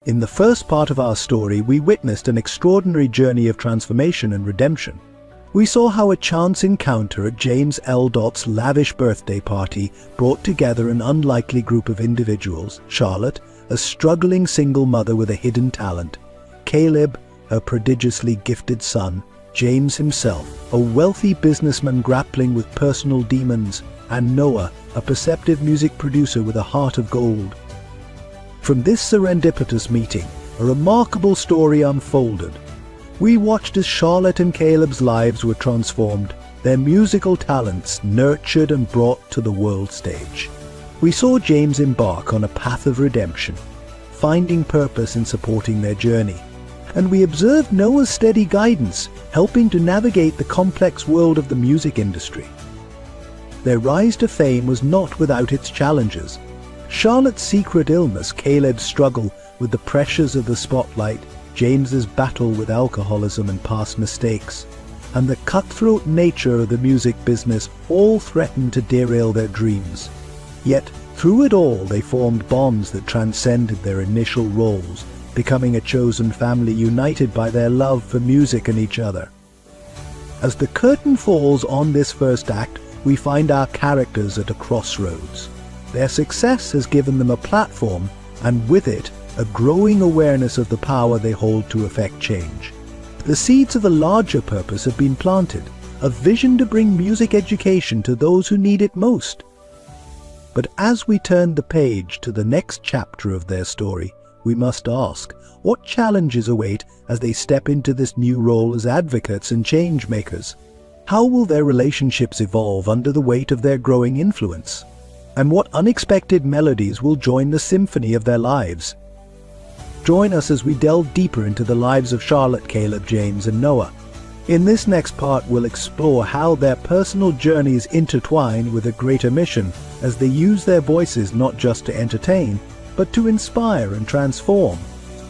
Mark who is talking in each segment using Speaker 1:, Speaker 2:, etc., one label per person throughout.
Speaker 1: In the first part of our story, we witnessed an extraordinary journey of transformation and redemption. We saw how a chance encounter at James L. Dott's lavish birthday party brought together an unlikely group of individuals: Charlotte, a struggling single mother with a hidden talent; Caleb, her prodigiously gifted son; James himself, a wealthy businessman grappling with personal demons; and Noah, a perceptive music producer with a heart of gold. From this serendipitous meeting, a remarkable story unfolded. We watched as Charlotte and Caleb's lives were transformed, their musical talents nurtured and brought to the world stage. We saw James embark on a path of redemption, finding purpose in supporting their journey. And we observed Noah's steady guidance, helping to navigate the complex world of the music industry. Their rise to fame was not without its challenges. Charlotte's secret illness, Caleb's struggle with the pressures of the spotlight, James's battle with alcoholism and past mistakes, and the cutthroat nature of the music business all threatened to derail their dreams. Yet, through it all, they formed bonds that transcended their initial roles, becoming a chosen family united by their love for music and each other. As the curtain falls on this first act, we find our characters at a crossroads. Their success has given them a platform, and with it, a growing awareness of the power they hold to effect change. The seeds of a larger purpose have been planted, a vision to bring music education to those who need it most. But as we turn the page to the next chapter of their story, we must ask, what challenges await as they step into this new role as advocates and change makers? How will their relationships evolve under the weight of their growing influence? And what unexpected melodies will join the symphony of their lives? Join us as we delve deeper into the lives of Charlotte, Caleb, James, and Noah. In this next part, we'll explore how their personal journeys intertwine with a greater mission as they use their voices not just to entertain, but to inspire and transform.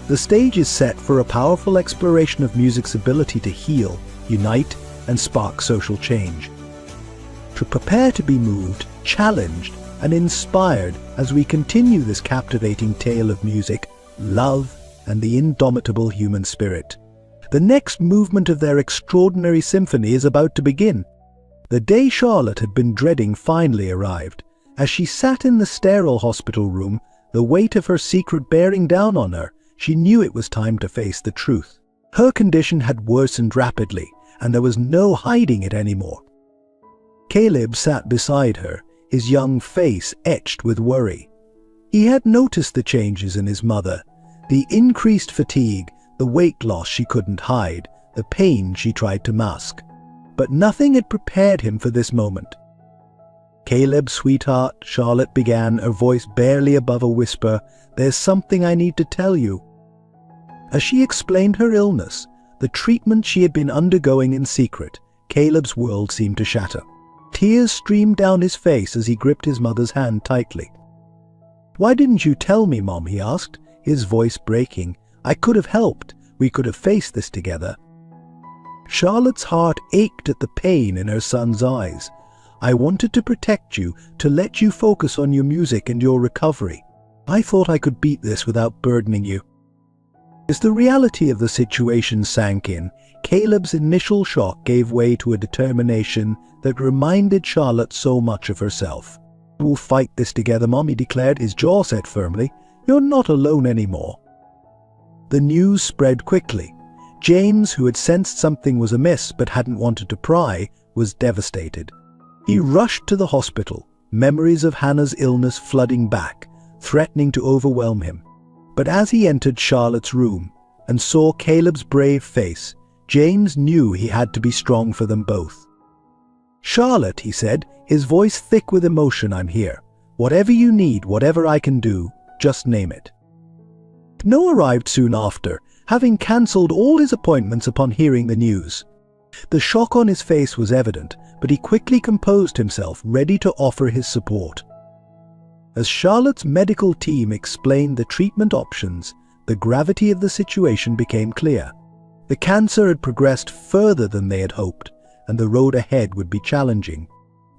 Speaker 1: The stage is set for a powerful exploration of music's ability to heal, unite, and spark social change. To prepare to be moved, challenged, and inspired as we continue this captivating tale of music, love, and the indomitable human spirit. The next movement of their extraordinary symphony is about to begin. The day Charlotte had been dreading finally arrived. As she sat in the sterile hospital room, the weight of her secret bearing down on her, she knew it was time to face the truth. Her condition had worsened rapidly, and there was no hiding it anymore. Caleb sat beside her, his young face etched with worry. He had noticed the changes in his mother, the increased fatigue, the weight loss she couldn't hide, the pain she tried to mask. But nothing had prepared him for this moment. "Caleb, sweetheart," Charlotte began, her voice barely above a whisper, "there's something I need to tell you." As she explained her illness, the treatment she had been undergoing in secret, Caleb's world seemed to shatter. Tears streamed down his face as he gripped his mother's hand tightly. "Why didn't you tell me, Mom?" he asked, his voice breaking. "I could have helped. We could have faced this together." Charlotte's heart ached at the pain in her son's eyes. "I wanted to protect you, to let you focus on your music and your recovery. I thought I could beat this without burdening you." As the reality of the situation sank in, Caleb's initial shock gave way to a determination that reminded Charlotte so much of herself. "We'll fight this together, Mom," he declared, his jaw set firmly. "You're not alone anymore." The news spread quickly. James, who had sensed something was amiss but hadn't wanted to pry, was devastated. He rushed to the hospital, memories of Hannah's illness flooding back, threatening to overwhelm him. But as he entered Charlotte's room and saw Caleb's brave face, James knew he had to be strong for them both. "Charlotte," he said, his voice thick with emotion, "I'm here. Whatever you need, whatever I can do, just name it." Noah arrived soon after, having cancelled all his appointments upon hearing the news. The shock on his face was evident, but he quickly composed himself, ready to offer his support. As Charlotte's medical team explained the treatment options, the gravity of the situation became clear. The cancer had progressed further than they had hoped, and the road ahead would be challenging.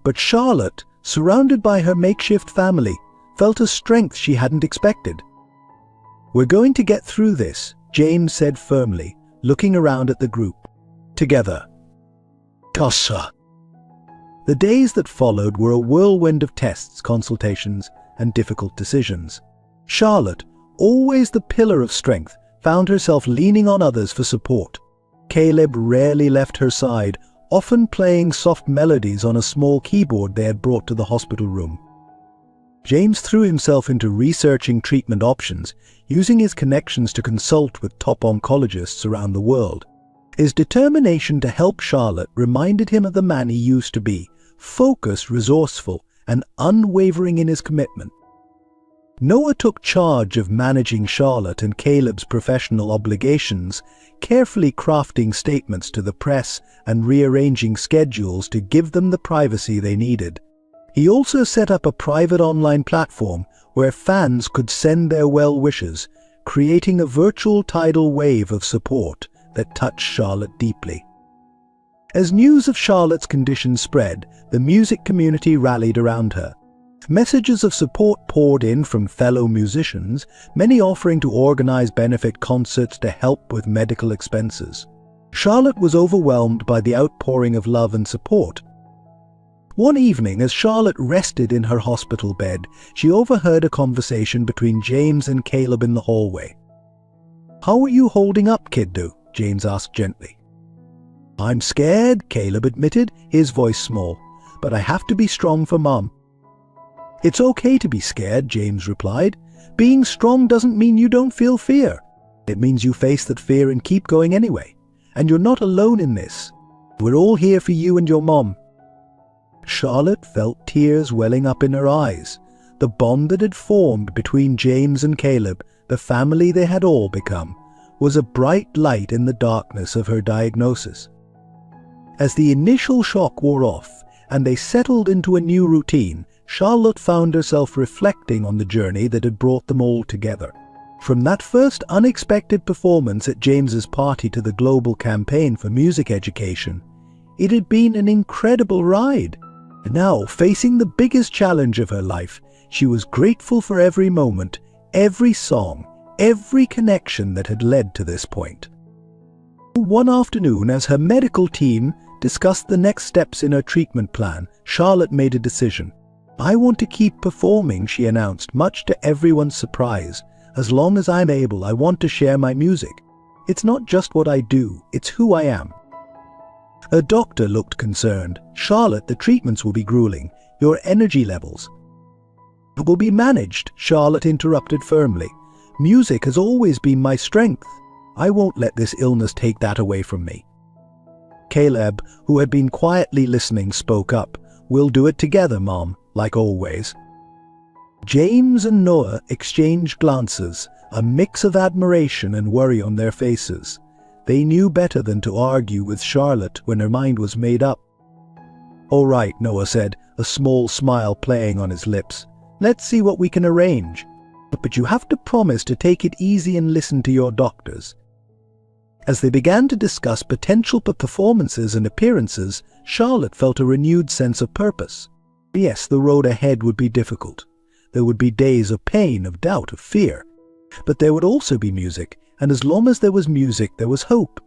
Speaker 1: But Charlotte, surrounded by her makeshift family, felt a strength she hadn't expected. "We're going to get through this," James said firmly, looking around at the group. "Together." Tossa. The days that followed were a whirlwind of tests, consultations, and difficult decisions. Charlotte, always the pillar of strength, found herself leaning on others for support. Caleb rarely left her side, often playing soft melodies on a small keyboard they had brought to the hospital room. James threw himself into researching treatment options, using his connections to consult with top oncologists around the world. His determination to help Charlotte reminded him of the man he used to be, focused, resourceful, and unwavering in his commitment. Noah took charge of managing Charlotte and Caleb's professional obligations, carefully crafting statements to the press and rearranging schedules to give them the privacy they needed. He also set up a private online platform where fans could send their well wishes, creating a virtual tidal wave of support that touched Charlotte deeply. As news of Charlotte's condition spread, the music community rallied around her. Messages of support poured in from fellow musicians, many offering to organize benefit concerts to help with medical expenses. Charlotte was overwhelmed by the outpouring of love and support. One evening, as Charlotte rested in her hospital bed, she overheard a conversation between James and Caleb in the hallway. "How are you holding up, kiddo?" James asked gently. "I'm scared," Caleb admitted, his voice small, "but I have to be strong for Mom." "It's okay to be scared," James replied. "Being strong doesn't mean you don't feel fear. It means you face that fear and keep going anyway. And you're not alone in this. We're all here for you and your mom." Charlotte felt tears welling up in her eyes. The bond that had formed between James and Caleb, the family they had all become, was a bright light in the darkness of her diagnosis. As the initial shock wore off and they settled into a new routine, Charlotte found herself reflecting on the journey that had brought them all together. From that first unexpected performance at James's party to the global campaign for music education, it had been an incredible ride. And now, facing the biggest challenge of her life, she was grateful for every moment, every song, every connection that had led to this point. One afternoon, as her medical team discussed the next steps in her treatment plan, Charlotte made a decision. "I want to keep performing," she announced, much to everyone's surprise. "As long as I'm able, I want to share my music. It's not just what I do, it's who I am." A doctor looked concerned. "Charlotte, the treatments will be grueling. Your energy levels." "It will be managed," Charlotte interrupted firmly. "Music has always been my strength. I won't let this illness take that away from me." Caleb, who had been quietly listening, spoke up. "We'll do it together, Mom, like always." James and Noah exchanged glances, a mix of admiration and worry on their faces. They knew better than to argue with Charlotte when her mind was made up. "All right," Noah said, a small smile playing on his lips. "Let's see what we can arrange. But you have to promise to take it easy and listen to your doctors." As they began to discuss potential performances and appearances, Charlotte felt a renewed sense of purpose. Yes, the road ahead would be difficult. There would be days of pain, of doubt, of fear. But there would also be music, and as long as there was music, there was hope.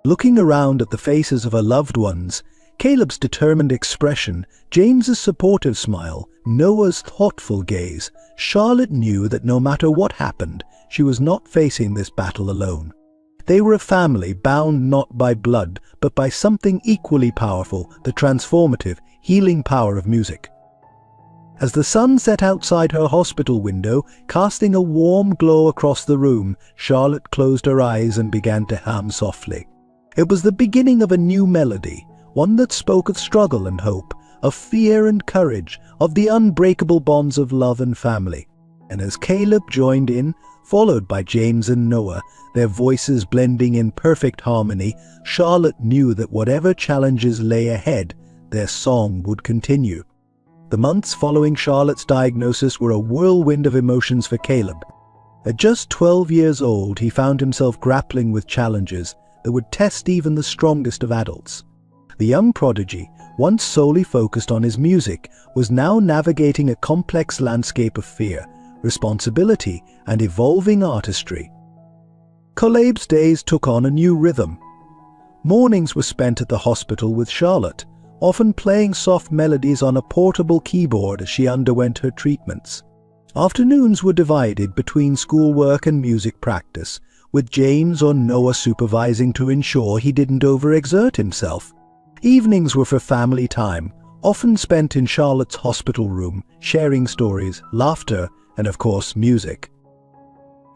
Speaker 1: Looking around at the faces of her loved ones, Caleb's determined expression, James's supportive smile, Noah's thoughtful gaze, Charlotte knew that no matter what happened, she was not facing this battle alone. They were a family bound not by blood, but by something equally powerful, the transformative, healing power of music. As the sun set outside her hospital window, casting a warm glow across the room, Charlotte closed her eyes and began to hum softly. It was the beginning of a new melody, one that spoke of struggle and hope, of fear and courage, of the unbreakable bonds of love and family. And as Caleb joined in, followed by James and Noah, their voices blending in perfect harmony, Charlotte knew that whatever challenges lay ahead, their song would continue. The months following Charlotte's diagnosis were a whirlwind of emotions for Caleb. At just 12 years old, he found himself grappling with challenges that would test even the strongest of adults. The young prodigy, once solely focused on his music, was now navigating a complex landscape of fear, responsibility, and evolving artistry. Caleb's days took on a new rhythm. Mornings were spent at the hospital with Charlotte, often playing soft melodies on a portable keyboard as she underwent her treatments. Afternoons were divided between schoolwork and music practice, with James or Noah supervising to ensure he didn't overexert himself. Evenings were for family time, often spent in Charlotte's hospital room, sharing stories, laughter, and of course music.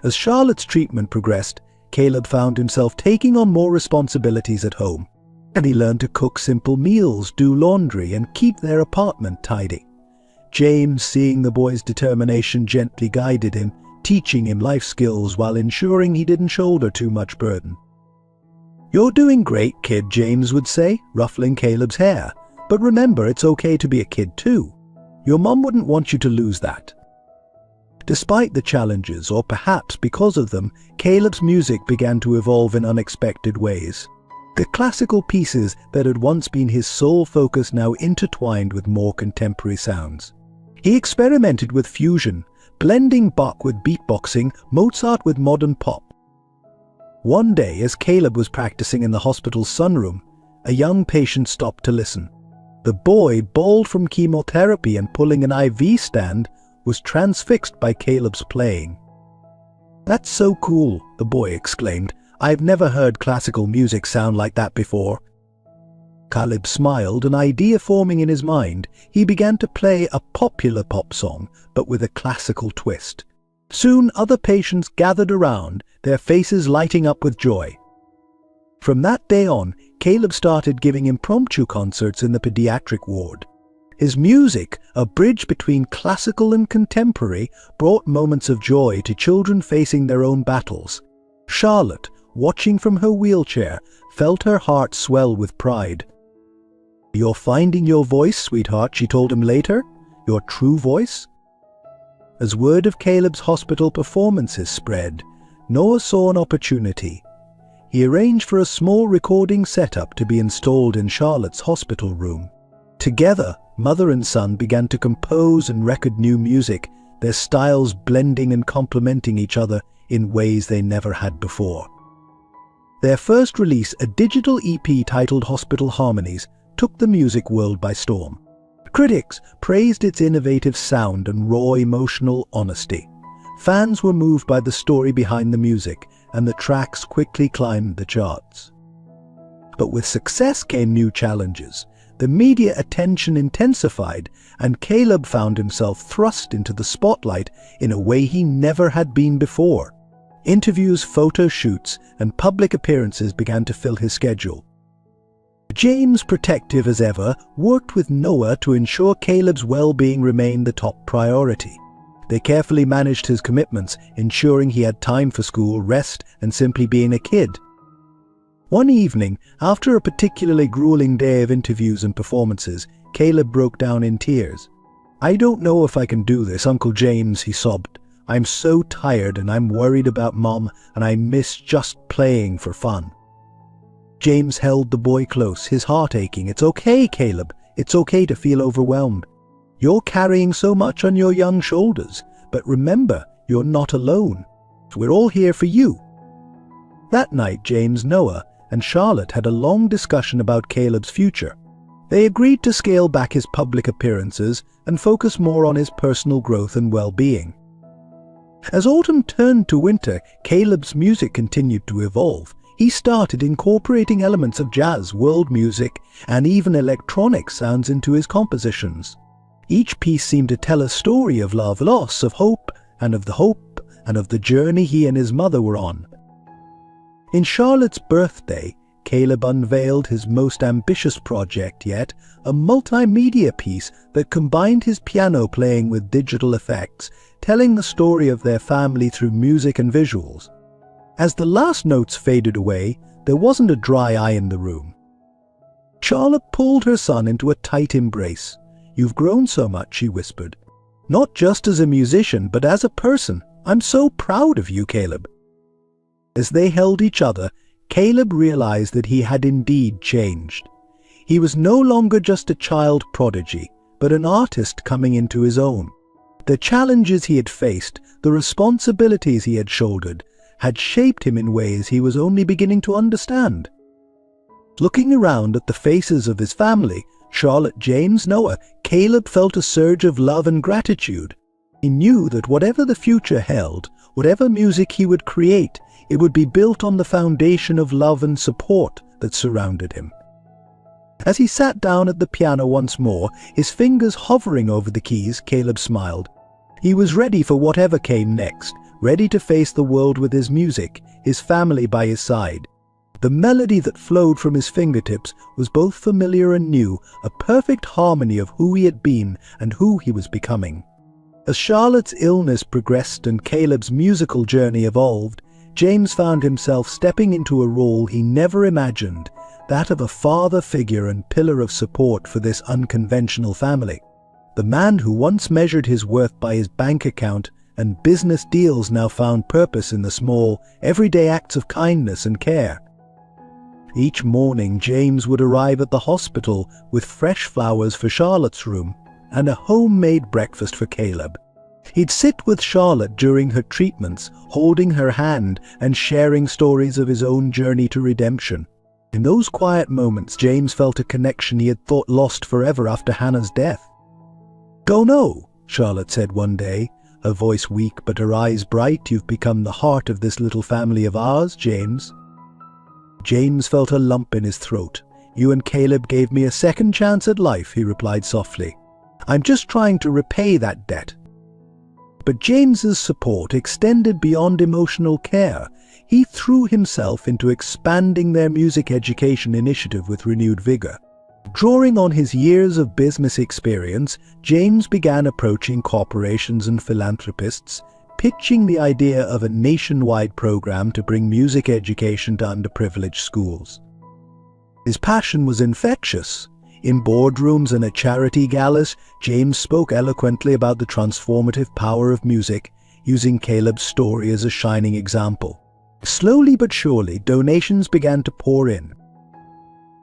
Speaker 1: As Charlotte's treatment progressed, Caleb found himself taking on more responsibilities at home, and he learned to cook simple meals, do laundry, and keep their apartment tidy. James, seeing the boy's determination, gently guided him, teaching him life skills while ensuring he didn't shoulder too much burden. "You're doing great, kid," James would say, ruffling Caleb's hair. "But remember, it's okay to be a kid too. Your mom wouldn't want you to lose that." Despite the challenges, or perhaps because of them, Caleb's music began to evolve in unexpected ways. The classical pieces that had once been his sole focus now intertwined with more contemporary sounds. He experimented with fusion, blending Bach with beatboxing, Mozart with modern pop. One day, as Caleb was practicing in the hospital's sunroom, a young patient stopped to listen. The boy, bald from chemotherapy and pulling an IV stand, was transfixed by Caleb's playing. "That's so cool," the boy exclaimed. "I've never heard classical music sound like that before." Caleb smiled, an idea forming in his mind. He began to play a popular pop song, but with a classical twist. Soon other patients gathered around, their faces lighting up with joy. From that day on, Caleb started giving impromptu concerts in the pediatric ward. His music, a bridge between classical and contemporary, brought moments of joy to children facing their own battles. Charlotte, watching from her wheelchair, felt her heart swell with pride. "You're finding your voice, sweetheart," she told him later. "Your true voice?" As word of Caleb's hospital performances spread, Noah saw an opportunity. He arranged for a small recording setup to be installed in Charlotte's hospital room. Together, mother and son began to compose and record new music, their styles blending and complementing each other in ways they never had before. Their first release, a digital EP titled Hospital Harmonies, took the music world by storm. Critics praised its innovative sound and raw emotional honesty. Fans were moved by the story behind the music, and the tracks quickly climbed the charts. But with success came new challenges. The media attention intensified, and Caleb found himself thrust into the spotlight in a way he never had been before. Interviews, photo shoots, and public appearances began to fill his schedule. James, protective as ever, worked with Noah to ensure Caleb's well-being remained the top priority. They carefully managed his commitments, ensuring he had time for school, rest, and simply being a kid. One evening, after a particularly grueling day of interviews and performances, Caleb broke down in tears. "I don't know if I can do this, Uncle James," he sobbed. "I'm so tired and I'm worried about Mom, and I miss just playing for fun." James held the boy close, his heart aching. "It's okay, Caleb. It's okay to feel overwhelmed. You're carrying so much on your young shoulders, but remember, you're not alone. We're all here for you." That night, James, Noah, and Charlotte had a long discussion about Caleb's future. They agreed to scale back his public appearances and focus more on his personal growth and well-being. As autumn turned to winter, Caleb's music continued to evolve. He started incorporating elements of jazz, world music, and even electronic sounds into his compositions. Each piece seemed to tell a story of love, loss, of hope, and of the journey he and his mother were on. In Charlotte's birthday, Caleb unveiled his most ambitious project yet, a multimedia piece that combined his piano playing with digital effects, telling the story of their family through music and visuals. As the last notes faded away, there wasn't a dry eye in the room. Charlotte pulled her son into a tight embrace. "You've grown so much," she whispered. "Not just as a musician, but as a person. I'm so proud of you, Caleb." As they held each other, Caleb realized that he had indeed changed. He was no longer just a child prodigy, but an artist coming into his own. The challenges he had faced, the responsibilities he had shouldered, had shaped him in ways he was only beginning to understand. Looking around at the faces of his family, Charlotte, James, Noah, Caleb felt a surge of love and gratitude. He knew that whatever the future held, whatever music he would create, it would be built on the foundation of love and support that surrounded him. As he sat down at the piano once more, his fingers hovering over the keys, Caleb smiled. He was ready for whatever came next, ready to face the world with his music, his family by his side. The melody that flowed from his fingertips was both familiar and new, a perfect harmony of who he had been and who he was becoming. As Charlotte's illness progressed and Caleb's musical journey evolved, James found himself stepping into a role he never imagined, that of a father figure and pillar of support for this unconventional family. The man who once measured his worth by his bank account and business deals now found purpose in the small, everyday acts of kindness and care. Each morning, James would arrive at the hospital with fresh flowers for Charlotte's room and a homemade breakfast for Caleb. He'd sit with Charlotte during her treatments, holding her hand and sharing stories of his own journey to redemption. In those quiet moments, James felt a connection he had thought lost forever after Hannah's death. "Go no," Charlotte said one day, her voice weak but her eyes bright. "You've become the heart of this little family of ours, James." James felt a lump in his throat. "You and Caleb gave me a second chance at life," he replied softly. "I'm just trying to repay that debt." But James's support extended beyond emotional care. He threw himself into expanding their music education initiative with renewed vigor. Drawing on his years of business experience, James began approaching corporations and philanthropists, pitching the idea of a nationwide program to bring music education to underprivileged schools. His passion was infectious. In boardrooms and at charity galas, James spoke eloquently about the transformative power of music, using Caleb's story as a shining example. Slowly but surely, donations began to pour in.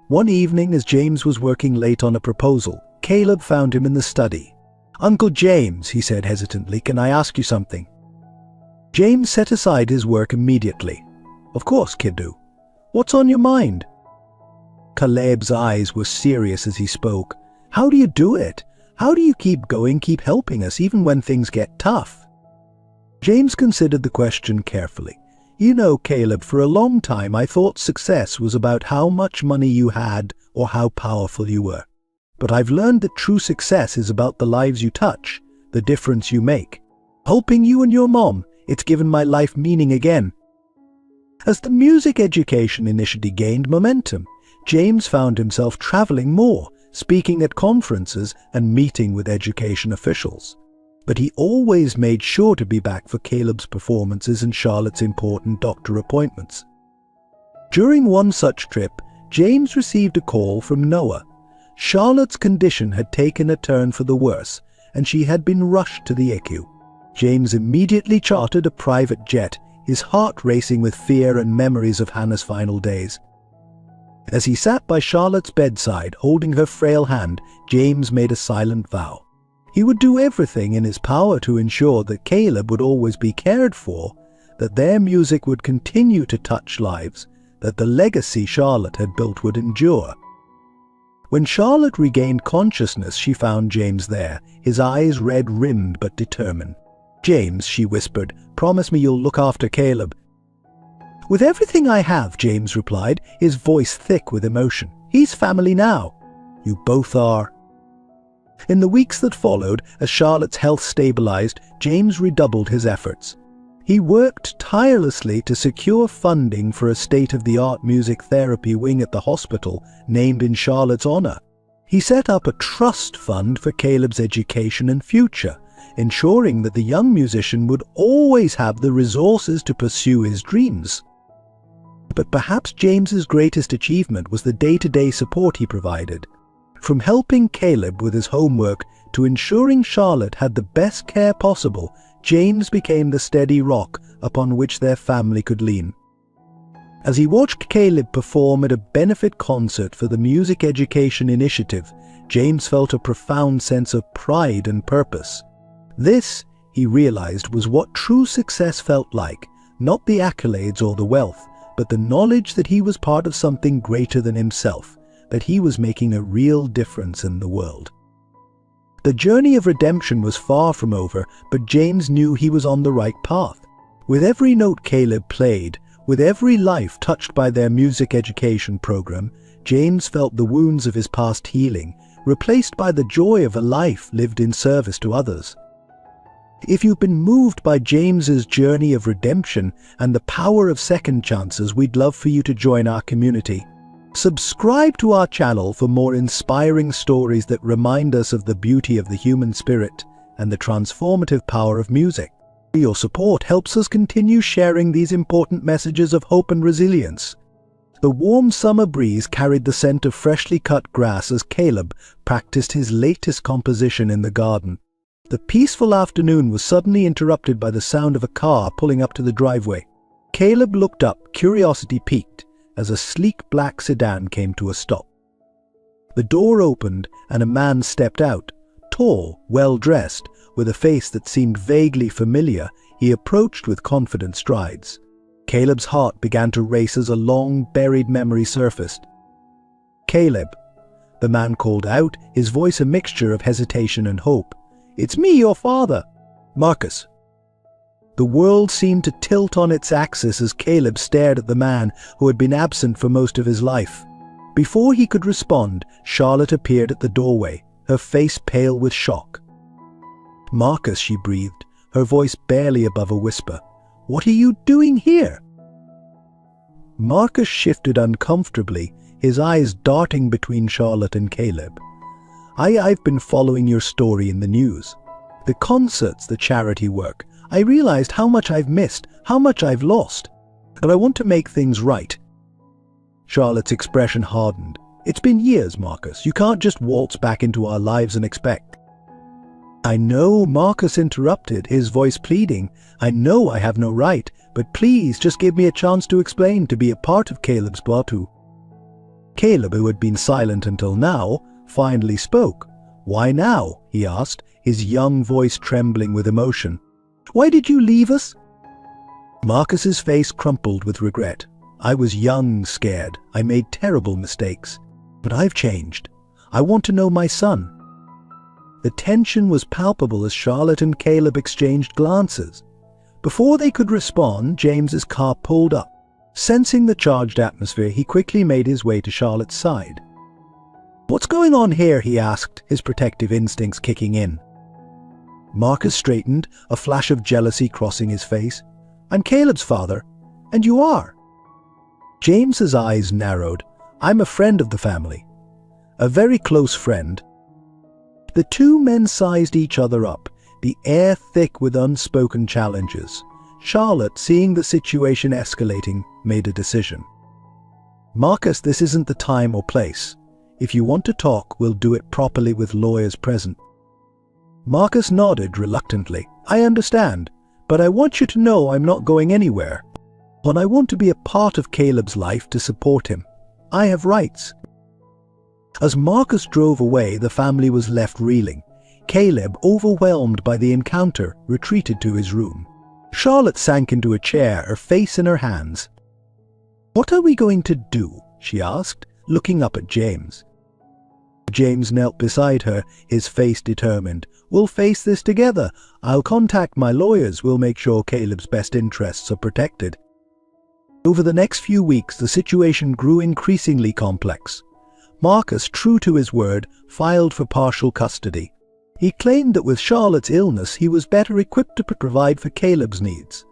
Speaker 1: One evening, as James was working late on a proposal, Caleb found him in the study. "Uncle James," he said hesitantly, "can I ask you something?" James set aside his work immediately. "Of course, kiddo. What's on your mind?" Caleb's eyes were serious as he spoke. "How do you do it? How do you keep going, keep helping us, even when things get tough?" James considered the question carefully. "You know, Caleb, for a long time I thought success was about how much money you had or how powerful you were. But I've learned that true success is about the lives you touch, the difference you make. Helping you and your mom, it's given my life meaning again." As the music education initiative gained momentum, James found himself traveling more, speaking at conferences and meeting with education officials. But he always made sure to be back for Caleb's performances and Charlotte's important doctor appointments. During one such trip, James received a call from Noah. Charlotte's condition had taken a turn for the worse, and she had been rushed to the ICU. James immediately chartered a private jet, his heart racing with fear and memories of Hannah's final days. As he sat by Charlotte's bedside, holding her frail hand, James made a silent vow. He would do everything in his power to ensure that Caleb would always be cared for, that their music would continue to touch lives, that the legacy Charlotte had built would endure. When Charlotte regained consciousness, she found James there, his eyes red-rimmed but determined. "James," she whispered, "promise me you'll look after Caleb." "With everything I have," James replied, his voice thick with emotion. "He's family now." "You both are." In the weeks that followed, as Charlotte's health stabilized, James redoubled his efforts. He worked tirelessly to secure funding for a state-of-the-art music therapy wing at the hospital, named in Charlotte's honor. He set up a trust fund for Caleb's education and future, ensuring that the young musician would always have the resources to pursue his dreams. But perhaps James's greatest achievement was the day-to-day support he provided. From helping Caleb with his homework to ensuring Charlotte had the best care possible, James became the steady rock upon which their family could lean. As he watched Caleb perform at a benefit concert for the Music Education Initiative, James felt a profound sense of pride and purpose. This, he realized, was what true success felt like, not the accolades or the wealth, but the knowledge that he was part of something greater than himself, that he was making a real difference in the world. The journey of redemption was far from over, but James knew he was on the right path. With every note Caleb played, with every life touched by their music education program, James felt the wounds of his past healing, replaced by the joy of a life lived in service to others. If you've been moved by James's journey of redemption and the power of second chances, we'd love for you to join our community. Subscribe to our channel for more inspiring stories that remind us of the beauty of the human spirit and the transformative power of music. Your support helps us continue sharing these important messages of hope and resilience. The warm summer breeze carried the scent of freshly cut grass as Caleb practiced his latest composition in the garden. The peaceful afternoon was suddenly interrupted by the sound of a car pulling up to the driveway. Caleb looked up, curiosity piqued, as a sleek black sedan came to a stop. The door opened and a man stepped out. Tall, well-dressed, with a face that seemed vaguely familiar, he approached with confident strides. Caleb's heart began to race as a long, buried memory surfaced. "Caleb," the man called out, his voice a mixture of hesitation and hope. "It's me, your father." "Marcus." The world seemed to tilt on its axis as Caleb stared at the man who had been absent for most of his life. Before he could respond, Charlotte appeared at the doorway, her face pale with shock. "Marcus," she breathed, her voice barely above a whisper. "What are you doing here?" Marcus shifted uncomfortably, his eyes darting between Charlotte and Caleb. I've been following your story in the news. The concerts, the charity work. I realized how much I've missed, how much I've lost. And I want to make things right." Charlotte's expression hardened. "It's been years, Marcus. You can't just waltz back into our lives and expect." "I know," Marcus interrupted, his voice pleading. "I know I have no right, but please just give me a chance to explain, to be a part of Caleb's Batu." Caleb, who had been silent until now, finally spoke. "Why now?" he asked, his young voice trembling with emotion. "Why did you leave us?" Marcus's face crumpled with regret. "I was young, scared. I made terrible mistakes. But I've changed. I want to know my son." The tension was palpable as Charlotte and Caleb exchanged glances. Before they could respond, James's car pulled up. Sensing the charged atmosphere, he quickly made his way to Charlotte's side. "What's going on here?" he asked, his protective instincts kicking in. Marcus straightened, a flash of jealousy crossing his face. "I'm Caleb's father, and you are." James's eyes narrowed. "I'm a friend of the family. A very close friend." The two men sized each other up, the air thick with unspoken challenges. Charlotte, seeing the situation escalating, made a decision. "Marcus, this isn't the time or place. If you want to talk, we'll do it properly with lawyers present." Marcus nodded reluctantly. "I understand, but I want you to know I'm not going anywhere. And I want to be a part of Caleb's life to support him. I have rights." As Marcus drove away, the family was left reeling. Caleb, overwhelmed by the encounter, retreated to his room. Charlotte sank into a chair, her face in her hands. "What are we going to do?" she asked, looking up at James. James knelt beside her, his face determined. "We'll face this together. I'll contact my lawyers. We'll make sure Caleb's best interests are protected." Over the next few weeks, the situation grew increasingly complex. Marcus, true to his word, filed for partial custody. He claimed that with Charlotte's illness, he was better equipped to provide for Caleb's needs.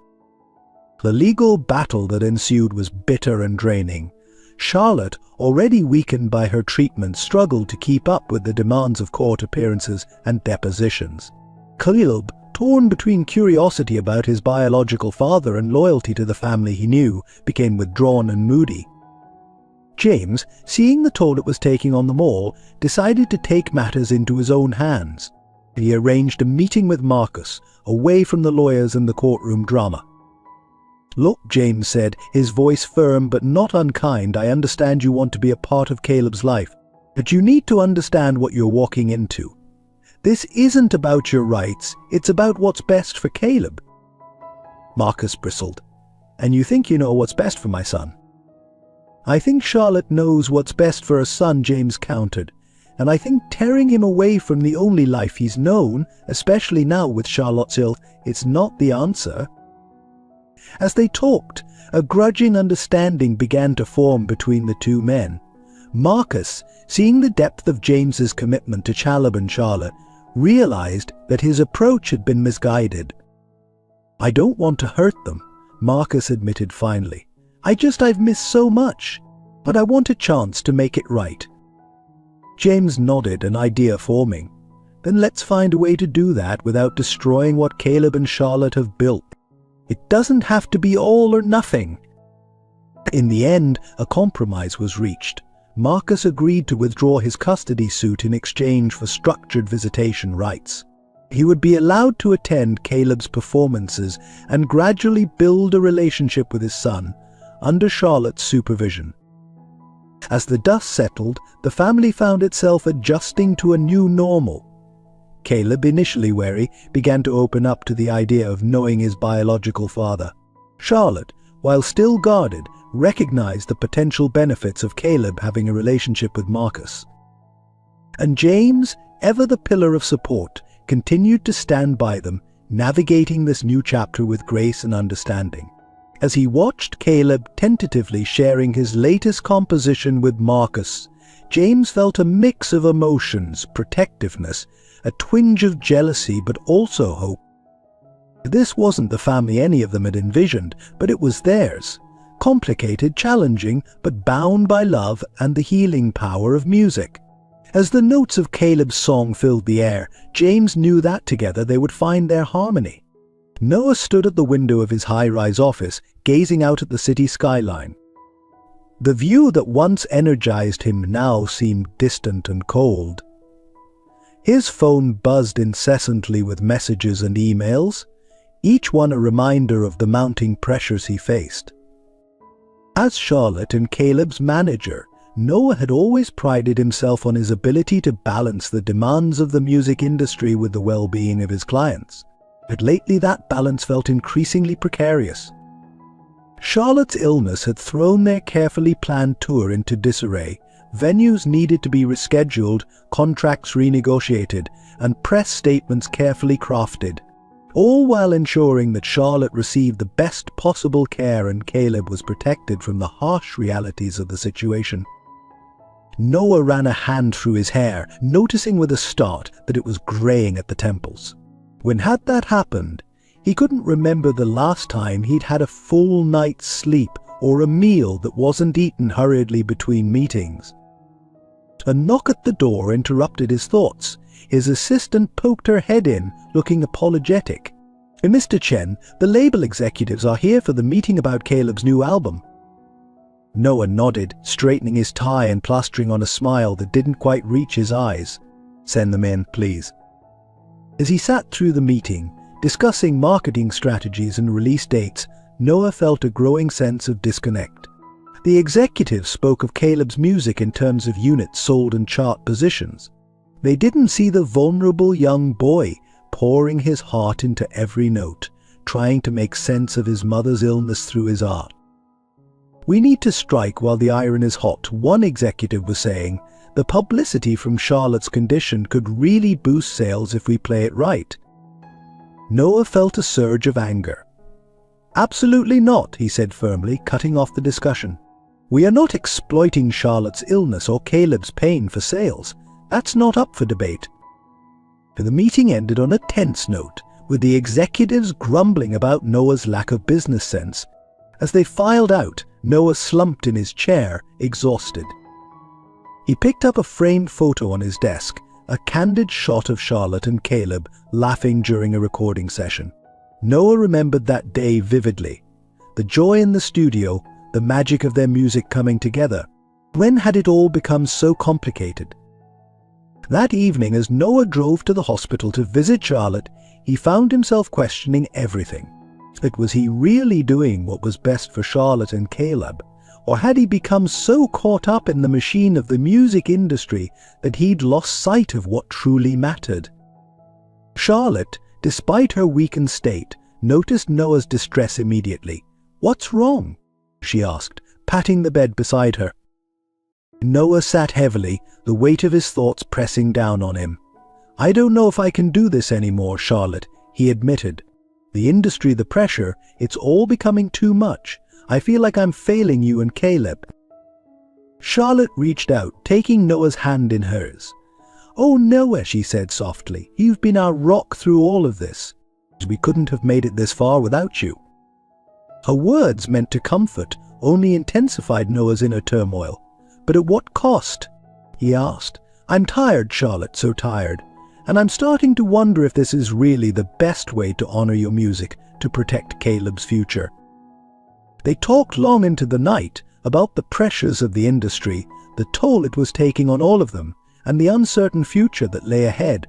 Speaker 1: The legal battle that ensued was bitter and draining. Charlotte, already weakened by her treatment, struggled to keep up with the demands of court appearances and depositions. Caleb, torn between curiosity about his biological father and loyalty to the family he knew, became withdrawn and moody. James, seeing the toll it was taking on them all, decided to take matters into his own hands. He arranged a meeting with Marcus, away from the lawyers and the courtroom drama. "Look," James said, his voice firm but not unkind, "I understand you want to be a part of Caleb's life, but you need to understand what you're walking into. This isn't about your rights, it's about what's best for Caleb. Marcus bristled. And you think you know what's best for my son? I think Charlotte knows what's best for her son, James countered. And I think tearing him away from the only life he's known, especially now with Charlotte's ill, it's not the answer. As they talked, a grudging understanding began to form between the two men. Marcus, seeing the depth of James's commitment to Caleb and Charlotte, realized that his approach had been misguided. I don't want to hurt them, Marcus admitted finally. I've missed so much, but I want a chance to make it right. James nodded, an idea forming. Then let's find a way to do that without destroying what Caleb and Charlotte have built. It doesn't have to be all or nothing. In the end, a compromise was reached. Marcus agreed to withdraw his custody suit in exchange for structured visitation rights. He would be allowed to attend Caleb's performances and gradually build a relationship with his son, under Charlotte's supervision. As the dust settled, the family found itself adjusting to a new normal. Caleb, initially wary, began to open up to the idea of knowing his biological father. Charlotte, while still guarded, recognized the potential benefits of Caleb having a relationship with Marcus. And James, ever the pillar of support, continued to stand by them, navigating this new chapter with grace and understanding. As he watched Caleb tentatively sharing his latest composition with Marcus, James felt a mix of emotions, protectiveness, a twinge of jealousy, but also hope. This wasn't the family any of them had envisioned, but it was theirs. Complicated, challenging, but bound by love and the healing power of music. As the notes of Caleb's song filled the air, James knew that together they would find their harmony. Noah stood at the window of his high-rise office, gazing out at the city skyline. The view that once energized him now seemed distant and cold. His phone buzzed incessantly with messages and emails, each one a reminder of the mounting pressures he faced. As Charlotte and Caleb's manager, Noah had always prided himself on his ability to balance the demands of the music industry with the well-being of his clients. But lately that balance felt increasingly precarious. Charlotte's illness had thrown their carefully planned tour into disarray. Venues needed to be rescheduled, contracts renegotiated, and press statements carefully crafted, all while ensuring that Charlotte received the best possible care and Caleb was protected from the harsh realities of the situation. Noah ran a hand through his hair, noticing with a start that it was graying at the temples. When had that happened, he couldn't remember the last time he'd had a full night's sleep or a meal that wasn't eaten hurriedly between meetings. A knock at the door interrupted his thoughts. His assistant poked her head in, looking apologetic. "Mr. Chen, the label executives are here for the meeting about Caleb's new album." Noah nodded, straightening his tie and plastering on a smile that didn't quite reach his eyes. "Send them in, please." As he sat through the meeting, discussing marketing strategies and release dates, Noah felt a growing sense of disconnect. The executives spoke of Caleb's music in terms of units sold and chart positions. They didn't see the vulnerable young boy pouring his heart into every note, trying to make sense of his mother's illness through his art. "We need to strike while the iron is hot," one executive was saying. "The publicity from Charlotte's condition could really boost sales if we play it right." Noah felt a surge of anger. "Absolutely not," he said firmly, cutting off the discussion. "We are not exploiting Charlotte's illness or Caleb's pain for sales. That's not up for debate." The meeting ended on a tense note, with the executives grumbling about Noah's lack of business sense. As they filed out, Noah slumped in his chair, exhausted. He picked up a framed photo on his desk, a candid shot of Charlotte and Caleb laughing during a recording session. Noah remembered that day vividly. The joy in the studio, the magic of their music coming together. When had it all become so complicated? That evening, as Noah drove to the hospital to visit Charlotte, he found himself questioning everything. Was he really doing what was best for Charlotte and Caleb? Or had he become so caught up in the machine of the music industry that he'd lost sight of what truly mattered? Charlotte, despite her weakened state, noticed Noah's distress immediately. "What's wrong?" she asked, patting the bed beside her. Noah sat heavily, the weight of his thoughts pressing down on him. "I don't know if I can do this anymore, Charlotte," he admitted. "The industry, the pressure, it's all becoming too much. I feel like I'm failing you and Caleb." Charlotte reached out, taking Noah's hand in hers. "Oh, Noah," she said softly, "you've been our rock through all of this. We couldn't have made it this far without you." Her words, meant to comfort, only intensified Noah's inner turmoil. "But at what cost?" he asked. "I'm tired, Charlotte, so tired. And I'm starting to wonder if this is really the best way to honor your music, to protect Caleb's future." They talked long into the night about the pressures of the industry, the toll it was taking on all of them, and the uncertain future that lay ahead.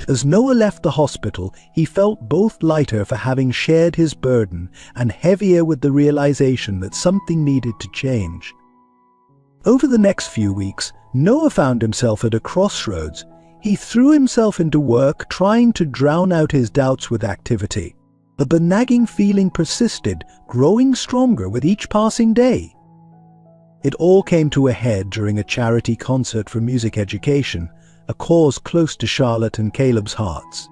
Speaker 1: As Noah left the hospital, he felt both lighter for having shared his burden and heavier with the realization that something needed to change. Over the next few weeks, Noah found himself at a crossroads. He threw himself into work, trying to drown out his doubts with activity. But the nagging feeling persisted, growing stronger with each passing day. It all came to a head during a charity concert for music education, a cause close to Charlotte and Caleb's hearts.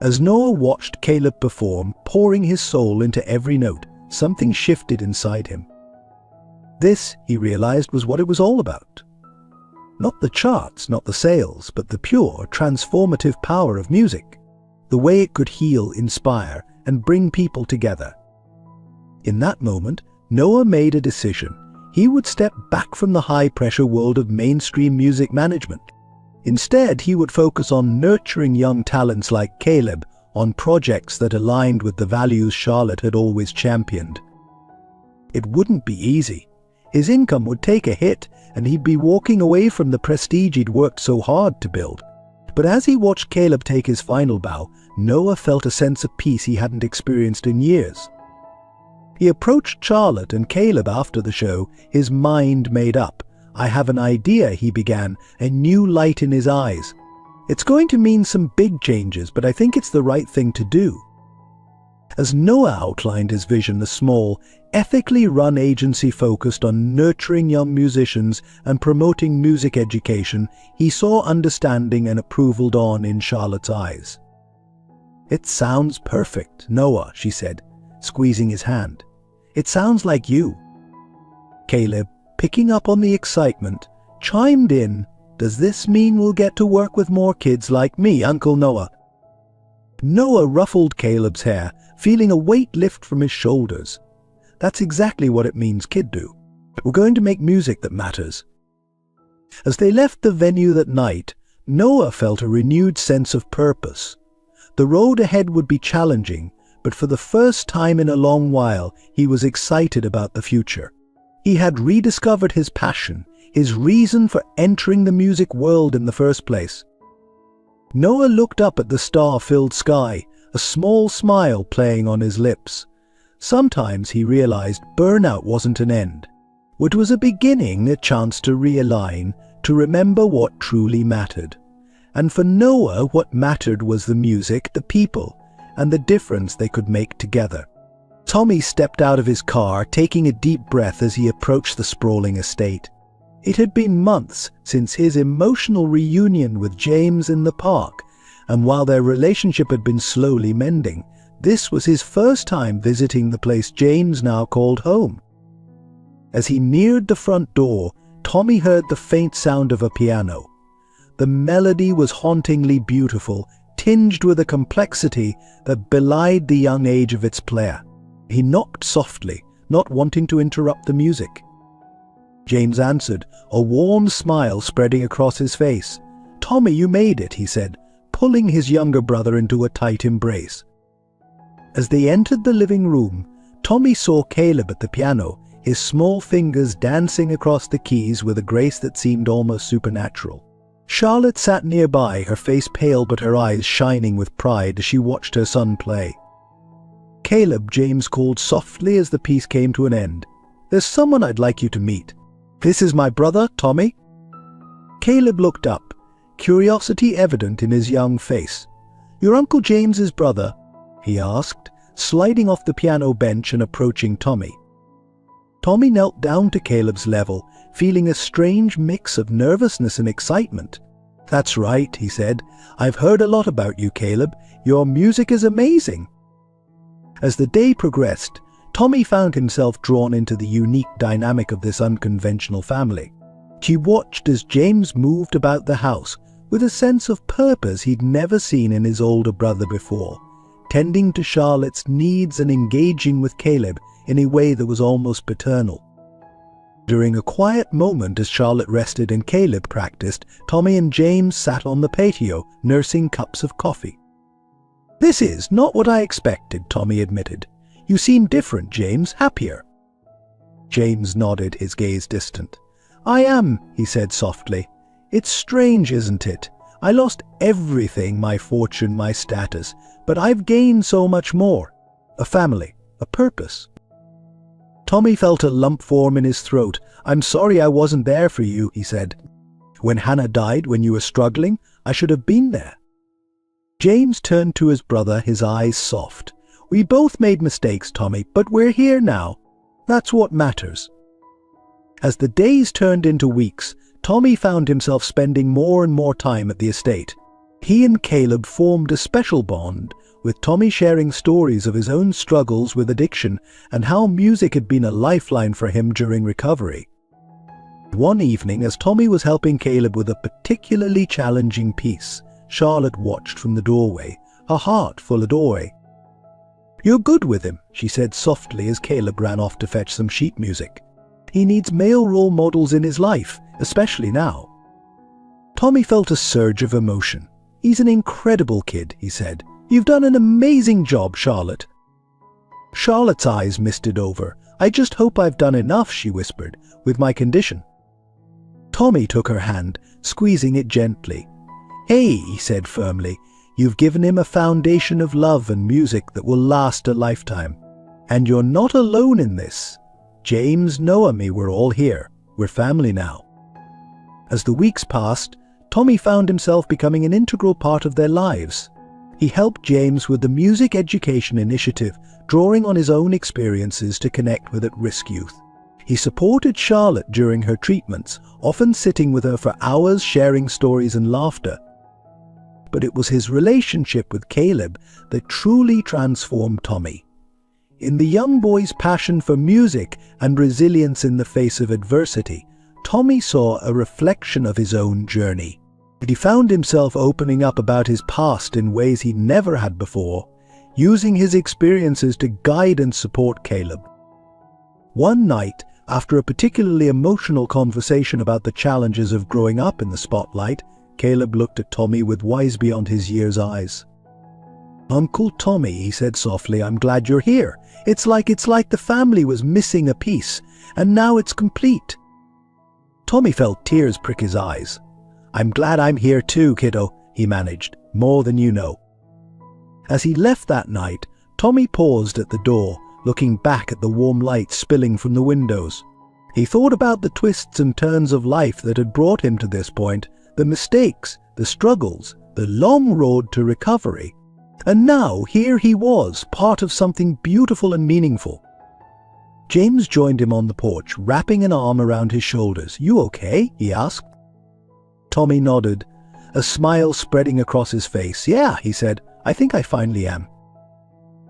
Speaker 1: As Noah watched Caleb perform, pouring his soul into every note, something shifted inside him. This, he realized, was what it was all about. Not the charts, not the sales, but the pure, transformative power of music. The way it could heal, inspire, and bring people together. In that moment, Noah made a decision. He would step back from the high-pressure world of mainstream music management. Instead, he would focus on nurturing young talents like Caleb, on projects that aligned with the values Charlotte had always championed. It wouldn't be easy. His income would take a hit, and he'd be walking away from the prestige he'd worked so hard to build. But as he watched Caleb take his final bow, Noah felt a sense of peace he hadn't experienced in years. He approached Charlotte and Caleb after the show, his mind made up. "I have an idea," he began, a new light in his eyes. "It's going to mean some big changes, but I think it's the right thing to do." As Noah outlined his vision, a small, ethically run agency focused on nurturing young musicians and promoting music education, he saw understanding and approval dawn in Charlotte's eyes. "It sounds perfect, Noah," she said, squeezing his hand. "It sounds like you." Caleb, picking up on the excitement, chimed in, "Does this mean we'll get to work with more kids like me, Uncle Noah?" Noah ruffled Caleb's hair, feeling a weight lift from his shoulders. "That's exactly what it means, kid do. We're going to make music that matters." As they left the venue that night, Noah felt a renewed sense of purpose. The road ahead would be challenging, but for the first time in a long while, he was excited about the future. He had rediscovered his passion, his reason for entering the music world in the first place. Noah looked up at the star-filled sky, a small smile playing on his lips. Sometimes he realized burnout wasn't an end. It was a beginning, a chance to realign, to remember what truly mattered. And for Noah, what mattered was the music, the people, and the difference they could make together. Tommy stepped out of his car, taking a deep breath as he approached the sprawling estate. It had been months since his emotional reunion with James in the park, and while their relationship had been slowly mending, this was his first time visiting the place James now called home. As he neared the front door, Tommy heard the faint sound of a piano. The melody was hauntingly beautiful, tinged with a complexity that belied the young age of its player. He knocked softly, not wanting to interrupt the music. James answered, a warm smile spreading across his face. "Tommy, you made it," he said, pulling his younger brother into a tight embrace. As they entered the living room, Tommy saw Caleb at the piano, his small fingers dancing across the keys with a grace that seemed almost supernatural. Charlotte sat nearby, her face pale but her eyes shining with pride as she watched her son play. "Caleb," James called softly as the piece came to an end, "there's someone I'd like you to meet. This is my brother, Tommy." Caleb looked up, curiosity evident in his young face. "Your Uncle James's brother?" he asked, sliding off the piano bench and approaching Tommy. Tommy knelt down to Caleb's level, feeling a strange mix of nervousness and excitement. "That's right," he said. "I've heard a lot about you, Caleb. Your music is amazing." As the day progressed, Tommy found himself drawn into the unique dynamic of this unconventional family. He watched as James moved about the house with a sense of purpose he'd never seen in his older brother before, tending to Charlotte's needs and engaging with Caleb in a way that was almost paternal. During a quiet moment as Charlotte rested and Caleb practiced, Tommy and James sat on the patio, nursing cups of coffee. "This is not what I expected," Tommy admitted. "You seem different, James, happier." James nodded, his gaze distant. "I am," he said softly. "It's strange, isn't it? I lost everything, my fortune, my status, but I've gained so much more. A family, a purpose." Tommy felt a lump form in his throat. "I'm sorry I wasn't there for you," he said. "When Hannah died, when you were struggling, I should have been there." James turned to his brother, his eyes soft. "We both made mistakes, Tommy, but we're here now. That's what matters." As the days turned into weeks, Tommy found himself spending more and more time at the estate. He and Caleb formed a special bond, with Tommy sharing stories of his own struggles with addiction and how music had been a lifeline for him during recovery. One evening, as Tommy was helping Caleb with a particularly challenging piece, Charlotte watched from the doorway, her heart full of joy. "You're good with him," she said softly as Caleb ran off to fetch some sheet music. "He needs male role models in his life, especially now." Tommy felt a surge of emotion. "He's an incredible kid," he said. "You've done an amazing job, Charlotte." Charlotte's eyes misted over. "I just hope I've done enough," she whispered, "with my condition." Tommy took her hand, squeezing it gently. "Hey," he said firmly, "you've given him a foundation of love and music that will last a lifetime. And you're not alone in this. James, Noah, me, we're all here. We're family now." As the weeks passed, Tommy found himself becoming an integral part of their lives. He helped James with the Music Education Initiative, drawing on his own experiences to connect with at-risk youth. He supported Charlotte during her treatments, often sitting with her for hours sharing stories and laughter. But it was his relationship with Caleb that truly transformed Tommy. In the young boy's passion for music and resilience in the face of adversity, Tommy saw a reflection of his own journey. He found himself opening up about his past in ways he never had before, using his experiences to guide and support Caleb. One night, after a particularly emotional conversation about the challenges of growing up in the spotlight, Caleb looked at Tommy with wise beyond his years eyes. "Uncle Tommy," he said softly, "I'm glad you're here. It's like the family was missing a piece, and now it's complete." Tommy felt tears prick his eyes. "I'm glad I'm here too, kiddo," he managed, "more than you know." As he left that night, Tommy paused at the door, looking back at the warm light spilling from the windows. He thought about the twists and turns of life that had brought him to this point, the mistakes, the struggles, the long road to recovery. And now, here he was, part of something beautiful and meaningful. James joined him on the porch, wrapping an arm around his shoulders. "You okay?" he asked. Tommy nodded, a smile spreading across his face. "Yeah," he said, "I think I finally am."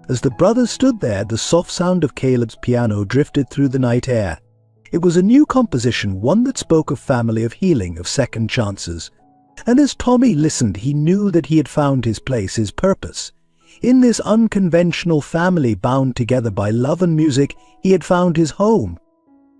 Speaker 1: As the brothers stood there, the soft sound of Caleb's piano drifted through the night air. It was a new composition, one that spoke of family, of healing, of second chances. And as Tommy listened, he knew that he had found his place, his purpose. In this unconventional family bound together by love and music, he had found his home.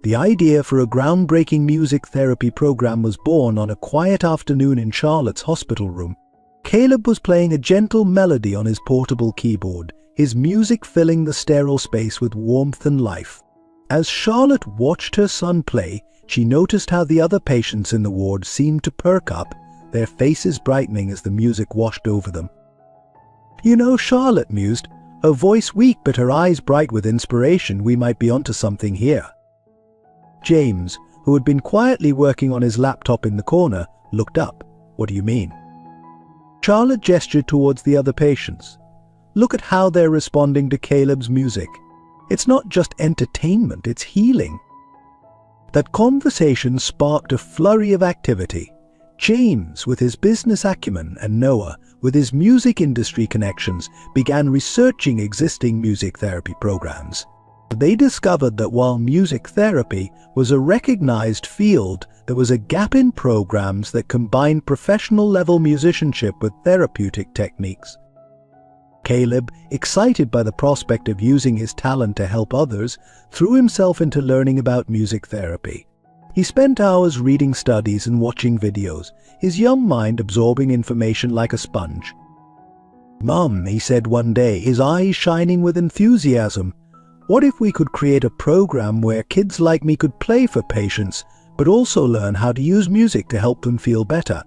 Speaker 1: The idea for a groundbreaking music therapy program was born on a quiet afternoon in Charlotte's hospital room. Caleb was playing a gentle melody on his portable keyboard, his music filling the sterile space with warmth and life. As Charlotte watched her son play, she noticed how the other patients in the ward seemed to perk up, their faces brightening as the music washed over them. "You know," Charlotte mused, her voice weak but her eyes bright with inspiration, "we might be onto something here." James, who had been quietly working on his laptop in the corner, looked up. "What do you mean?" Charlotte gestured towards the other patients. Look at how they're responding to Caleb's music. It's not just entertainment, it's healing. That conversation sparked a flurry of activity. James, with his business acumen, and Noah, with his music industry connections, began researching existing music therapy programs. They discovered that while music therapy was a recognized field, there was a gap in programs that combined professional-level musicianship with therapeutic techniques. Caleb, excited by the prospect of using his talent to help others, threw himself into learning about music therapy. He spent hours reading studies and watching videos, his young mind absorbing information like a sponge. "Mum," he said one day, his eyes shining with enthusiasm, "what if we could create a program where kids like me could play for patients, but also learn how to use music to help them feel better?"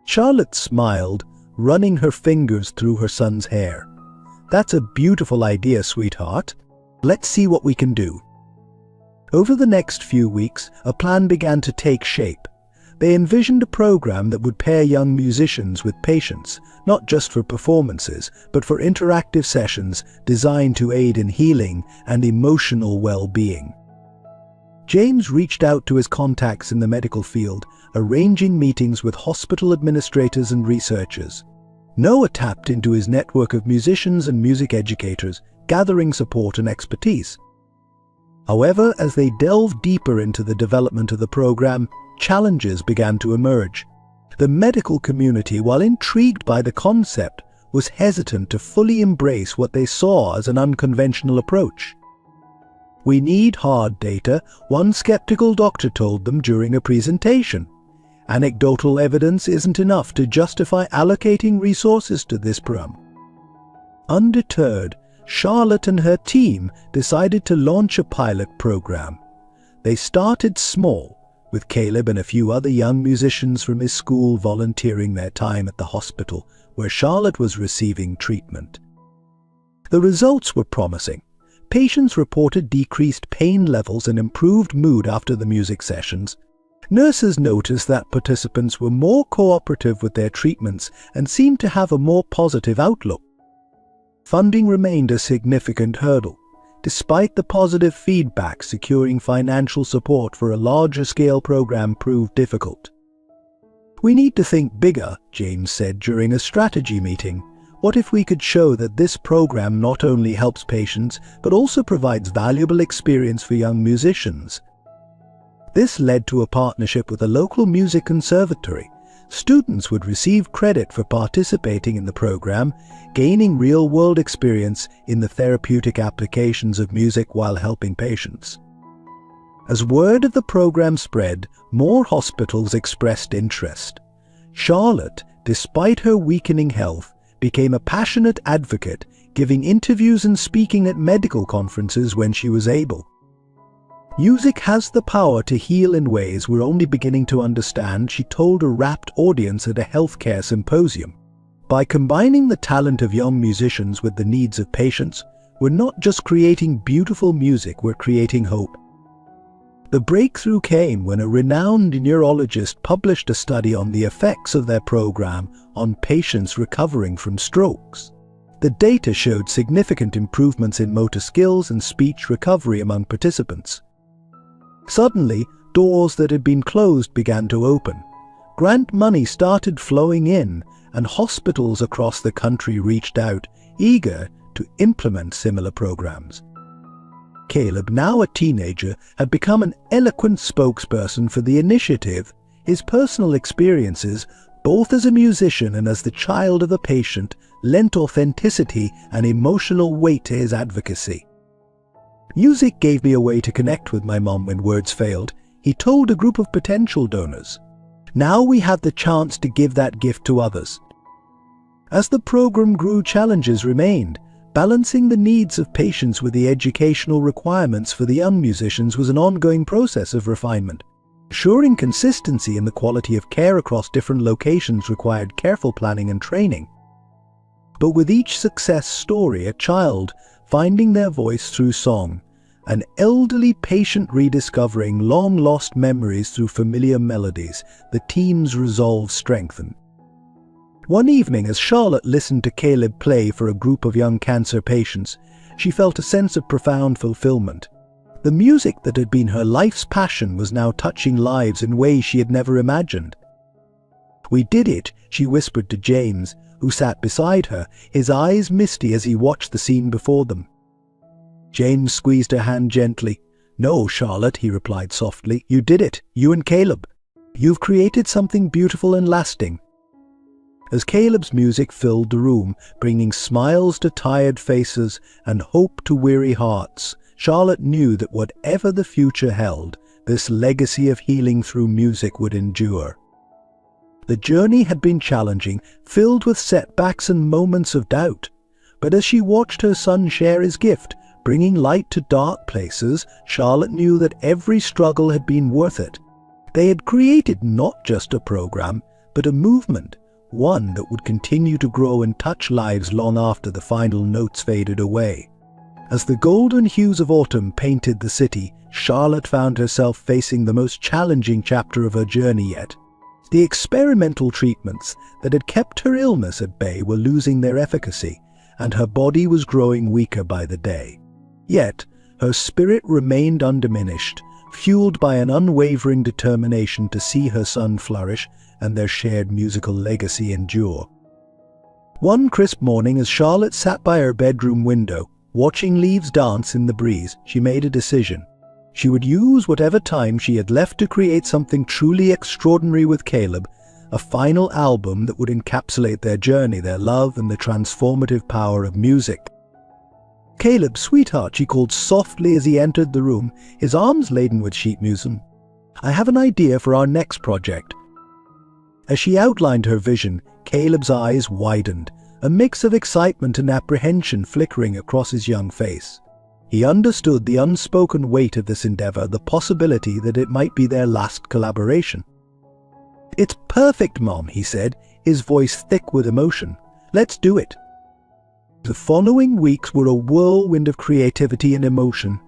Speaker 1: Charlotte smiled, running her fingers through her son's hair. "That's a beautiful idea, sweetheart. Let's see what we can do." Over the next few weeks, a plan began to take shape. They envisioned a program that would pair young musicians with patients, not just for performances, but for interactive sessions designed to aid in healing and emotional well-being. James reached out to his contacts in the medical field, arranging meetings with hospital administrators and researchers. Noah tapped into his network of musicians and music educators, gathering support and expertise. However, as they delved deeper into the development of the program, challenges began to emerge. The medical community, while intrigued by the concept, was hesitant to fully embrace what they saw as an unconventional approach. "We need hard data," one skeptical doctor told them during a presentation. "Anecdotal evidence isn't enough to justify allocating resources to this program." Undeterred, Charlotte and her team decided to launch a pilot program. They started small, with Caleb and a few other young musicians from his school volunteering their time at the hospital where Charlotte was receiving treatment. The results were promising. Patients reported decreased pain levels and improved mood after the music sessions. Nurses noticed that participants were more cooperative with their treatments and seemed to have a more positive outlook. Funding remained a significant hurdle. Despite the positive feedback, securing financial support for a larger-scale program proved difficult. "We need to think bigger," James said during a strategy meeting. "What if we could show that this program not only helps patients, but also provides valuable experience for young musicians?" This led to a partnership with a local music conservatory. Students would receive credit for participating in the program, gaining real-world experience in the therapeutic applications of music while helping patients. As word of the program spread, more hospitals expressed interest. Charlotte, despite her weakening health, became a passionate advocate, giving interviews and speaking at medical conferences when she was able. "Music has the power to heal in ways we're only beginning to understand," she told a rapt audience at a healthcare symposium. "By combining the talent of young musicians with the needs of patients, we're not just creating beautiful music, we're creating hope." The breakthrough came when a renowned neurologist published a study on the effects of their program on patients recovering from strokes. The data showed significant improvements in motor skills and speech recovery among participants. Suddenly, doors that had been closed began to open. Grant money started flowing in, and hospitals across the country reached out, eager to implement similar programs. Caleb, now a teenager, had become an eloquent spokesperson for the initiative. His personal experiences, both as a musician and as the child of a patient, lent authenticity and emotional weight to his advocacy. "Music gave me a way to connect with my mom when words failed," he told a group of potential donors. "Now we have the chance to give that gift to others." As the program grew, challenges remained. Balancing the needs of patients with the educational requirements for the young musicians was an ongoing process of refinement. Ensuring consistency in the quality of care across different locations required careful planning and training. But with each success story, a child finding their voice through song, an elderly patient rediscovering long-lost memories through familiar melodies, the team's resolve strengthened. One evening, as Charlotte listened to Caleb play for a group of young cancer patients, she felt a sense of profound fulfillment. The music that had been her life's passion was now touching lives in ways she had never imagined. "We did it," she whispered to James, who sat beside her, his eyes misty as he watched the scene before them. James squeezed her hand gently. "No, Charlotte," he replied softly. "You did it, you and Caleb. You've created something beautiful and lasting." As Caleb's music filled the room, bringing smiles to tired faces and hope to weary hearts, Charlotte knew that whatever the future held, this legacy of healing through music would endure. The journey had been challenging, filled with setbacks and moments of doubt. But as she watched her son share his gift, bringing light to dark places, Charlotte knew that every struggle had been worth it. They had created not just a program, but a movement, one that would continue to grow and touch lives long after the final notes faded away. As the golden hues of autumn painted the city, Charlotte found herself facing the most challenging chapter of her journey yet. The experimental treatments that had kept her illness at bay were losing their efficacy, and her body was growing weaker by the day. Yet, her spirit remained undiminished, fueled by an unwavering determination to see her son flourish and their shared musical legacy endure. One crisp morning, as Charlotte sat by her bedroom window, watching leaves dance in the breeze, she made a decision. She would use whatever time she had left to create something truly extraordinary with Caleb, a final album that would encapsulate their journey, their love, and the transformative power of music. "Caleb, sweetheart," she called softly as he entered the room, his arms laden with sheet music. "I have an idea for our next project." As she outlined her vision, Caleb's eyes widened, a mix of excitement and apprehension flickering across his young face. He understood the unspoken weight of this endeavor, the possibility that it might be their last collaboration. "It's perfect, Mom," he said, his voice thick with emotion. "Let's do it." The following weeks were a whirlwind of creativity and emotion.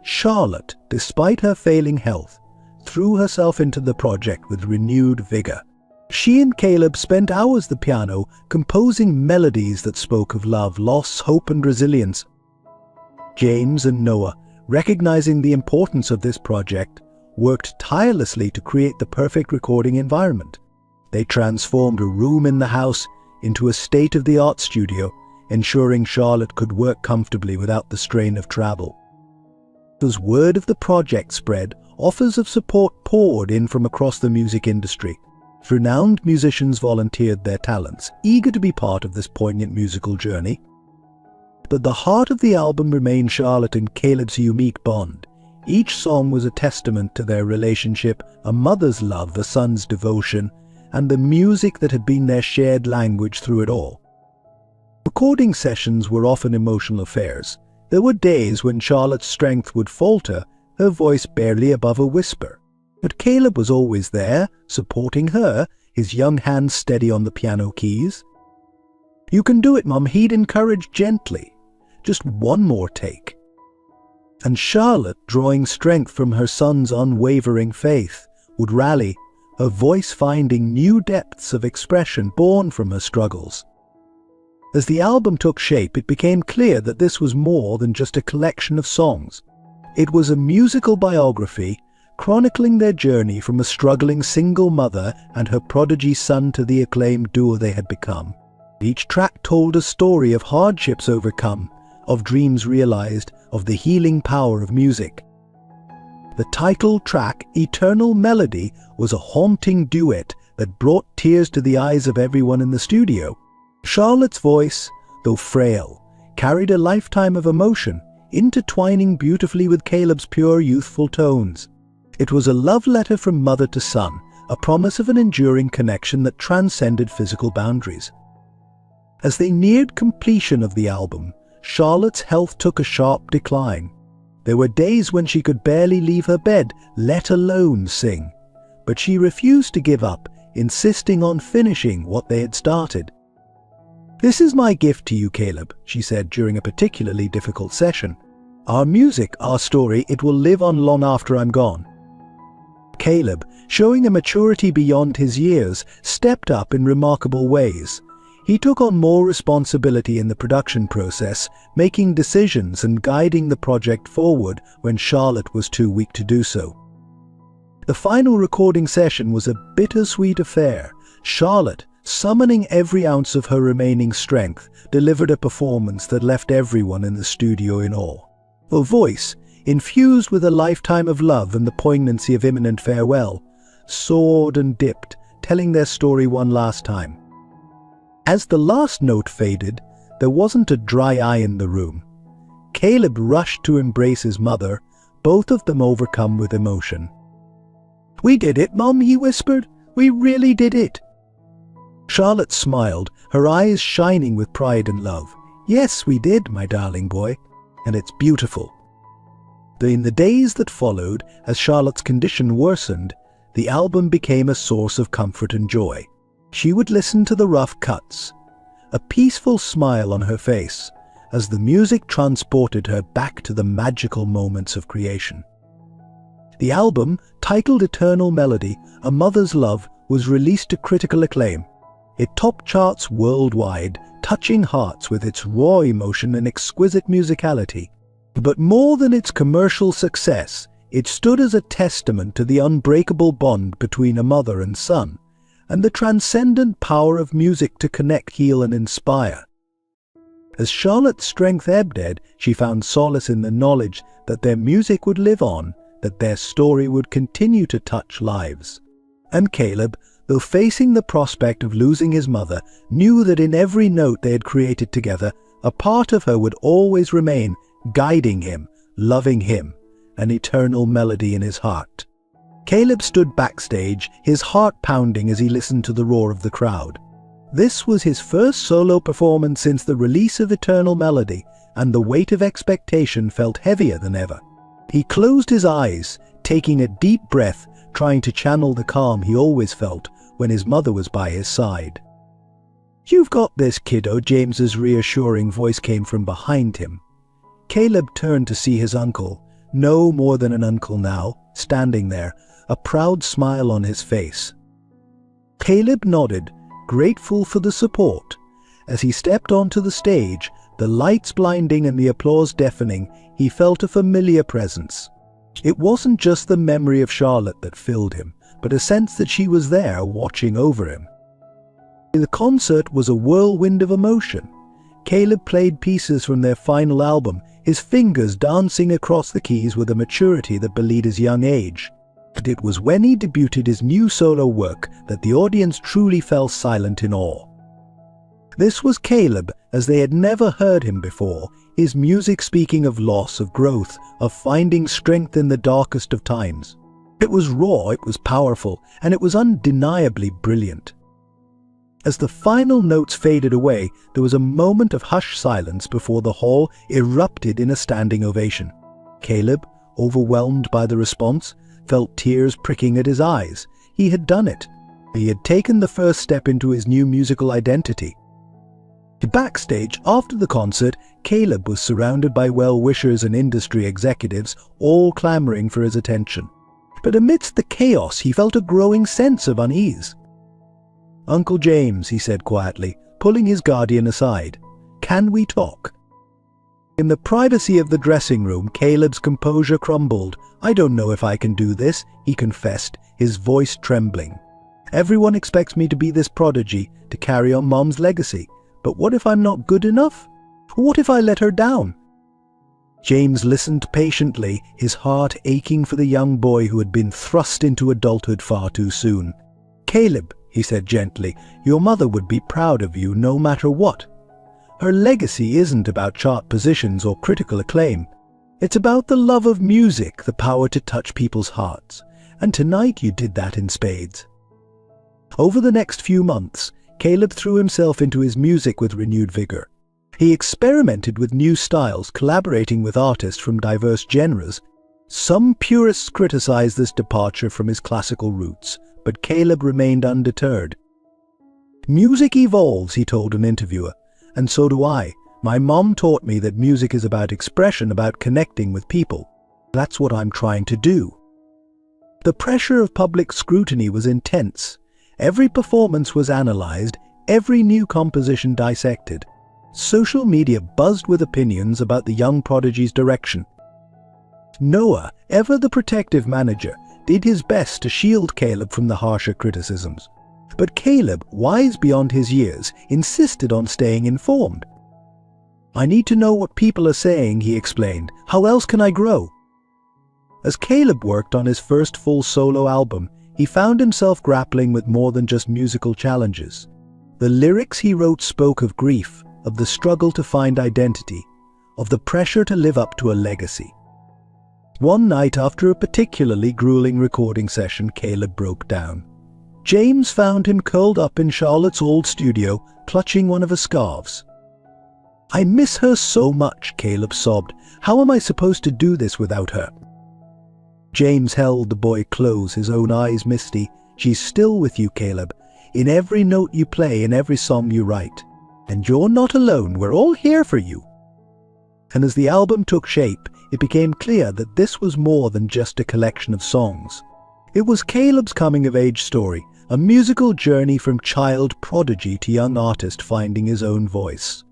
Speaker 1: Charlotte, despite her failing health, threw herself into the project with renewed vigor. She and Caleb spent hours at the piano, composing melodies that spoke of love, loss, hope, and resilience. James and Noah, recognizing the importance of this project, worked tirelessly to create the perfect recording environment. They transformed a room in the house into a state-of-the-art studio, ensuring Charlotte could work comfortably without the strain of travel. As word of the project spread, offers of support poured in from across the music industry. Renowned musicians volunteered their talents, eager to be part of this poignant musical journey. But the heart of the album remained Charlotte and Caleb's unique bond. Each song was a testament to their relationship, a mother's love, a son's devotion, and the music that had been their shared language through it all. Recording sessions were often emotional affairs. There were days when Charlotte's strength would falter, her voice barely above a whisper. But Caleb was always there, supporting her, his young hands steady on the piano keys. "You can do it, Mum," he'd encourage gently. "Just one more take." And Charlotte, drawing strength from her son's unwavering faith, would rally, her voice finding new depths of expression born from her struggles. As the album took shape, it became clear that this was more than just a collection of songs. It was a musical biography, chronicling their journey from a struggling single mother and her prodigy son to the acclaimed duo they had become. Each track told a story of hardships overcome, of dreams realized, of the healing power of music. The title track, Eternal Melody, was a haunting duet that brought tears to the eyes of everyone in the studio. Charlotte's voice, though frail, carried a lifetime of emotion, intertwining beautifully with Caleb's pure youthful tones. It was a love letter from mother to son, a promise of an enduring connection that transcended physical boundaries. As they neared completion of the album, Charlotte's health took a sharp decline. There were days when she could barely leave her bed, let alone sing. But she refused to give up, insisting on finishing what they had started. "This is my gift to you, Caleb," she said during a particularly difficult session. "Our music, our story, it will live on long after I'm gone." Caleb, showing a maturity beyond his years, stepped up in remarkable ways. He took on more responsibility in the production process, making decisions and guiding the project forward when Charlotte was too weak to do so. The final recording session was a bittersweet affair. Charlotte, summoning every ounce of her remaining strength, delivered a performance that left everyone in the studio in awe. Her voice, infused with a lifetime of love and the poignancy of imminent farewell, soared and dipped, telling their story one last time. As the last note faded, there wasn't a dry eye in the room. Caleb rushed to embrace his mother, both of them overcome with emotion. "We did it, Mum," he whispered. "We really did it." Charlotte smiled, her eyes shining with pride and love. "Yes, we did, my darling boy, and it's beautiful." In the days that followed, as Charlotte's condition worsened, the album became a source of comfort and joy. She would listen to the rough cuts, a peaceful smile on her face, as the music transported her back to the magical moments of creation. The album, titled Eternal Melody, A Mother's Love, was released to critical acclaim. It topped charts worldwide, touching hearts with its raw emotion and exquisite musicality. But more than its commercial success, it stood as a testament to the unbreakable bond between a mother and son, and the transcendent power of music to connect, heal, and inspire. As Charlotte's strength ebbed, she found solace in the knowledge that their music would live on, that their story would continue to touch lives. And Caleb, though facing the prospect of losing his mother, knew that in every note they had created together, a part of her would always remain, guiding him, loving him, an eternal melody in his heart. Caleb stood backstage, his heart pounding as he listened to the roar of the crowd. This was his first solo performance since the release of Eternal Melody, and the weight of expectation felt heavier than ever. He closed his eyes, taking a deep breath, trying to channel the calm he always felt when his mother was by his side. "You've got this, kiddo," James's reassuring voice came from behind him. Caleb turned to see his uncle, no more than an uncle now, standing there, a proud smile on his face. Caleb nodded, grateful for the support. As he stepped onto the stage, the lights blinding and the applause deafening, he felt a familiar presence. It wasn't just the memory of Charlotte that filled him, but a sense that she was there watching over him. The concert was a whirlwind of emotion. Caleb played pieces from their final album, his fingers dancing across the keys with a maturity that belied his young age. But it was when he debuted his new solo work that the audience truly fell silent in awe. This was Caleb as they had never heard him before, his music speaking of loss, of growth, of finding strength in the darkest of times. It was raw, it was powerful, and it was undeniably brilliant. As the final notes faded away, there was a moment of hushed silence before the hall erupted in a standing ovation. Caleb, overwhelmed by the response, felt tears pricking at his eyes. He had done it. He had taken the first step into his new musical identity. Backstage, after the concert, Caleb was surrounded by well-wishers and industry executives, all clamoring for his attention. But amidst the chaos, he felt a growing sense of unease. "Uncle James," he said quietly, pulling his guardian aside, "can we talk?" In the privacy of the dressing room, Caleb's composure crumbled. "I don't know if I can do this," he confessed, his voice trembling. "Everyone expects me to be this prodigy, to carry on Mom's legacy. But what if I'm not good enough? What if I let her down?" James listened patiently, his heart aching for the young boy who had been thrust into adulthood far too soon. "Caleb," he said gently, "your mother would be proud of you no matter what. Her legacy isn't about chart positions or critical acclaim. It's about the love of music, the power to touch people's hearts. And tonight you did that in spades." Over the next few months, Caleb threw himself into his music with renewed vigor. He experimented with new styles, collaborating with artists from diverse genres. Some purists criticized this departure from his classical roots, but Caleb remained undeterred. "Music evolves," he told an interviewer, "and so do I. My mom taught me that music is about expression, about connecting with people. That's what I'm trying to do." The pressure of public scrutiny was intense. Every performance was analyzed, every new composition dissected. Social media buzzed with opinions about the young prodigy's direction. Noah, ever the protective manager, did his best to shield Caleb from the harsher criticisms. But Caleb, wise beyond his years, insisted on staying informed. "I need to know what people are saying," he explained. "How else can I grow?" As Caleb worked on his first full solo album, he found himself grappling with more than just musical challenges. The lyrics he wrote spoke of grief, of the struggle to find identity, of the pressure to live up to a legacy. One night after a particularly grueling recording session, Caleb broke down. James found him curled up in Charlotte's old studio, clutching one of her scarves. "I miss her so much," Caleb sobbed. "How am I supposed to do this without her?" James held the boy close, his own eyes misty. "She's still with you, Caleb, in every note you play, in every song you write. And you're not alone, we're all here for you." And as the album took shape, it became clear that this was more than just a collection of songs. It was Caleb's coming-of-age story, a musical journey from child prodigy to young artist finding his own voice.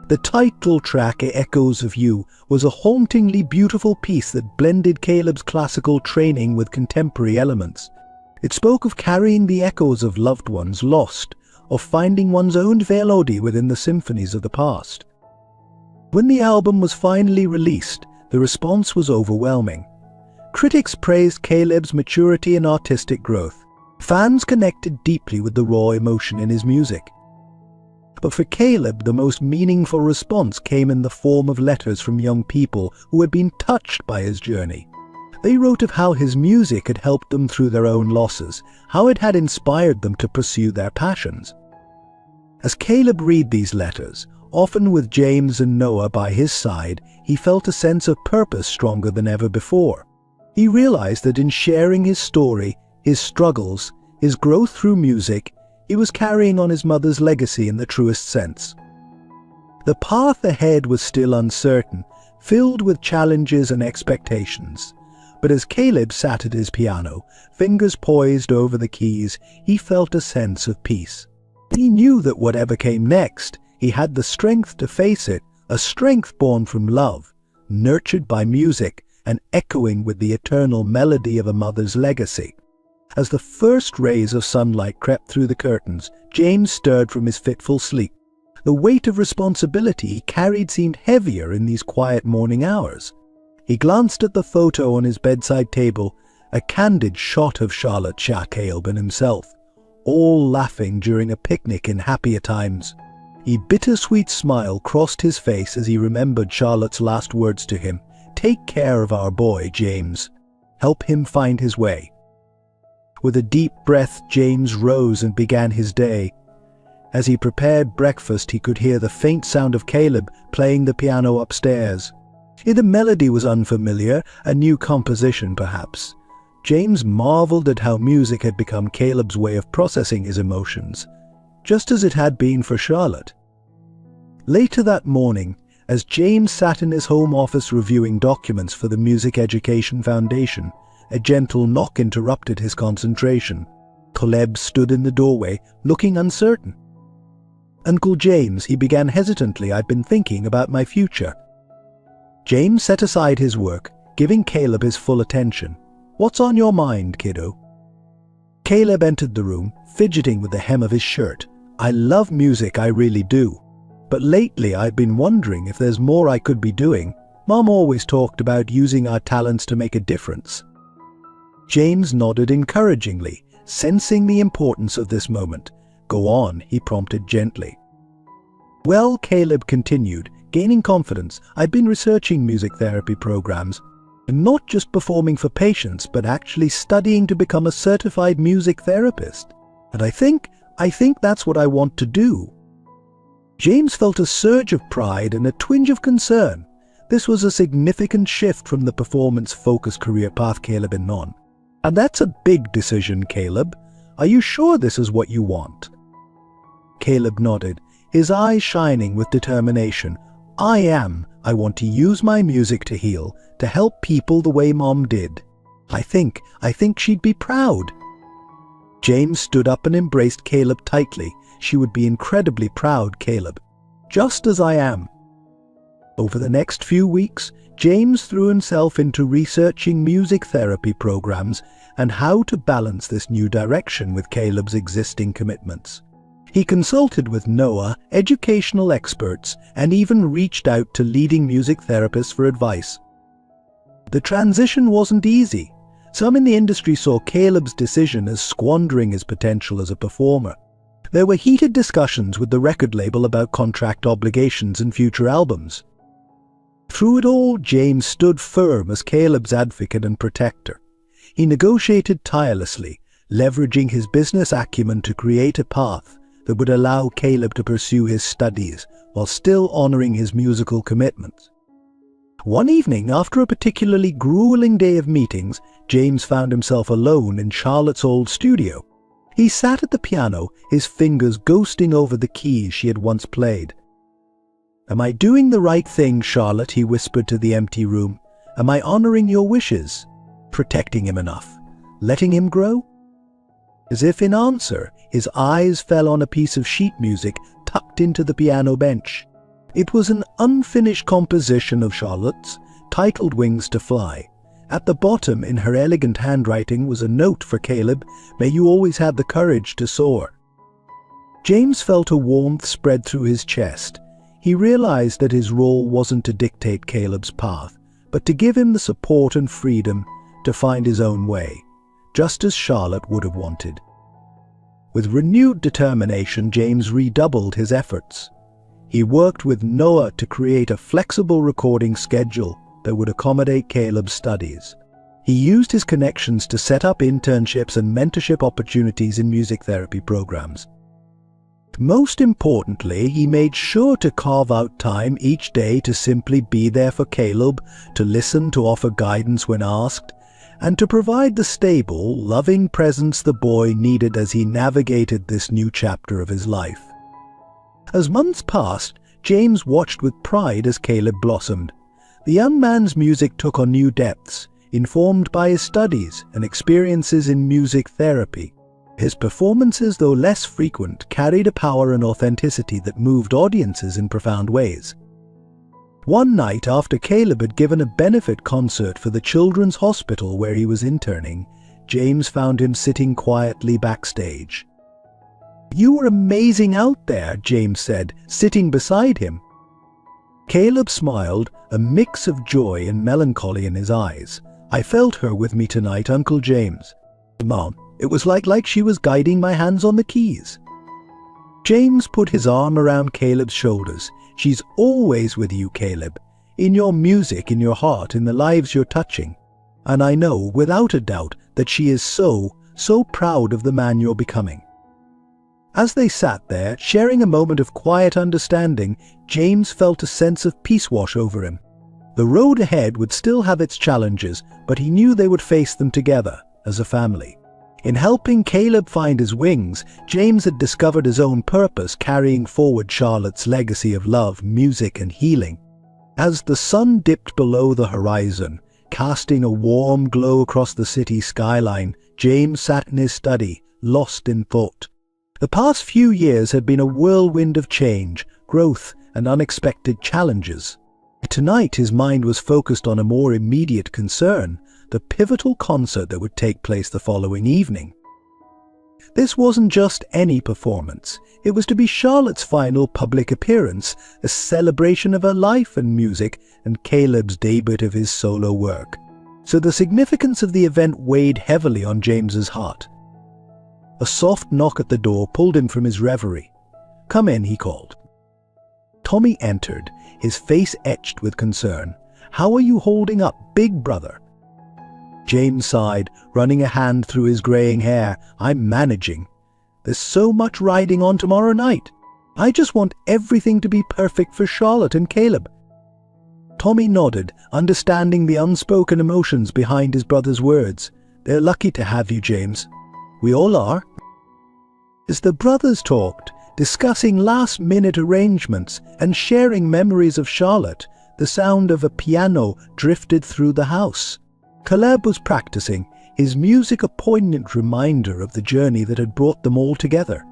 Speaker 1: The title track, "Echoes of You," was a hauntingly beautiful piece that blended Caleb's classical training with contemporary elements. It spoke of carrying the echoes of loved ones lost, of finding one's own melody within the symphonies of the past. When the album was finally released, the response was overwhelming. Critics praised Caleb's maturity and artistic growth. Fans connected deeply with the raw emotion in his music. But for Caleb, the most meaningful response came in the form of letters from young people who had been touched by his journey. They wrote of how his music had helped them through their own losses, how it had inspired them to pursue their passions. As Caleb read these letters, often with James and Noah by his side, he felt a sense of purpose stronger than ever before. He realized that in sharing his story, his struggles, his growth through music, he was carrying on his mother's legacy in the truest sense. The path ahead was still uncertain, filled with challenges and expectations. But as Caleb sat at his piano, fingers poised over the keys, he felt a sense of peace. He knew that whatever came next, he had the strength to face it, a strength born from love, nurtured by music and echoing with the eternal melody of a mother's legacy. As the first rays of sunlight crept through the curtains, James stirred from his fitful sleep. The weight of responsibility he carried seemed heavier in these quiet morning hours. He glanced at the photo on his bedside table, a candid shot of Charlotte, Caleb and himself, all laughing during a picnic in happier times. A bittersweet smile crossed his face as he remembered Charlotte's last words to him. "Take care of our boy, James. Help him find his way." With a deep breath, James rose and began his day. As he prepared breakfast, he could hear the faint sound of Caleb playing the piano upstairs. The melody was unfamiliar, a new composition perhaps. James marveled at how music had become Caleb's way of processing his emotions, just as it had been for Charlotte. Later that morning, as James sat in his home office reviewing documents for the Music Education Foundation, a gentle knock interrupted his concentration. Caleb stood in the doorway, looking uncertain. "Uncle James," he began hesitantly, "I've been thinking about my future." James set aside his work, giving Caleb his full attention. "What's on your mind, kiddo?" Caleb entered the room, fidgeting with the hem of his shirt. "I love music, I really do. But lately I've been wondering if there's more I could be doing. Mom always talked about using our talents to make a difference." James nodded encouragingly, sensing the importance of this moment. "Go on," he prompted gently. "Well," Caleb continued, gaining confidence, "I've been researching music therapy programs, and not just performing for patients, but actually studying to become a certified music therapist. And I think that's what I want to do." James felt a surge of pride and a twinge of concern. This was a significant shift from the performance-focused career path Caleb had been on. "And that's a big decision, Caleb. Are you sure this is what you want?" Caleb nodded, his eyes shining with determination. "I want to use my music to heal, to help people the way Mom did." I think she'd be proud." James stood up and embraced Caleb tightly. "She would be incredibly proud, Caleb. Just as I am." Over the next few weeks, James threw himself into researching music therapy programs and how to balance this new direction with Caleb's existing commitments. He consulted with Noah, educational experts, and even reached out to leading music therapists for advice. The transition wasn't easy. Some in the industry saw Caleb's decision as squandering his potential as a performer. There were heated discussions with the record label about contract obligations and future albums. Through it all, James stood firm as Caleb's advocate and protector. He negotiated tirelessly, leveraging his business acumen to create a path that would allow Caleb to pursue his studies while still honoring his musical commitments. One evening, after a particularly grueling day of meetings, James found himself alone in Charlotte's old studio. He sat at the piano, his fingers ghosting over the keys she had once played. "Am I doing the right thing, Charlotte?" he whispered to the empty room. "Am I honoring your wishes? Protecting him enough? Letting him grow?" As if in answer, his eyes fell on a piece of sheet music tucked into the piano bench. It was an unfinished composition of Charlotte's, titled Wings to Fly. At the bottom, in her elegant handwriting, was a note for Caleb: "May you always have the courage to soar." James felt a warmth spread through his chest. He realized that his role wasn't to dictate Caleb's path, but to give him the support and freedom to find his own way, just as Charlotte would have wanted. With renewed determination, James redoubled his efforts. He worked with Noah to create a flexible recording schedule that would accommodate Caleb's studies. He used his connections to set up internships and mentorship opportunities in music therapy programs. Most importantly, he made sure to carve out time each day to simply be there for Caleb, to listen, to offer guidance when asked, and to provide the stable, loving presence the boy needed as he navigated this new chapter of his life. As months passed, James watched with pride as Caleb blossomed. The young man's music took on new depths, informed by his studies and experiences in music therapy. His performances, though less frequent, carried a power and authenticity that moved audiences in profound ways. One night, after Caleb had given a benefit concert for the children's hospital where he was interning, James found him sitting quietly backstage. "You were amazing out there," James said, sitting beside him. Caleb smiled, a mix of joy and melancholy in his eyes. "I felt her with me tonight, Uncle James. Mom, it was like she was guiding my hands on the keys." James put his arm around Caleb's shoulders. "She's always with you, Caleb. In your music, in your heart, in the lives you're touching. And I know, without a doubt, that she is so proud of the man you're becoming." As they sat there, sharing a moment of quiet understanding, James felt a sense of peace wash over him. The road ahead would still have its challenges, but he knew they would face them together, as a family. In helping Caleb find his wings, James had discovered his own purpose, carrying forward Charlotte's legacy of love, music, and healing. As the sun dipped below the horizon, casting a warm glow across the city skyline, James sat in his study, lost in thought. The past few years had been a whirlwind of change, growth, and unexpected challenges. Tonight his mind was focused on a more immediate concern, the pivotal concert that would take place the following evening. This wasn't just any performance. It was to be Charlotte's final public appearance, a celebration of her life and music, and Caleb's debut of his solo work. So the significance of the event weighed heavily on James's heart. A soft knock at the door pulled him from his reverie. "Come in," he called. Tommy entered, his face etched with concern. "How are you holding up, big brother?" James sighed, running a hand through his graying hair. "I'm managing. There's so much riding on tomorrow night. I just want everything to be perfect for Charlotte and Caleb." Tommy nodded, understanding the unspoken emotions behind his brother's words. "They're lucky to have you, James. We all are." As the brothers talked, discussing last-minute arrangements and sharing memories of Charlotte, the sound of a piano drifted through the house. Caleb was practicing, his music a poignant reminder of the journey that had brought them all together.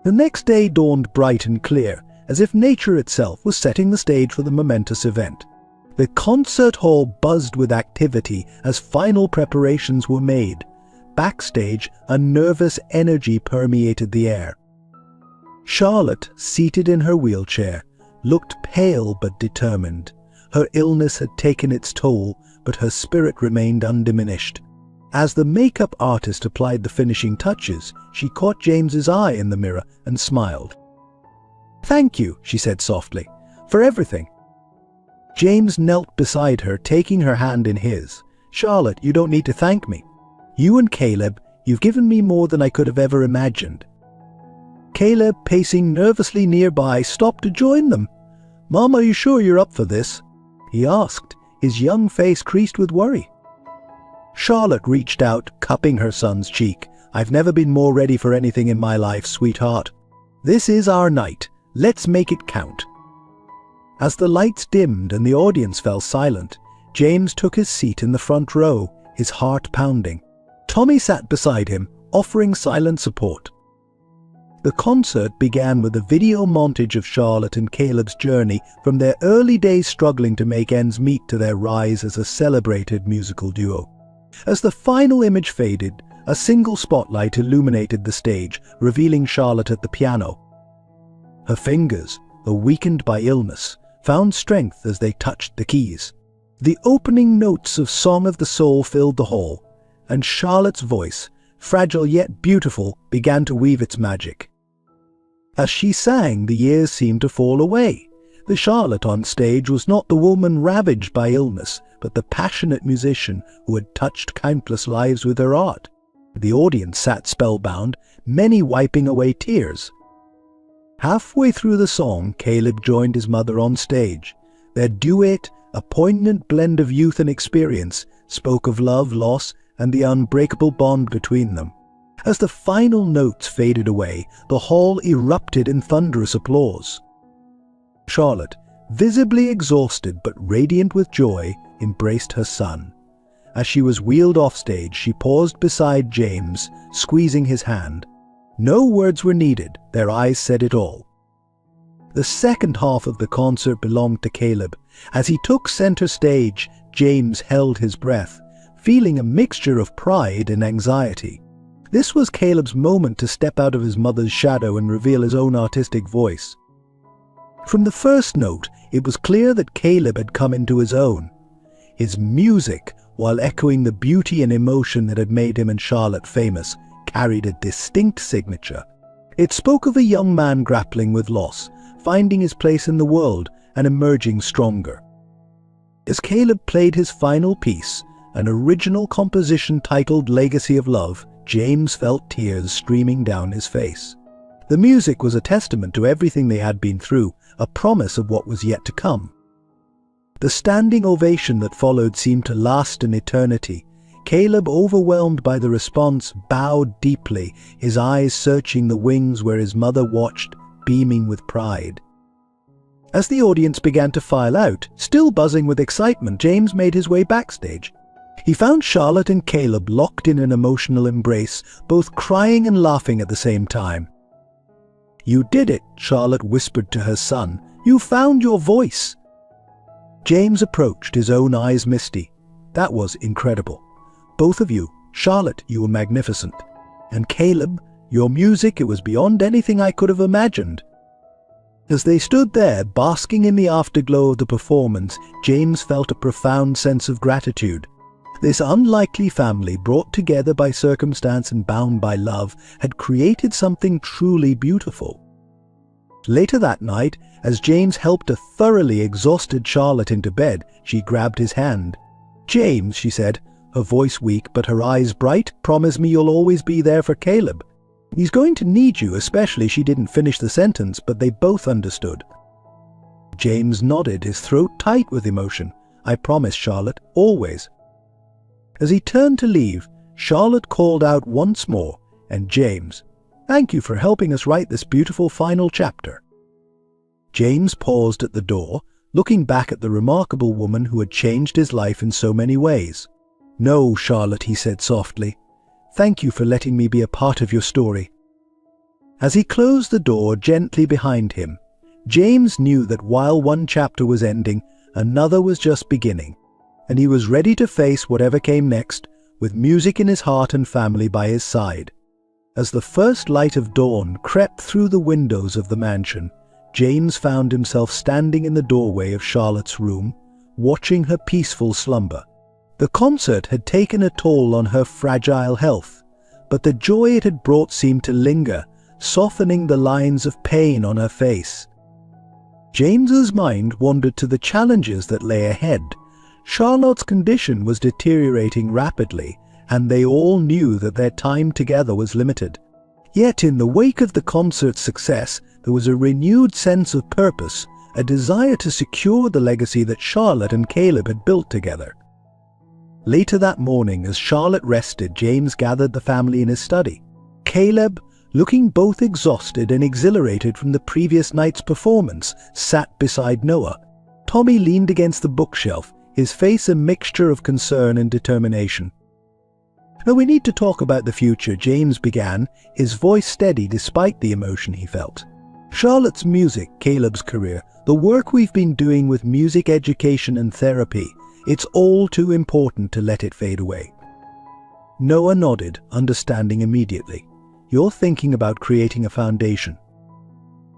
Speaker 1: The next day dawned bright and clear, as if nature itself was setting the stage for the momentous event. The concert hall buzzed with activity as final preparations were made. Backstage, a nervous energy permeated the air. Charlotte, seated in her wheelchair, looked pale but determined. Her illness had taken its toll, but her spirit remained undiminished. As the makeup artist applied the finishing touches, she caught James's eye in the mirror and smiled. "Thank you," she said softly, "for everything." James knelt beside her, taking her hand in his. "Charlotte, you don't need to thank me. You and Caleb, you've given me more than I could have ever imagined." Caleb, pacing nervously nearby, stopped to join them. "Mom, are you sure you're up for this?" he asked, his young face creased with worry. Charlotte reached out, cupping her son's cheek. "I've never been more ready for anything in my life, sweetheart. This is our night. Let's make it count." As the lights dimmed and the audience fell silent, James took his seat in the front row, his heart pounding. Tommy sat beside him, offering silent support. The concert began with a video montage of Charlotte and Caleb's journey from their early days struggling to make ends meet to their rise as a celebrated musical duo. As the final image faded, a single spotlight illuminated the stage, revealing Charlotte at the piano. Her fingers, though weakened by illness, found strength as they touched the keys. The opening notes of Song of the Soul filled the hall, and Charlotte's voice, fragile yet beautiful, began to weave its magic. As she sang, the years seemed to fall away. The Charlotte on stage was not the woman ravaged by illness, but the passionate musician who had touched countless lives with her art. The audience sat spellbound, many wiping away tears. Halfway through the song, Caleb joined his mother on stage. Their duet, a poignant blend of youth and experience, spoke of love, loss, and the unbreakable bond between them. As the final notes faded away, the hall erupted in thunderous applause. Charlotte, visibly exhausted but radiant with joy, embraced her son. As she was wheeled off stage, she paused beside James, squeezing his hand. No words were needed, their eyes said it all. The second half of the concert belonged to Caleb. As he took center stage, James held his breath, feeling a mixture of pride and anxiety. This was Caleb's moment to step out of his mother's shadow and reveal his own artistic voice. From the first note, it was clear that Caleb had come into his own. His music, while echoing the beauty and emotion that had made him and Charlotte famous, carried a distinct signature. It spoke of a young man grappling with loss, finding his place in the world and emerging stronger. As Caleb played his final piece, an original composition titled Legacy of Love, James felt tears streaming down his face. The music was a testament to everything they had been through, a promise of what was yet to come. The standing ovation that followed seemed to last an eternity. Caleb, overwhelmed by the response, bowed deeply, his eyes searching the wings where his mother watched, beaming with pride. As the audience began to file out, still buzzing with excitement, James made his way backstage. He found Charlotte and Caleb locked in an emotional embrace, both crying and laughing at the same time. "You did it," Charlotte whispered to her son. "You found your voice." James approached, his own eyes misty. "That was incredible. Both of you. Charlotte, you were magnificent. And Caleb, your music, it was beyond anything I could have imagined." As they stood there, basking in the afterglow of the performance, James felt a profound sense of gratitude. This unlikely family, brought together by circumstance and bound by love, had created something truly beautiful. Later that night, as James helped a thoroughly exhausted Charlotte into bed, she grabbed his hand. "James," she said, her voice weak but her eyes bright, "promise me you'll always be there for Caleb. He's going to need you," especially. She didn't finish the sentence, but they both understood. James nodded, his throat tight with emotion. "I promise, Charlotte, always." As he turned to leave, Charlotte called out once more, and James, "Thank you for helping us write this beautiful final chapter." James paused at the door, looking back at the remarkable woman who had changed his life in so many ways. "No, Charlotte," he said softly. "Thank you for letting me be a part of your story." As he closed the door gently behind him, James knew that while one chapter was ending, another was just beginning, and he was ready to face whatever came next, with music in his heart and family by his side. As the first light of dawn crept through the windows of the mansion, James found himself standing in the doorway of Charlotte's room, watching her peaceful slumber. The concert had taken a toll on her fragile health, but the joy it had brought seemed to linger, softening the lines of pain on her face. James's mind wandered to the challenges that lay ahead. Charlotte's condition was deteriorating rapidly, and they all knew that their time together was limited. Yet in the wake of the concert's success, there was a renewed sense of purpose, a desire to secure the legacy that Charlotte and Caleb had built together. Later that morning, as Charlotte rested, James gathered the family in his study. Caleb, looking both exhausted and exhilarated from the previous night's performance, sat beside Noah. Tommy leaned against the bookshelf, his face a mixture of concern and determination. "Now we need to talk about the future," James began, his voice steady despite the emotion he felt. "Charlotte's music, Caleb's career, the work we've been doing with music education and therapy, it's all too important to let it fade away." Noah nodded, understanding immediately. "You're thinking about creating a foundation."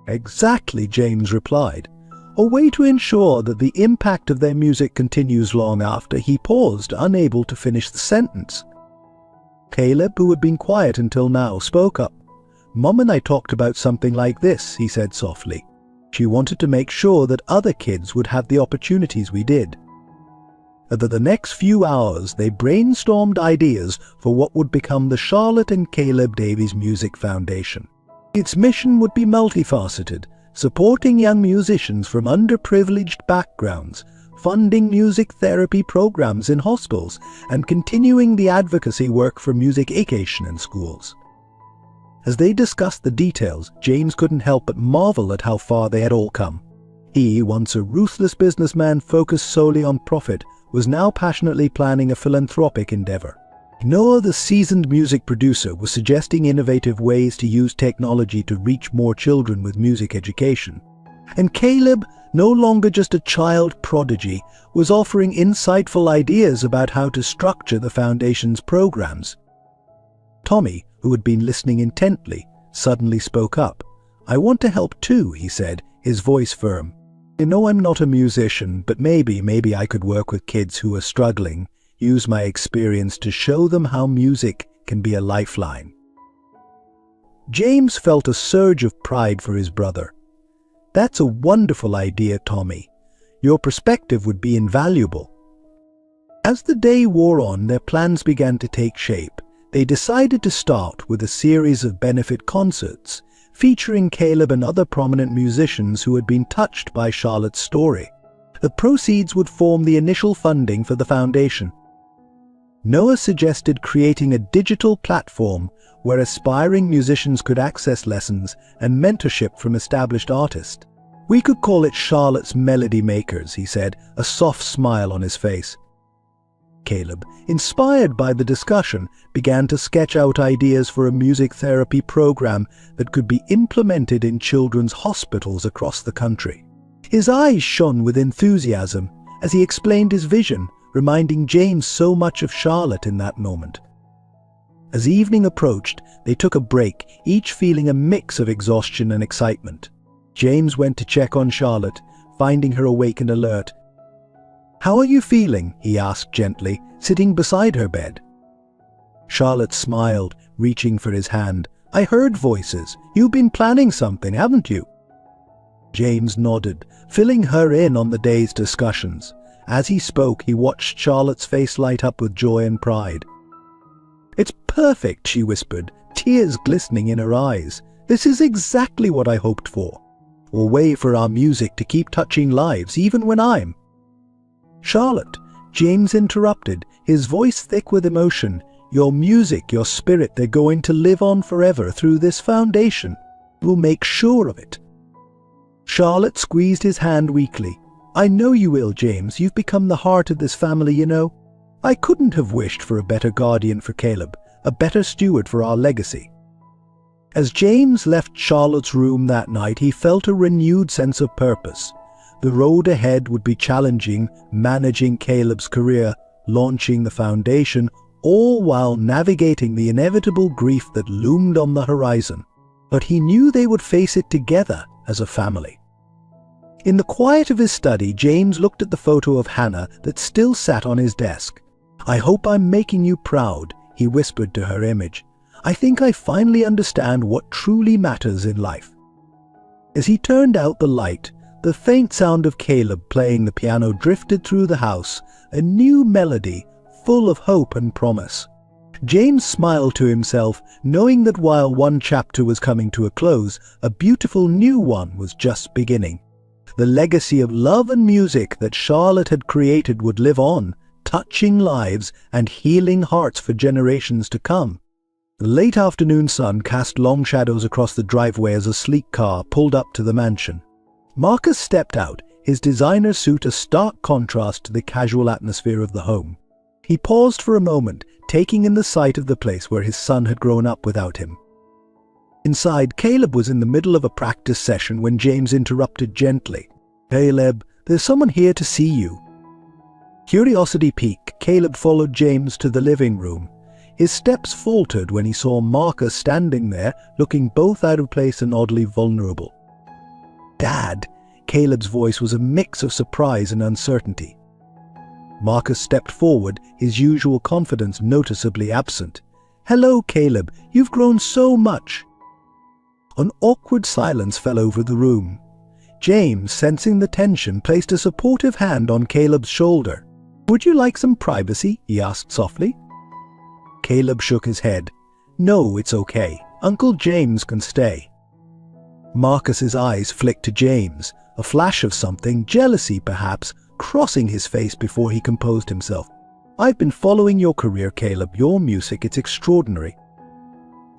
Speaker 1: "Exactly," James replied. "A way to ensure that the impact of their music continues long after." He paused, unable to finish the sentence. Caleb, who had been quiet until now, spoke up. "Mom and I talked about something like this," he said softly. "She wanted to make sure that other kids would have the opportunities we did." Over the next few hours, they brainstormed ideas for what would become the Charlotte and Caleb Davies Music Foundation. Its mission would be multifaceted, supporting young musicians from underprivileged backgrounds, funding music therapy programs in hospitals, and continuing the advocacy work for music education in schools. As they discussed the details, James couldn't help but marvel at how far they had all come. He, once a ruthless businessman focused solely on profit, was now passionately planning a philanthropic endeavor. Noah, the seasoned music producer, was suggesting innovative ways to use technology to reach more children with music education. And Caleb, no longer just a child prodigy, was offering insightful ideas about how to structure the foundation's programs. Tommy, who had been listening intently, suddenly spoke up. "I want to help too," he said, his voice firm. "You know, I'm not a musician, but maybe I could work with kids who are struggling, use my experience to show them how music can be a lifeline." James felt a surge of pride for his brother. "That's a wonderful idea, Tommy. Your perspective would be invaluable." As the day wore on, their plans began to take shape. They decided to start with a series of benefit concerts, featuring Caleb and other prominent musicians who had been touched by Charlotte's story. The proceeds would form the initial funding for the foundation. Noah suggested creating a digital platform where aspiring musicians could access lessons and mentorship from established artists. "We could call it Charlotte's Melody Makers," he said, a soft smile on his face. Caleb, inspired by the discussion, began to sketch out ideas for a music therapy program that could be implemented in children's hospitals across the country. His eyes shone with enthusiasm as he explained his vision, reminding James so much of Charlotte in that moment. As evening approached, they took a break, each feeling a mix of exhaustion and excitement. James went to check on Charlotte, finding her awake and alert. "How are you feeling?" he asked gently, sitting beside her bed. Charlotte smiled, reaching for his hand. "I heard voices. You've been planning something, haven't you?" James nodded, filling her in on the day's discussions. As he spoke, he watched Charlotte's face light up with joy and pride. "It's perfect," she whispered, tears glistening in her eyes. "This is exactly what I hoped for. A way for our music to keep touching lives, even when I'm—" "Charlotte," James interrupted, his voice thick with emotion, "your music, your spirit, they're going to live on forever through this foundation. We'll make sure of it." Charlotte squeezed his hand weakly. "I know you will, James. You've become the heart of this family, you know." I couldn't have wished for a better guardian for Caleb, a better steward for our legacy. As James left Charlotte's room that night, he felt a renewed sense of purpose. The road ahead would be challenging, managing Caleb's career, launching the foundation, all while navigating the inevitable grief that loomed on the horizon. But he knew they would face it together as a family. In the quiet of his study, James looked at the photo of Hannah that still sat on his desk. "I hope I'm making you proud," he whispered to her image. "I think I finally understand what truly matters in life." As he turned out the light, the faint sound of Caleb playing the piano drifted through the house, a new melody full of hope and promise. James smiled to himself, knowing that while one chapter was coming to a close, a beautiful new one was just beginning. The legacy of love and music that Charlotte had created would live on, touching lives and healing hearts for generations to come. The late afternoon sun cast long shadows across the driveway as a sleek car pulled up to the mansion. Marcus stepped out, his designer suit a stark contrast to the casual atmosphere of the home. He paused for a moment, taking in the sight of the place where his son had grown up without him. Inside, Caleb was in the middle of a practice session when James interrupted gently. "Caleb, there's someone here to see you." Curiosity piqued, Caleb followed James to the living room. His steps faltered when he saw Marcus standing there, looking both out of place and oddly vulnerable. "Dad," Caleb's voice was a mix of surprise and uncertainty. Marcus stepped forward, his usual confidence noticeably absent. "Hello, Caleb, you've grown so much." An awkward silence fell over the room. James, sensing the tension, placed a supportive hand on Caleb's shoulder. "Would you like some privacy?" he asked softly. Caleb shook his head. "No, it's okay. Uncle James can stay." Marcus's eyes flicked to James, a flash of something, jealousy perhaps, crossing his face before he composed himself. "I've been following your career, Caleb. Your music, it's extraordinary."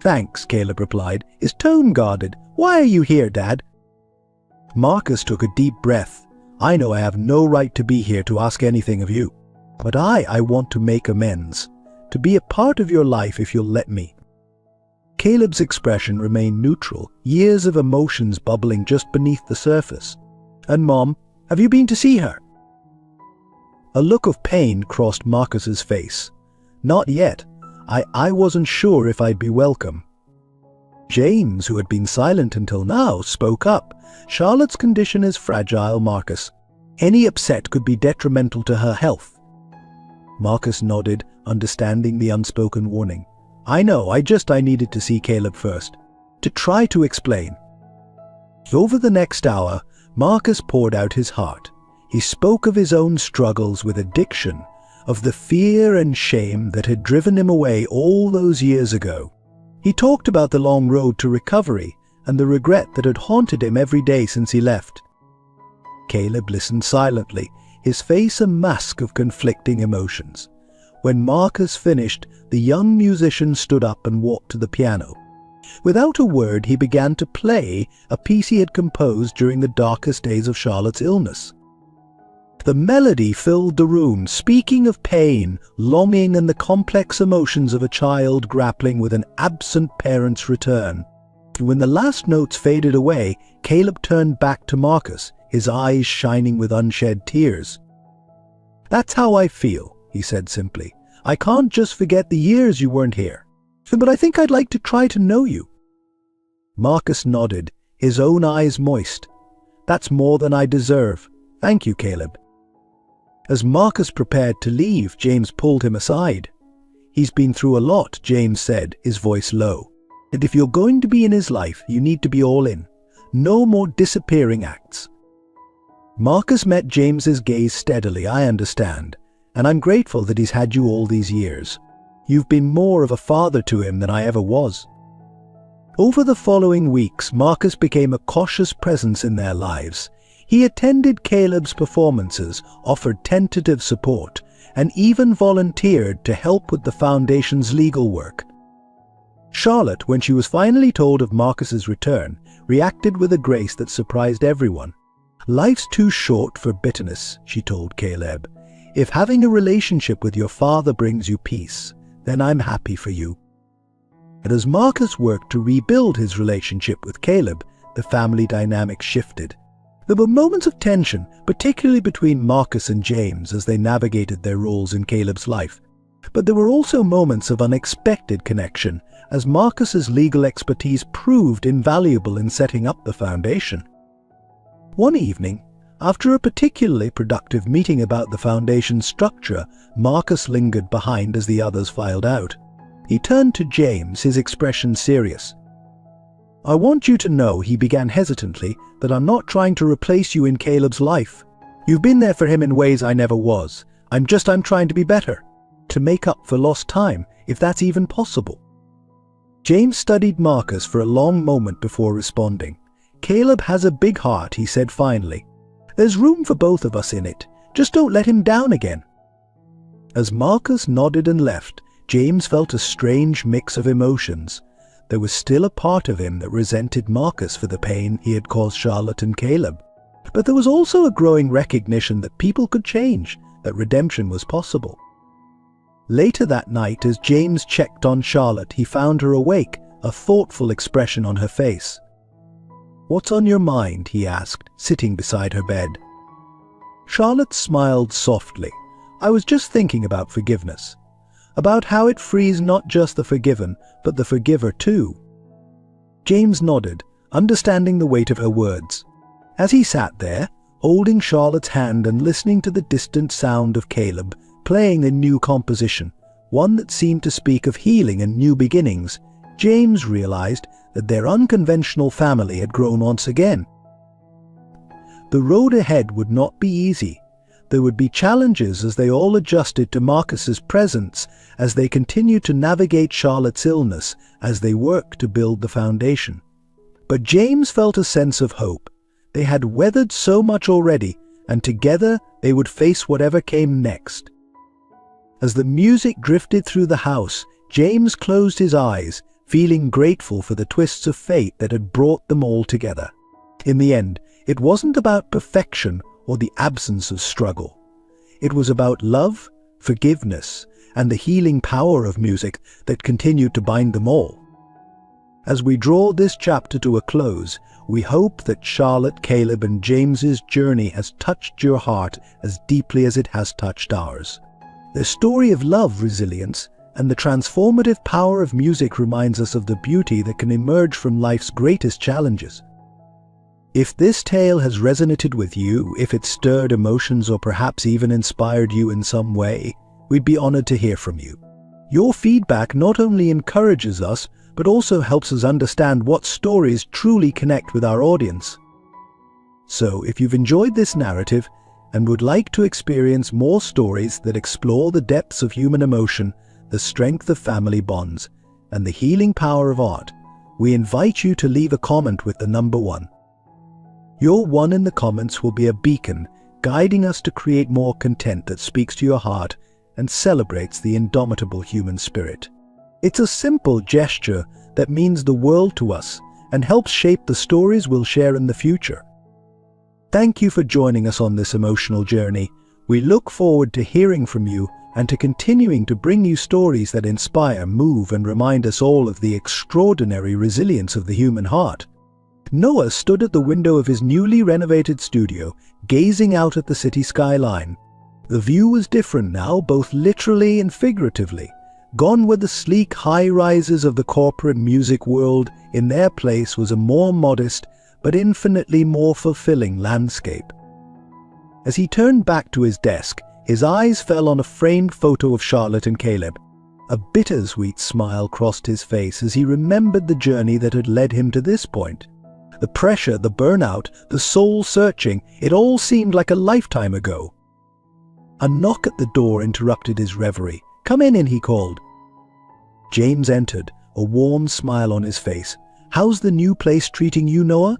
Speaker 1: "Thanks," Caleb replied, his tone guarded. "Why are you here, Dad?" Marcus took a deep breath. "I know I have no right to be here to ask anything of you. But I want to make amends. To be a part of your life if you'll let me." Caleb's expression remained neutral, years of emotions bubbling just beneath the surface. "And Mom, have you been to see her?" A look of pain crossed Marcus's face. "Not yet. I wasn't sure if I'd be welcome." James, who had been silent until now, spoke up. "Charlotte's condition is fragile, Marcus. Any upset could be detrimental to her health." Marcus nodded, understanding the unspoken warning. "I know, I needed to see Caleb first." To try to explain. Over the next hour, Marcus poured out his heart. He spoke of his own struggles with addiction, of the fear and shame that had driven him away all those years ago. He talked about the long road to recovery and the regret that had haunted him every day since he left. Caleb listened silently, his face a mask of conflicting emotions. When Marcus finished, the young musician stood up and walked to the piano. Without a word, he began to play a piece he had composed during the darkest days of Charlotte's illness. The melody filled the room, speaking of pain, longing, and the complex emotions of a child grappling with an absent parent's return. When the last notes faded away, Caleb turned back to Marcus, his eyes shining with unshed tears. "That's how I feel," he said simply. "I can't just forget the years you weren't here. But I think I'd like to try to know you." Marcus nodded, his own eyes moist. "That's more than I deserve. Thank you, Caleb." As Marcus prepared to leave, James pulled him aside. "He's been through a lot," James said, his voice low. "And if you're going to be in his life, you need to be all in. No more disappearing acts." Marcus met James's gaze steadily. "I understand, and I'm grateful that he's had you all these years. You've been more of a father to him than I ever was." Over the following weeks, Marcus became a cautious presence in their lives. He attended Caleb's performances, offered tentative support, and even volunteered to help with the foundation's legal work. Charlotte, when she was finally told of Marcus's return, reacted with a grace that surprised everyone. "Life's too short for bitterness," she told Caleb. If having a relationship with your father brings you peace, then I'm happy for you." And as Marcus worked to rebuild his relationship with Caleb, the family dynamic shifted. There were moments of tension, particularly between Marcus and James as they navigated their roles in Caleb's life. But there were also moments of unexpected connection, as Marcus's legal expertise proved invaluable in setting up the foundation. One evening, after a particularly productive meeting about the foundation's structure, Marcus lingered behind as the others filed out. He turned to James, his expression serious. "I want you to know," he began hesitantly, "that I'm not trying to replace you in Caleb's life. You've been there for him in ways I never was. I'm trying to be better. To make up for lost time, if that's even possible." James studied Marcus for a long moment before responding. "Caleb has a big heart," he said finally. "There's room for both of us in it. Just don't let him down again." As Marcus nodded and left, James felt a strange mix of emotions. There was still a part of him that resented Marcus for the pain he had caused Charlotte and Caleb. But there was also a growing recognition that people could change, that redemption was possible. Later that night, as James checked on Charlotte, he found her awake, a thoughtful expression on her face. "What's on your mind?" he asked, sitting beside her bed. Charlotte smiled softly. "I was just thinking about forgiveness. About how it frees not just the forgiven, but the forgiver too." James nodded, understanding the weight of her words. As he sat there, holding Charlotte's hand and listening to the distant sound of Caleb, playing a new composition, one that seemed to speak of healing and new beginnings, James realized that their unconventional family had grown once again. The road ahead would not be easy. There would be challenges as they all adjusted to Marcus's presence, as they continued to navigate Charlotte's illness, as they worked to build the foundation. But James felt a sense of hope. They had weathered so much already, and together they would face whatever came next. As the music drifted through the house, James closed his eyes, feeling grateful for the twists of fate that had brought them all together. In the end, it wasn't about perfection or the absence of struggle. It was about love, forgiveness, and the healing power of music that continued to bind them all. As we draw this chapter to a close, we hope that Charlotte, Caleb, and James's journey has touched your heart as deeply as it has touched ours. Their story of love, resilience, and the transformative power of music reminds us of the beauty that can emerge from life's greatest challenges. If this tale has resonated with you, if it stirred emotions or perhaps even inspired you in some way, we'd be honored to hear from you. Your feedback not only encourages us, but also helps us understand what stories truly connect with our audience. So, if you've enjoyed this narrative and would like to experience more stories that explore the depths of human emotion, the strength of family bonds, and the healing power of art, we invite you to leave a comment with the number 1. Your 1 in the comments will be a beacon, guiding us to create more content that speaks to your heart and celebrates the indomitable human spirit. It's a simple gesture that means the world to us and helps shape the stories we'll share in the future. Thank you for joining us on this emotional journey. We look forward to hearing from you and to continuing to bring you stories that inspire, move, and remind us all of the extraordinary resilience of the human heart. Noah stood at the window of his newly renovated studio, gazing out at the city skyline. The view was different now, both literally and figuratively. Gone were the sleek high-rises of the corporate music world. In their place was a more modest, but infinitely more fulfilling landscape. As he turned back to his desk, his eyes fell on a framed photo of Charlotte and Caleb. A bittersweet smile crossed his face as he remembered the journey that had led him to this point. The pressure, the burnout, the soul-searching, it all seemed like a lifetime ago. A knock at the door interrupted his reverie. "Come in," he called. James entered, a warm smile on his face. "How's the new place treating you, Noah?"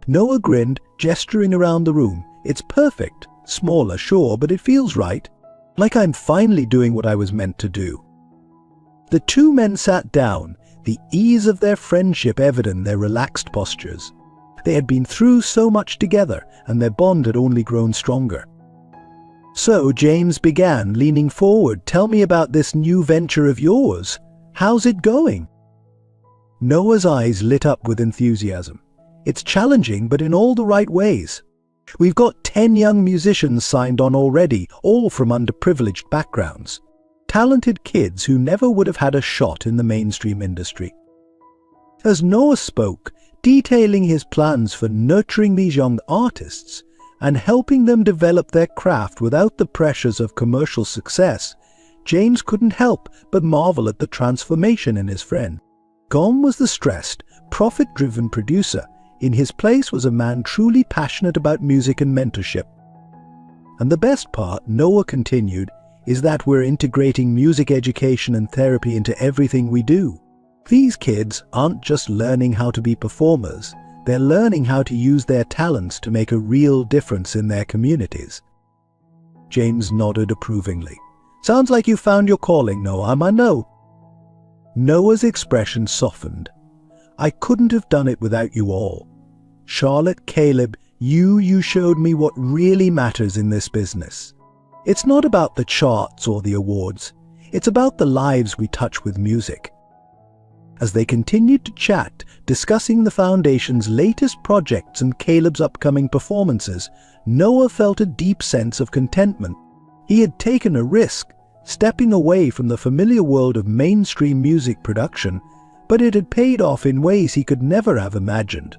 Speaker 1: Noah grinned, gesturing around the room. "It's perfect. Smaller, sure, but it feels right. Like I'm finally doing what I was meant to do." The two men sat down, the ease of their friendship evident in their relaxed postures. They had been through so much together, and their bond had only grown stronger. So James began, leaning forward. "Tell me about this new venture of yours. How's it going?" Noah's eyes lit up with enthusiasm. "It's challenging, but in all the right ways. We've got 10 young musicians signed on already, all from underprivileged backgrounds. Talented kids who never would have had a shot in the mainstream industry." As Noah spoke, detailing his plans for nurturing these young artists and helping them develop their craft without the pressures of commercial success, James couldn't help but marvel at the transformation in his friend. Gone was the stressed, profit-driven producer. In his place was a man truly passionate about music and mentorship. "And the best part," Noah continued, "is that we're integrating music education and therapy into everything we do. These kids aren't just learning how to be performers, they're learning how to use their talents to make a real difference in their communities." James nodded approvingly. "Sounds like you found your calling, Noah, I know." Noah's expression softened. "I couldn't have done it without you all. Charlotte, Caleb, you showed me what really matters in this business. It's not about the charts or the awards. It's about the lives we touch with music." As they continued to chat, discussing the Foundation's latest projects and Caleb's upcoming performances, Noah felt a deep sense of contentment. He had taken a risk, stepping away from the familiar world of mainstream music production, but it had paid off in ways he could never have imagined.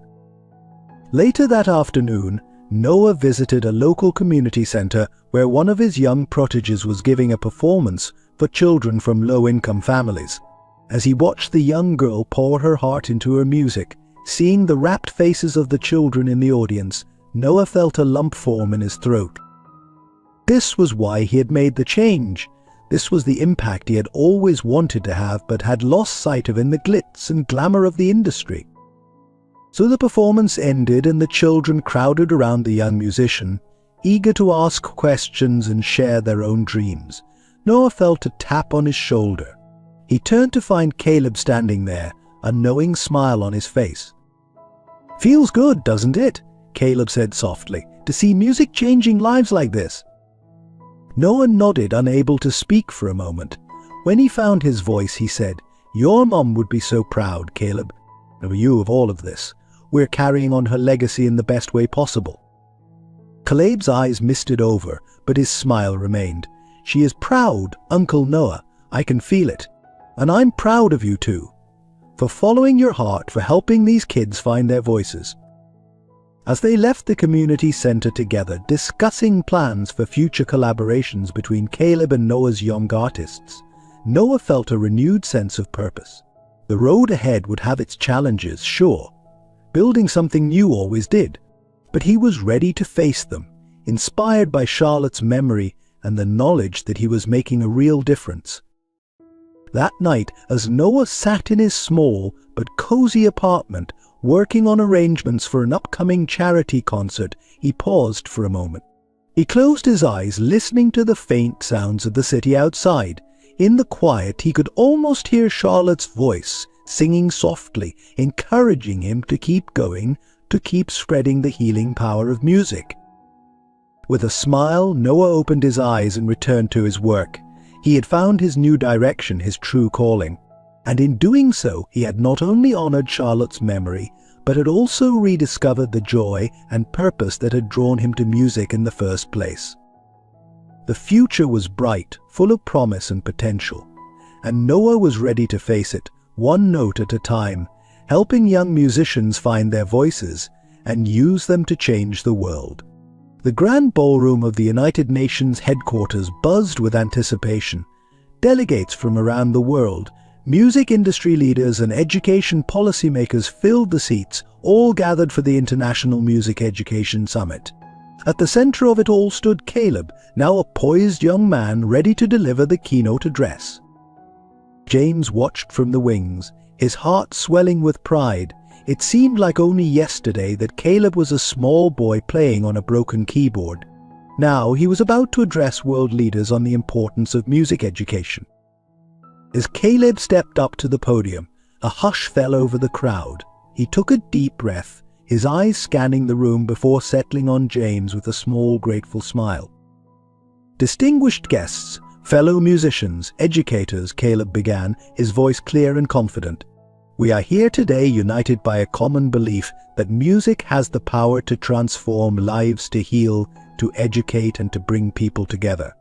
Speaker 1: Later that afternoon, Noah visited a local community center where one of his young proteges was giving a performance for children from low-income families. As he watched the young girl pour her heart into her music, seeing the rapt faces of the children in the audience, Noah felt a lump form in his throat. This was why he had made the change. This was the impact he had always wanted to have but had lost sight of in the glitz and glamour of the industry. So the performance ended and the children crowded around the young musician, eager to ask questions and share their own dreams. Noah felt a tap on his shoulder. He turned to find Caleb standing there, a knowing smile on his face. "Feels good, doesn't it?" Caleb said softly, "to see music changing lives like this." Noah nodded, unable to speak for a moment. When he found his voice, he said, "Your mom would be so proud, Caleb, of you, of all of this. We're carrying on her legacy in the best way possible." Caleb's eyes misted over, but his smile remained. "She is proud, Uncle Noah. I can feel it. And I'm proud of you too, for following your heart, for helping these kids find their voices." As they left the community center together, discussing plans for future collaborations between Caleb and Noah's young artists, Noah felt a renewed sense of purpose. The road ahead would have its challenges, sure. Building something new always did. But he was ready to face them, inspired by Charlotte's memory and the knowledge that he was making a real difference. That night, as Noah sat in his small but cozy apartment, working on arrangements for an upcoming charity concert, he paused for a moment. He closed his eyes, listening to the faint sounds of the city outside. In the quiet, he could almost hear Charlotte's voice, singing softly, encouraging him to keep going, to keep spreading the healing power of music. With a smile, Noah opened his eyes and returned to his work. He had found his new direction, his true calling. And in doing so, he had not only honored Charlotte's memory, but had also rediscovered the joy and purpose that had drawn him to music in the first place. The future was bright, full of promise and potential, and Noah was ready to face it, one note at a time, helping young musicians find their voices and use them to change the world. The grand ballroom of the United Nations headquarters buzzed with anticipation. Delegates from around the world, music industry leaders and education policymakers filled the seats, all gathered for the International Music Education Summit. At the center of it all stood Caleb, now a poised young man ready to deliver the keynote address. James watched from the wings, his heart swelling with pride. It seemed like only yesterday that Caleb was a small boy playing on a broken keyboard. Now he was about to address world leaders on the importance of music education. As Caleb stepped up to the podium, a hush fell over the crowd. He took a deep breath, his eyes scanning the room before settling on James with a small, grateful smile. Distinguished guests, fellow musicians, educators, Caleb began, his voice clear and confident. We are here today united by a common belief that music has the power to transform lives, to heal, to educate, and to bring people together.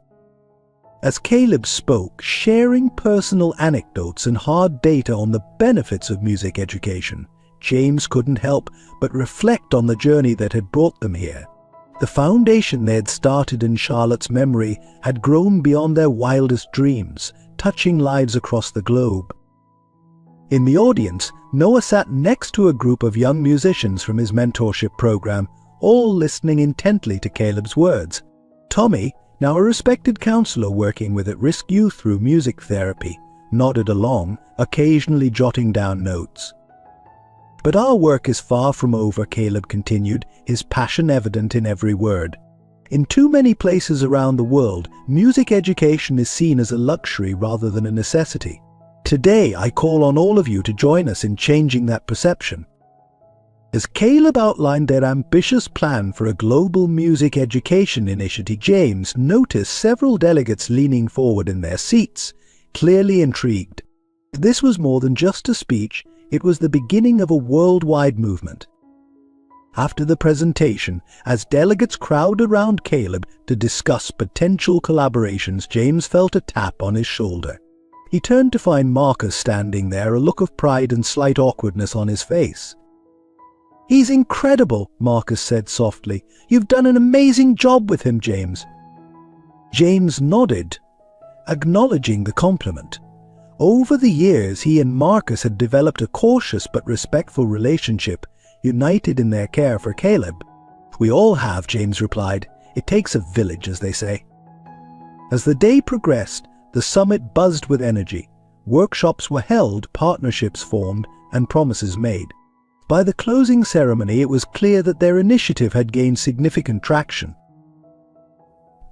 Speaker 1: As Caleb spoke, sharing personal anecdotes and hard data on the benefits of music education, James couldn't help but reflect on the journey that had brought them here. The foundation they had started in Charlotte's memory had grown beyond their wildest dreams, touching lives across the globe. In the audience, Noah sat next to a group of young musicians from his mentorship program, all listening intently to Caleb's words. Tommy, now a respected counselor working with at-risk youth through music therapy, nodded along, occasionally jotting down notes. But our work is far from over, Caleb continued, his passion evident in every word. In too many places around the world, music education is seen as a luxury rather than a necessity. Today, I call on all of you to join us in changing that perception. As Caleb outlined their ambitious plan for a global music education initiative, James noticed several delegates leaning forward in their seats, clearly intrigued. This was more than just a speech, it was the beginning of a worldwide movement. After the presentation, as delegates crowded around Caleb to discuss potential collaborations, James felt a tap on his shoulder. He turned to find Marcus standing there, a look of pride and slight awkwardness on his face. "He's incredible," Marcus said softly. "You've done an amazing job with him, James." James nodded, acknowledging the compliment. Over the years, he and Marcus had developed a cautious but respectful relationship, united in their care for Caleb. "We all have," James replied. "It takes a village, as they say." As the day progressed, the summit buzzed with energy. Workshops were held, partnerships formed, and promises made. By the closing ceremony, it was clear that their initiative had gained significant traction.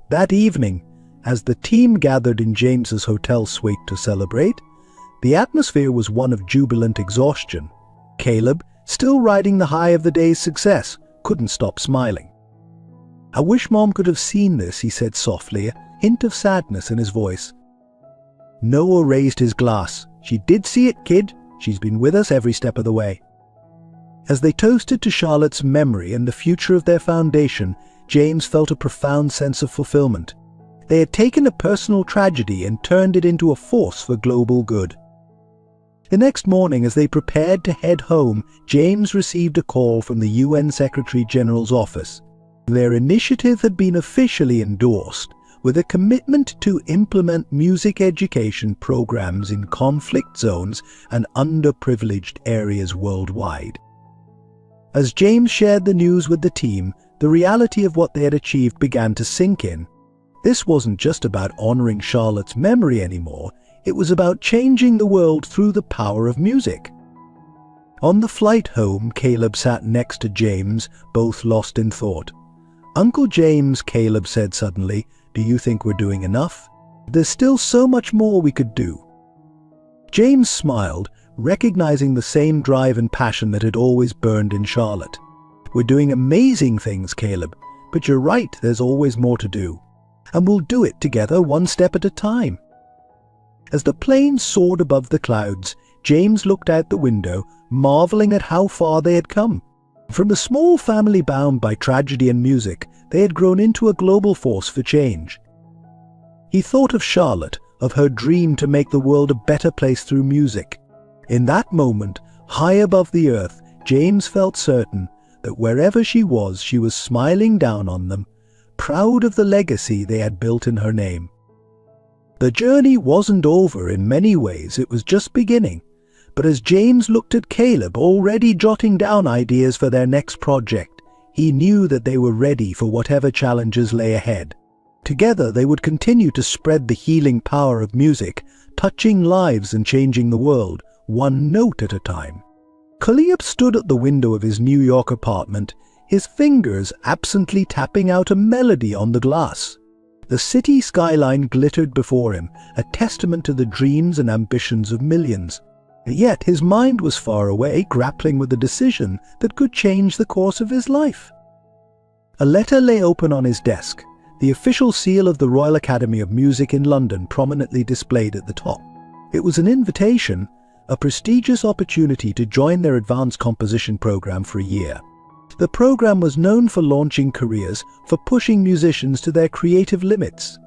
Speaker 1: That evening, as the team gathered in James's hotel suite to celebrate, the atmosphere was one of jubilant exhaustion. Caleb, still riding the high of the day's success, couldn't stop smiling. "I wish Mom could have seen this," he said softly, a hint of sadness in his voice. Noah raised his glass. "She did see it, kid. She's been with us every step of the way." As they toasted to Charlotte's memory and the future of their foundation, James felt a profound sense of fulfillment. They had taken a personal tragedy and turned it into a force for global good. The next morning, as they prepared to head home, James received a call from the UN Secretary-General's office. Their initiative had been officially endorsed, with a commitment to implement music education programs in conflict zones and underprivileged areas worldwide. As James shared the news with the team, the reality of what they had achieved began to sink in. This wasn't just about honoring Charlotte's memory anymore, it was about changing the world through the power of music. On the flight home, Caleb sat next to James, both lost in thought. "Uncle James," Caleb said suddenly, "do you think we're doing enough? There's still so much more we could do." James smiled, recognizing the same drive and passion that had always burned in Charlotte. "We're doing amazing things, Caleb, but you're right, there's always more to do. And we'll do it together, one step at a time." As the plane soared above the clouds, James looked out the window, marveling at how far they had come. From a small family bound by tragedy and music, they had grown into a global force for change. He thought of Charlotte, of her dream to make the world a better place through music. In that moment, high above the earth, James felt certain that wherever she was smiling down on them, proud of the legacy they had built in her name. The journey wasn't over in many ways, it was just beginning. But as James looked at Caleb, already jotting down ideas for their next project, he knew that they were ready for whatever challenges lay ahead. Together they would continue to spread the healing power of music, touching lives and changing the world, one note at a time. Caleb stood at the window of his New York apartment, his fingers absently tapping out a melody on the glass. The city skyline glittered before him, a testament to the dreams and ambitions of millions. Yet his mind was far away, grappling with a decision that could change the course of his life. A letter lay open on his desk. The official seal of the Royal Academy of Music in London prominently displayed at the top. It was an invitation, a prestigious opportunity to join their advanced composition program for a year. The program was known for launching careers, for pushing musicians to their creative limits.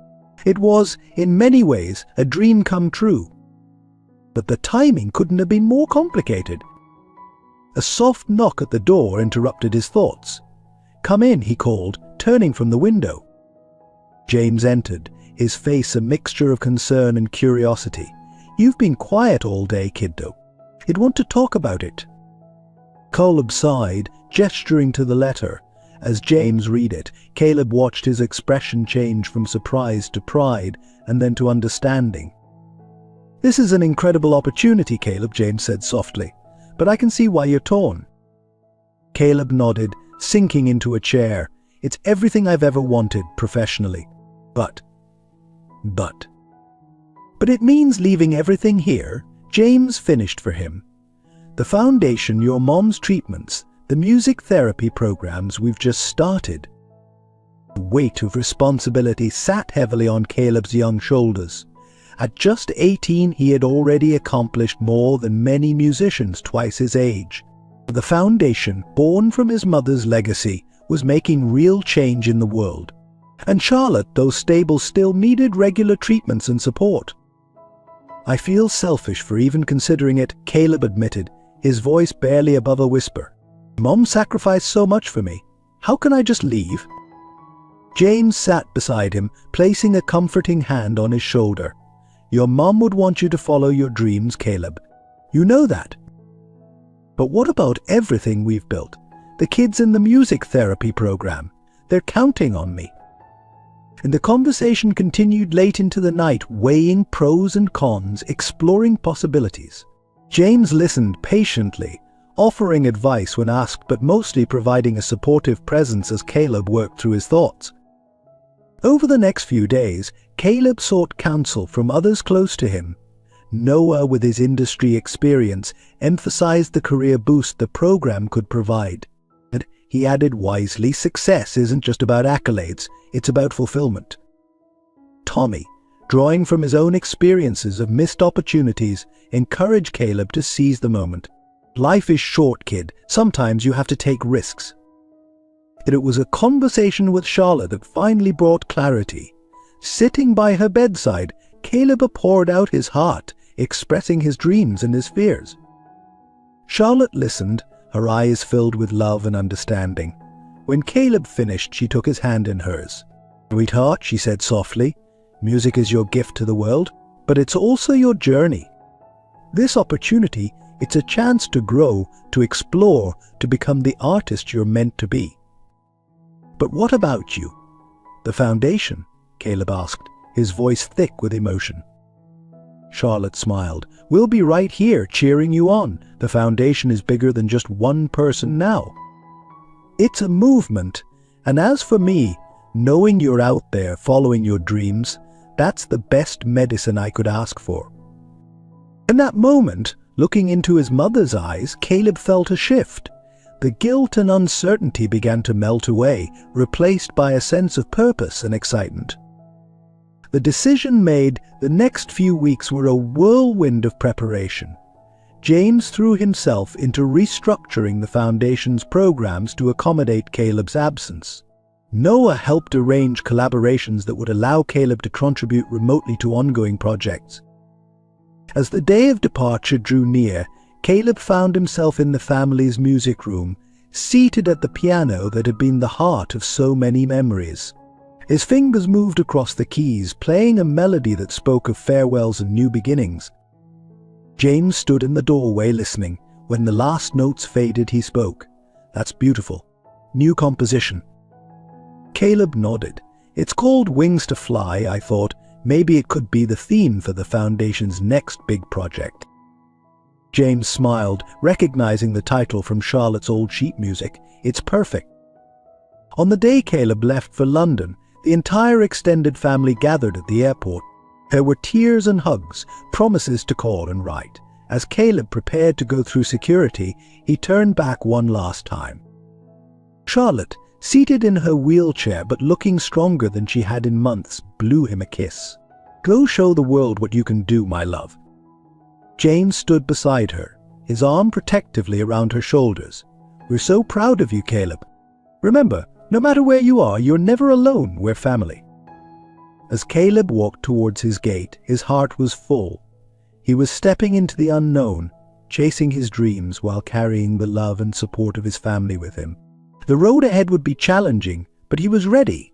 Speaker 1: It was, in many ways, a dream come true. But the timing couldn't have been more complicated. A soft knock at the door interrupted his thoughts. "Come in," he called, turning from the window. James entered, his face a mixture of concern and curiosity. "You've been quiet all day, kiddo. I'd want to talk about it." Caleb sighed, gesturing to the letter. As James read it, Caleb watched his expression change from surprise to pride and then to understanding. "This is an incredible opportunity, Caleb," James said softly, "but I can see why you're torn." Caleb nodded, sinking into a chair. "It's everything I've ever wanted professionally. But it means leaving everything here." James finished for him. "The foundation, your mom's treatments, the music therapy programs we've just started." The weight of responsibility sat heavily on Caleb's young shoulders. At just 18, he had already accomplished more than many musicians twice his age. The foundation, born from his mother's legacy, was making real change in the world. And Charlotte, though stable, still needed regular treatments and support. "I feel selfish for even considering it," Caleb admitted, his voice barely above a whisper. "Mom sacrificed so much for me. How can I just leave?" James sat beside him, placing a comforting hand on his shoulder. "Your mom would want you to follow your dreams, Caleb. You know that. But what about everything we've built? The kids in the music therapy program. They're counting on me." And the conversation continued late into the night, weighing pros and cons, exploring possibilities. James listened patiently, offering advice when asked, but mostly providing a supportive presence as Caleb worked through his thoughts. Over the next few days, Caleb sought counsel from others close to him. Noah, with his industry experience, emphasized the career boost the program could provide. And he added wisely, success isn't just about accolades, it's about fulfillment. Tommy, drawing from his own experiences of missed opportunities, encouraged Caleb to seize the moment. "Life is short, kid. Sometimes you have to take risks." It was a conversation with Charlotte that finally brought clarity. Sitting by her bedside, Caleb poured out his heart, expressing his dreams and his fears. Charlotte listened, her eyes filled with love and understanding. When Caleb finished, she took his hand in hers. "Sweetheart," she said softly, "music is your gift to the world, but it's also your journey. This opportunity, it's a chance to grow, to explore, to become the artist you're meant to be." "But what about you? The foundation?" Caleb asked, his voice thick with emotion. Charlotte smiled. "We'll be right here, cheering you on. The foundation is bigger than just one person now. It's a movement, and as for me, knowing you're out there following your dreams, that's the best medicine I could ask for." In that moment, looking into his mother's eyes, Caleb felt a shift. The guilt and uncertainty began to melt away, replaced by a sense of purpose and excitement. The decision made, the next few weeks were a whirlwind of preparation. James threw himself into restructuring the foundation's programs to accommodate Caleb's absence. Noah helped arrange collaborations that would allow Caleb to contribute remotely to ongoing projects. As the day of departure drew near, Caleb found himself in the family's music room, seated at the piano that had been the heart of so many memories. His fingers moved across the keys, playing a melody that spoke of farewells and new beginnings. James stood in the doorway listening. When the last notes faded, he spoke. "That's beautiful. New composition." Caleb nodded. "It's called Wings to Fly," I thought. Maybe it could be the theme for the foundation's next big project. James smiled, recognizing the title from Charlotte's old sheet music. "It's perfect." On the day Caleb left for London, the entire extended family gathered at the airport. There were tears and hugs, promises to call and write. As Caleb prepared to go through security, he turned back one last time. Charlotte, seated in her wheelchair but looking stronger than she had in months, blew him a kiss. "Go show the world what you can do, my love." James stood beside her, his arm protectively around her shoulders. "We're so proud of you, Caleb. Remember, no matter where you are, you're never alone, we're family." As Caleb walked towards his gate, his heart was full. He was stepping into the unknown, chasing his dreams while carrying the love and support of his family with him. The road ahead would be challenging, but he was ready.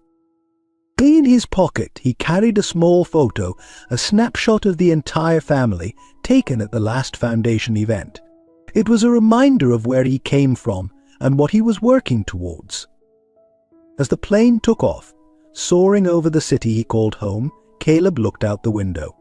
Speaker 1: In his pocket, he carried a small photo, a snapshot of the entire family, taken at the last foundation event. It was a reminder of where he came from and what he was working towards. As the plane took off, soaring over the city he called home, Caleb looked out the window.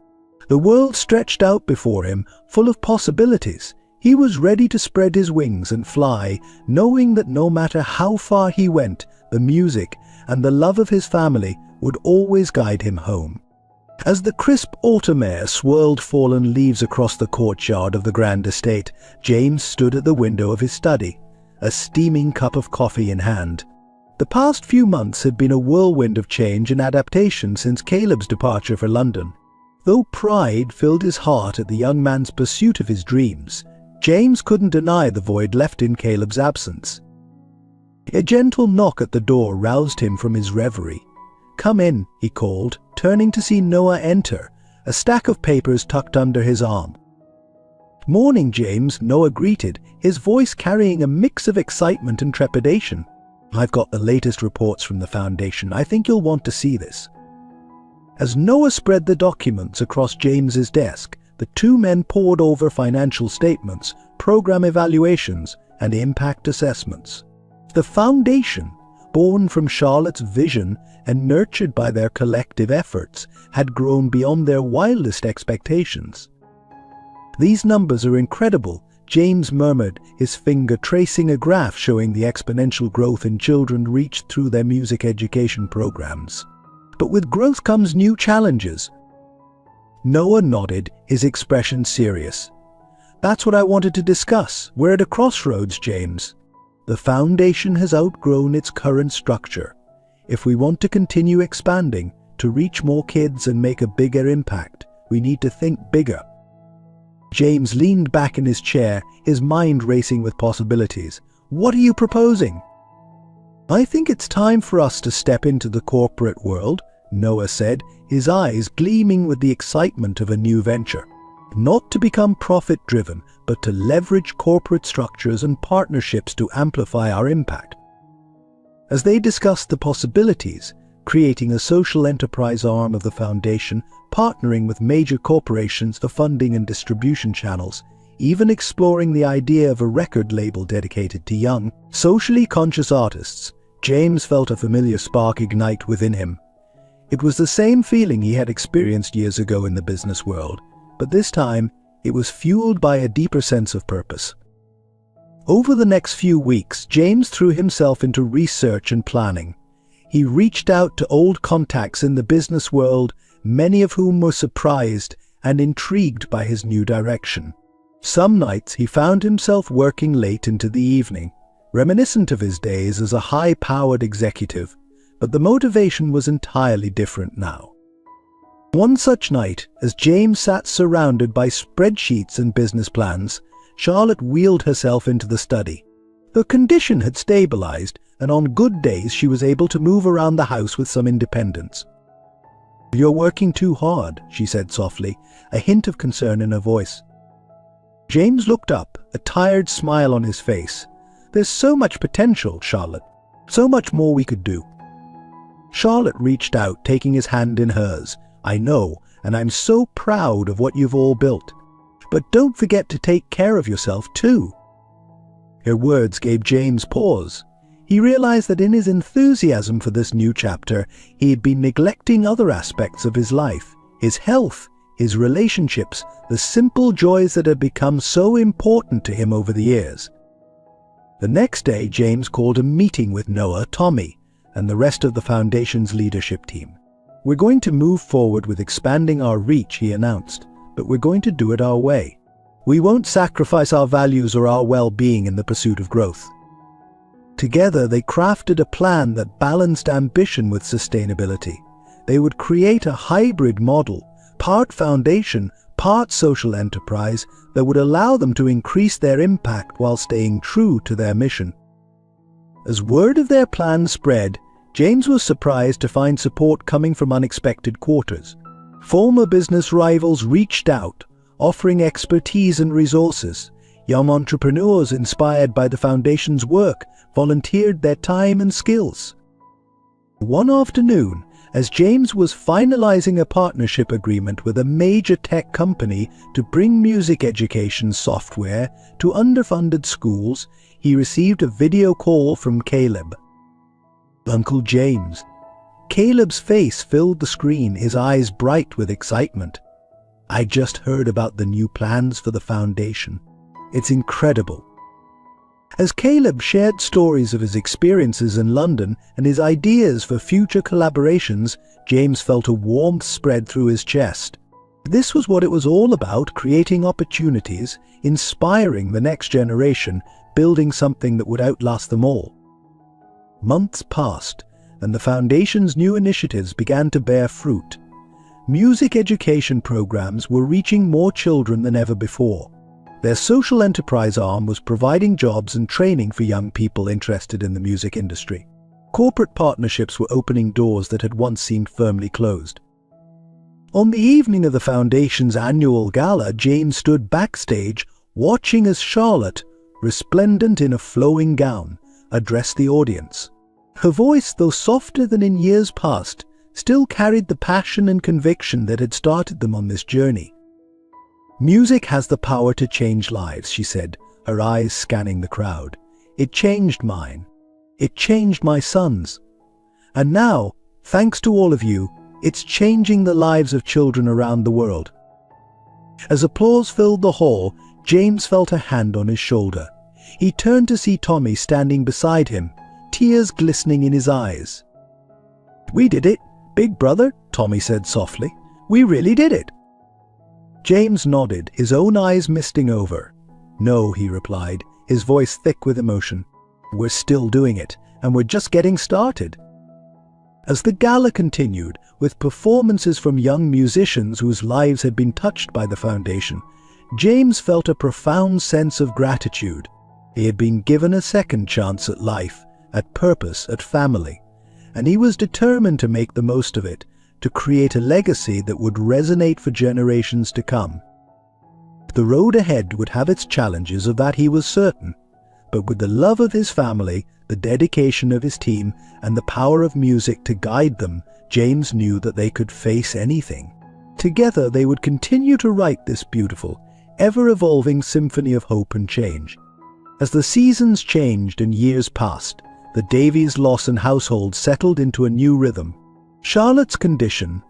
Speaker 1: The world stretched out before him, full of possibilities. He was ready to spread his wings and fly, knowing that no matter how far he went, the music and the love of his family would always guide him home. As the crisp autumn air swirled fallen leaves across the courtyard of the grand estate, James stood at the window of his study, a steaming cup of coffee in hand. The past few months had been a whirlwind of change and adaptation since Caleb's departure for London. Though pride filled his heart at the young man's pursuit of his dreams, James couldn't deny the void left in Caleb's absence. A gentle knock at the door roused him from his reverie. "Come in," he called, turning to see Noah enter, a stack of papers tucked under his arm. "Morning, James," Noah greeted, his voice carrying a mix of excitement and trepidation. "I've got the latest reports from the Foundation. I think you'll want to see this." As Noah spread the documents across James's desk, the two men pored over financial statements, program evaluations, and impact assessments. The Foundation, born from Charlotte's vision and nurtured by their collective efforts, had grown beyond their wildest expectations. "These numbers are incredible," James murmured, his finger tracing a graph showing the exponential growth in children reached through their music education programs. "But with growth comes new challenges." Noah nodded, his expression serious. "That's what I wanted to discuss. We're at a crossroads, James. The Foundation has outgrown its current structure. If we want to continue expanding, to reach more kids and make a bigger impact, we need to think bigger." James leaned back in his chair, his mind racing with possibilities. "What are you proposing?" "I think it's time for us to step into the corporate world," Noah said, his eyes gleaming with the excitement of a new venture. "Not to become profit-driven, but to leverage corporate structures and partnerships to amplify our impact." As they discussed the possibilities, creating a social enterprise arm of the Foundation, partnering with major corporations for funding and distribution channels, even exploring the idea of a record label dedicated to young, socially conscious artists, James felt a familiar spark ignite within him. It was the same feeling he had experienced years ago in the business world, but this time it was fueled by a deeper sense of purpose. Over the next few weeks, James threw himself into research and planning. He reached out to old contacts in the business world, many of whom were surprised and intrigued by his new direction. Some nights he found himself working late into the evening, reminiscent of his days as a high-powered executive, but the motivation was entirely different now. One such night, as James sat surrounded by spreadsheets and business plans, Charlotte wheeled herself into the study. Her condition had stabilized, and on good days she was able to move around the house with some independence. "You're working too hard," she said softly, a hint of concern in her voice. James looked up, a tired smile on his face. "There's so much potential, Charlotte. So much more we could do." Charlotte reached out, taking his hand in hers. "I know, and I'm so proud of what you've all built. But don't forget to take care of yourself too." Her words gave James pause. He realized that in his enthusiasm for this new chapter, he had been neglecting other aspects of his life, his health, his relationships, the simple joys that had become so important to him over the years. The next day, James called a meeting with Noah, Tommy, and the rest of the Foundation's leadership team. "We're going to move forward with expanding our reach," he announced, "but we're going to do it our way. We won't sacrifice our values or our well-being in the pursuit of growth." Together, they crafted a plan that balanced ambition with sustainability. They would create a hybrid model, part foundation, part social enterprise, that would allow them to increase their impact while staying true to their mission. As word of their plan spread, James was surprised to find support coming from unexpected quarters. Former business rivals reached out, offering expertise and resources. Young entrepreneurs inspired by the foundation's work volunteered their time and skills. One afternoon, as James was finalizing a partnership agreement with a major tech company to bring music education software to underfunded schools, he received a video call from Caleb. Uncle James. Caleb's face filled the screen, his eyes bright with excitement. "I just heard about the new plans for the foundation. It's incredible." As Caleb shared stories of his experiences in London and his ideas for future collaborations, James felt a warmth spread through his chest. This was what it was all about: creating opportunities, inspiring the next generation, building something that would outlast them all. Months passed, and the foundation's new initiatives began to bear fruit. Music education programs were reaching more children than ever before. Their social enterprise arm was providing jobs and training for young people interested in the music industry. Corporate partnerships were opening doors that had once seemed firmly closed. On the evening of the foundation's annual gala, James stood backstage, watching as Charlotte, resplendent in a flowing gown, addressed the audience. Her voice, though softer than in years past, still carried the passion and conviction that had started them on this journey. "Music has the power to change lives," she said, her eyes scanning the crowd. "It changed mine. It changed my son's. And now, thanks to all of you, it's changing the lives of children around the world." As applause filled the hall, James felt a hand on his shoulder. He turned to see Tommy standing beside him, tears glistening in his eyes. "We did it, big brother," Tommy said softly. "We really did it." James nodded, his own eyes misting over. "No," he replied, his voice thick with emotion. "We're still doing it, and we're just getting started." As the gala continued, with performances from young musicians whose lives had been touched by the foundation, James felt a profound sense of gratitude. He had been given a second chance at life, at purpose, at family, and he was determined to make the most of it, to create a legacy that would resonate for generations to come. The road ahead would have its challenges, of that he was certain, but with the love of his family, the dedication of his team, and the power of music to guide them, James knew that they could face anything. Together they would continue to write this beautiful, ever-evolving symphony of hope and change. As the seasons changed and years passed, the Davies Lawson household settled into a new rhythm. Charlotte's condition,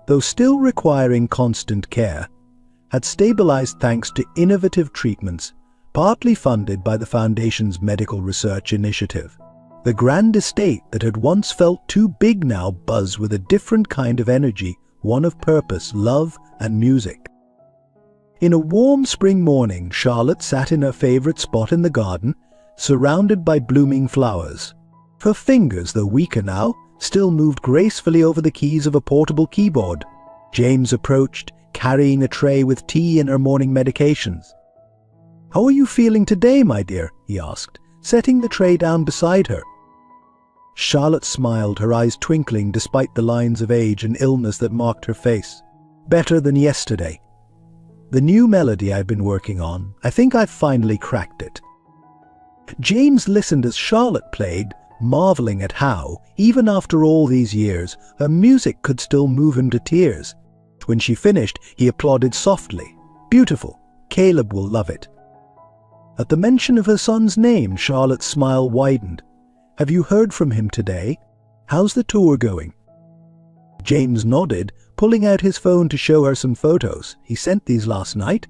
Speaker 1: though still requiring constant care, had stabilized thanks to innovative treatments, partly funded by the Foundation's medical research initiative. The grand estate that had once felt too big now buzzed with a different kind of energy, one of purpose, love, and music. In a warm spring morning, Charlotte sat in her favorite spot in the garden, surrounded by blooming flowers. Her fingers, though weaker now, still moved gracefully over the keys of a portable keyboard. James approached, carrying a tray with tea and her morning medications. "How are you feeling today, my dear?" he asked, setting the tray down beside her. Charlotte smiled, her eyes twinkling despite the lines of age and illness that marked her face. "Better than yesterday. The new melody I've been working on, I think I've finally cracked it." James listened as Charlotte played, marveling at how, even after all these years, her music could still move him to tears. When she finished, he applauded softly. "Beautiful. Caleb will love it." At the mention of her son's name, Charlotte's smile widened. "Have you heard from him today? How's the tour going?" James nodded, pulling out his phone to show her some photos. "He sent these last night.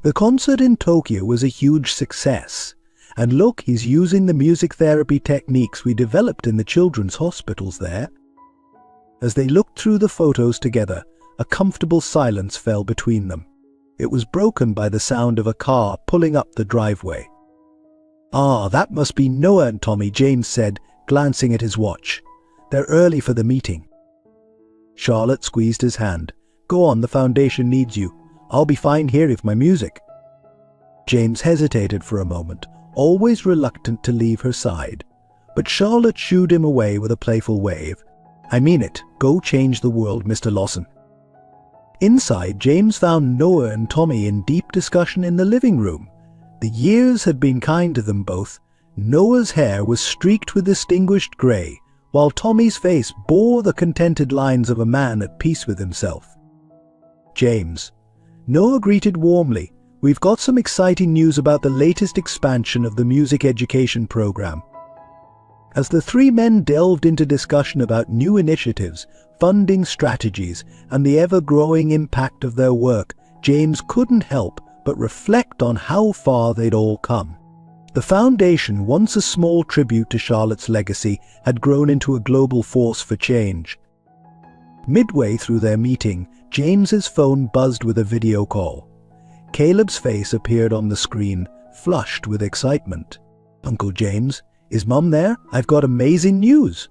Speaker 1: The concert in Tokyo was a huge success. And look, he's using the music therapy techniques we developed in the children's hospitals there." As they looked through the photos together, a comfortable silence fell between them. It was broken by the sound of a car pulling up the driveway. "Ah, that must be Noah and Tommy," James said, glancing at his watch. "They're early for the meeting." Charlotte squeezed his hand. "Go on, the foundation needs you. I'll be fine here with my music." James hesitated for a moment, always reluctant to leave her side. But Charlotte shooed him away with a playful wave. "I mean it. Go change the world, Mr. Lawson." Inside, James found Noah and Tommy in deep discussion in the living room. The years had been kind to them both. Noah's hair was streaked with distinguished grey, while Tommy's face bore the contented lines of a man at peace with himself. "James," Noah greeted warmly, "we've got some exciting news about the latest expansion of the music education program." As the three men delved into discussion about new initiatives, funding strategies, and the ever-growing impact of their work, James couldn't help but reflect on how far they'd all come. The foundation, once a small tribute to Charlotte's legacy, had grown into a global force for change. Midway through their meeting, James's phone buzzed with a video call. Caleb's face appeared on the screen, flushed with excitement. "Uncle James, is Mum there? I've got amazing news."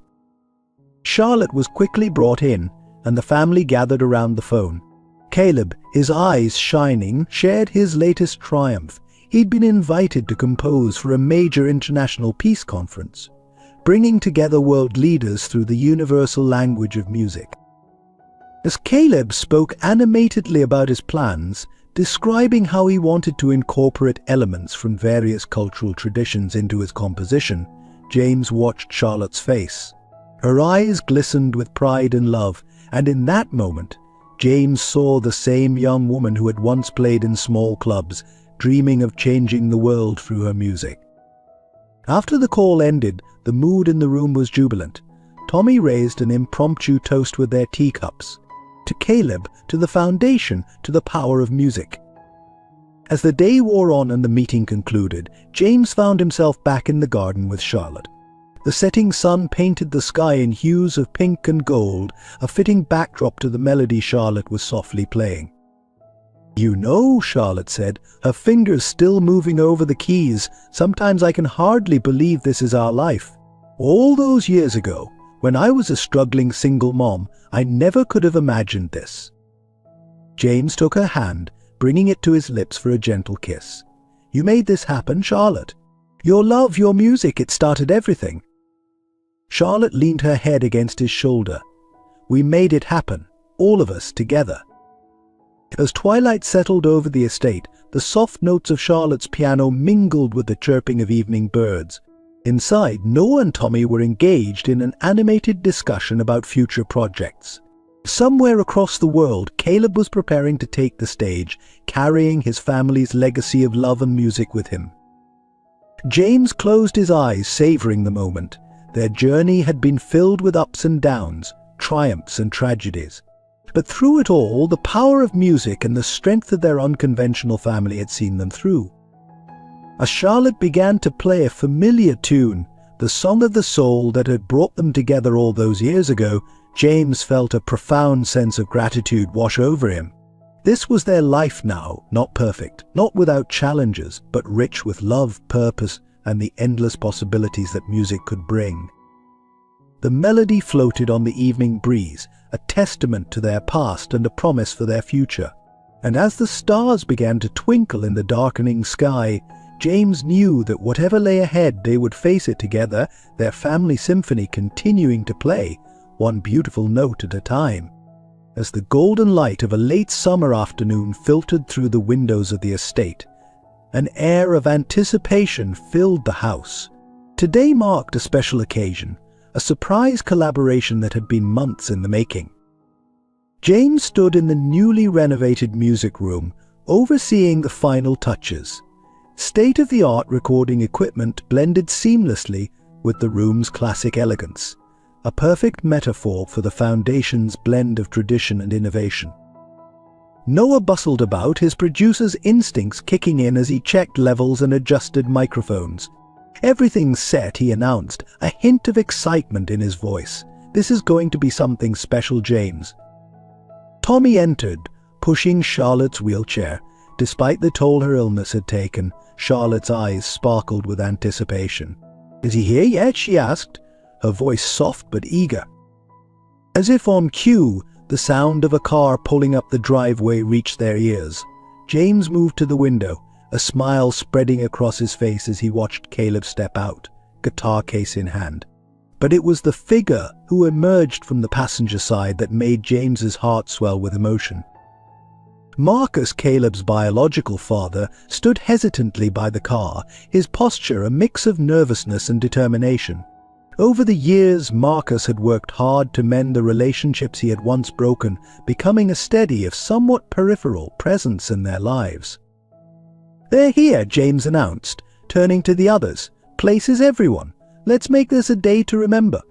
Speaker 1: Charlotte was quickly brought in, and the family gathered around the phone. Caleb, his eyes shining, shared his latest triumph. He'd been invited to compose for a major international peace conference, bringing together world leaders through the universal language of music. As Caleb spoke animatedly about his plans, describing how he wanted to incorporate elements from various cultural traditions into his composition, James watched Charlotte's face. Her eyes glistened with pride and love, and in that moment, James saw the same young woman who had once played in small clubs, dreaming of changing the world through her music. After the call ended, the mood in the room was jubilant. Tommy raised an impromptu toast with their teacups. To Caleb, to the foundation, to the power of music. As the day wore on and the meeting concluded, James found himself back in the garden with Charlotte. The setting sun painted the sky in hues of pink and gold, a fitting backdrop to the melody Charlotte was softly playing. "You know," Charlotte said, her fingers still moving over the keys, "sometimes I can hardly believe this is our life. All those years ago, when I was a struggling single mom, I never could have imagined this." James took her hand, bringing it to his lips for a gentle kiss. "You made this happen, Charlotte. Your love, your music, it started everything." Charlotte leaned her head against his shoulder. "We made it happen, all of us together." As twilight settled over the estate, the soft notes of Charlotte's piano mingled with the chirping of evening birds. Inside, Noah and Tommy were engaged in an animated discussion about future projects. Somewhere across the world, Caleb was preparing to take the stage, carrying his family's legacy of love and music with him. James closed his eyes, savoring the moment. Their journey had been filled with ups and downs, triumphs and tragedies. But through it all, the power of music and the strength of their unconventional family had seen them through. As Charlotte began to play a familiar tune, the song of the soul that had brought them together all those years ago, James felt a profound sense of gratitude wash over him. This was their life now, not perfect, not without challenges, but rich with love, purpose, and the endless possibilities that music could bring. The melody floated on the evening breeze, a testament to their past and a promise for their future. And as the stars began to twinkle in the darkening sky, James knew that whatever lay ahead, they would face it together, their family symphony continuing to play, one beautiful note at a time. As the golden light of a late summer afternoon filtered through the windows of the estate, an air of anticipation filled the house. Today marked a special occasion, a surprise collaboration that had been months in the making. James stood in the newly renovated music room, overseeing the final touches. State-of-the-art recording equipment blended seamlessly with the room's classic elegance, a perfect metaphor for the foundation's blend of tradition and innovation. Noah bustled about, his producer's instincts kicking in as he checked levels and adjusted microphones. "Everything's set," he announced, a hint of excitement in his voice. "This is going to be something special, James." Tommy entered, pushing Charlotte's wheelchair. Despite the toll her illness had taken, Charlotte's eyes sparkled with anticipation. "Is he here yet?" she asked, her voice soft but eager. As if on cue, the sound of a car pulling up the driveway reached their ears. James moved to the window, a smile spreading across his face as he watched Caleb step out, guitar case in hand. But it was the figure who emerged from the passenger side that made James's heart swell with emotion. Marcus, Caleb's biological father, stood hesitantly by the car, his posture a mix of nervousness and determination. Over the years, Marcus had worked hard to mend the relationships he had once broken, becoming a steady, if somewhat peripheral, presence in their lives. "They're here," James announced, turning to the others. "Places everyone. Let's make this a day to remember."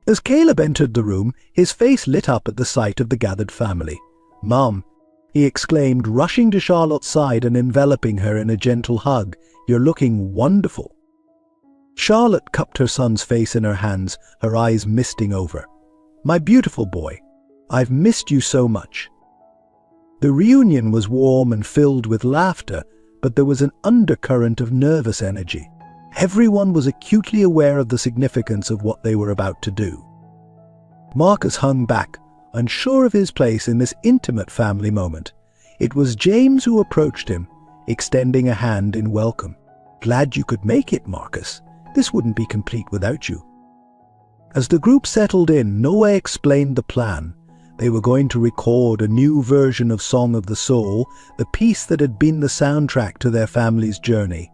Speaker 1: As Caleb entered the room, his face lit up at the sight of the gathered family. "Mom," he exclaimed, rushing to Charlotte's side and enveloping her in a gentle hug, "you're looking wonderful." Charlotte cupped her son's face in her hands, her eyes misting over. "My beautiful boy, I've missed you so much." The reunion was warm and filled with laughter, but there was an undercurrent of nervous energy. Everyone was acutely aware of the significance of what they were about to do. Marcus hung back, unsure of his place in this intimate family moment. It was James who approached him, extending a hand in welcome. "Glad you could make it, Marcus. This wouldn't be complete without you." As the group settled in, Noah explained the plan. They were going to record a new version of Song of the Soul, the piece that had been the soundtrack to their family's journey.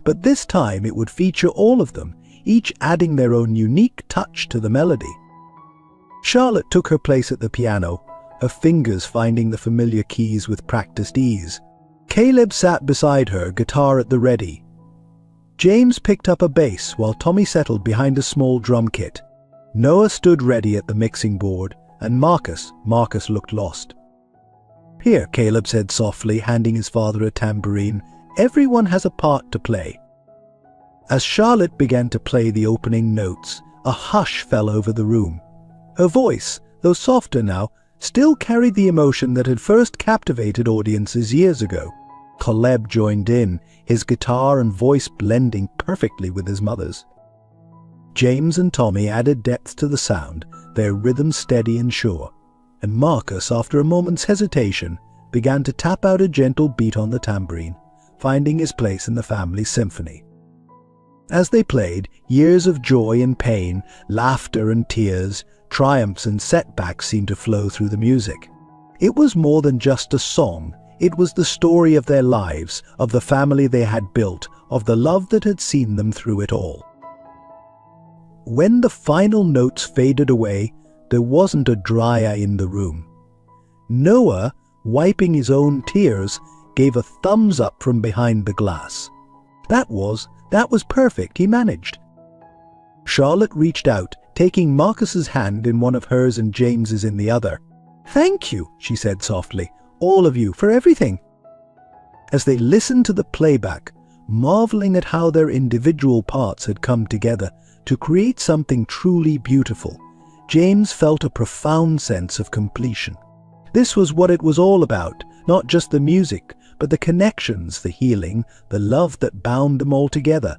Speaker 1: But this time it would feature all of them, each adding their own unique touch to the melody. Charlotte took her place at the piano, her fingers finding the familiar keys with practiced ease. Caleb sat beside her, guitar at the ready. James picked up a bass while Tommy settled behind a small drum kit. Noah stood ready at the mixing board, and Marcus looked lost. "Here," Caleb said softly, handing his father a tambourine. "Everyone has a part to play." As Charlotte began to play the opening notes, a hush fell over the room. Her voice, though softer now, still carried the emotion that had first captivated audiences years ago. Caleb joined in, his guitar and voice blending perfectly with his mother's. James and Tommy added depth to the sound, their rhythm steady and sure, and Marcus, after a moment's hesitation, began to tap out a gentle beat on the tambourine, finding his place in the family symphony. As they played, years of joy and pain, laughter and tears, triumphs and setbacks seemed to flow through the music. It was more than just a song. It was the story of their lives, of the family they had built, of the love that had seen them through it all. When the final notes faded away, there wasn't a dry eye in the room. Noah, wiping his own tears, gave a thumbs up from behind the glass. That was perfect, he managed. Charlotte reached out, taking Marcus's hand in one of hers and James's in the other. "Thank you," she said softly, "all of you, for everything." As they listened to the playback, marveling at how their individual parts had come together to create something truly beautiful, James felt a profound sense of completion. This was what it was all about, not just the music, but the connections, the healing, the love that bound them all together.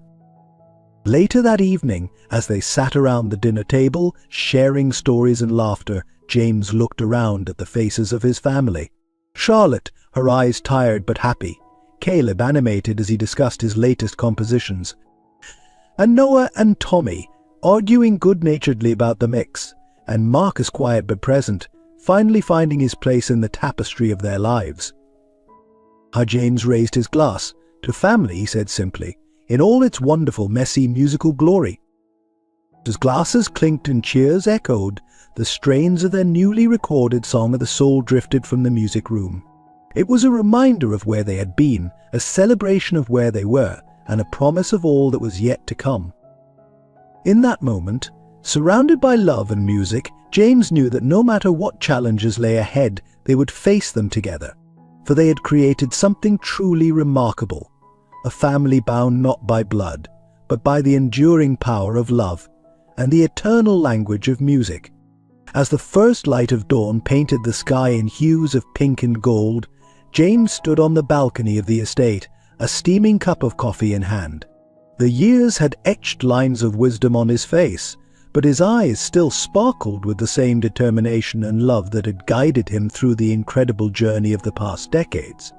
Speaker 1: Later that evening, as they sat around the dinner table, sharing stories and laughter, James looked around at the faces of his family. Charlotte, her eyes tired but happy. Caleb animated as he discussed his latest compositions. And Noah and Tommy, arguing good-naturedly about the mix, and Marcus quiet but present, finally finding his place in the tapestry of their lives. James raised his glass. "To family," he said simply, "in all its wonderful, messy, musical glory." As glasses clinked and cheers echoed, the strains of their newly recorded Song of the Soul drifted from the music room. It was a reminder of where they had been, a celebration of where they were, and a promise of all that was yet to come. In that moment, surrounded by love and music, James knew that no matter what challenges lay ahead, they would face them together, for they had created something truly remarkable, a family bound not by blood, but by the enduring power of love and the eternal language of music. As the first light of dawn painted the sky in hues of pink and gold, James stood on the balcony of the estate, a steaming cup of coffee in hand. The years had etched lines of wisdom on his face, but his eyes still sparkled with the same determination and love that had guided him through the incredible journey of the past decades.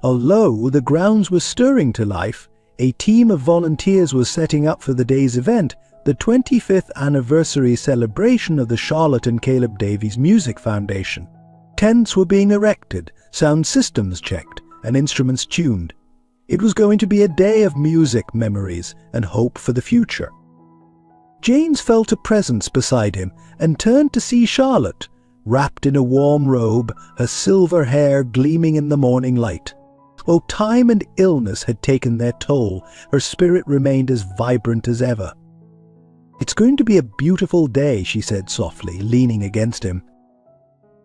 Speaker 1: Although the grounds were stirring to life, a team of volunteers was setting up for the day's event, the 25th anniversary celebration of the Charlotte and Caleb Davies Music Foundation. Tents were being erected, sound systems checked, and instruments tuned. It was going to be a day of music, memories, and hope for the future. James felt a presence beside him and turned to see Charlotte, wrapped in a warm robe, her silver hair gleaming in the morning light. Though time and illness had taken their toll, her spirit remained as vibrant as ever. "It's going to be a beautiful day," she said softly, leaning against him.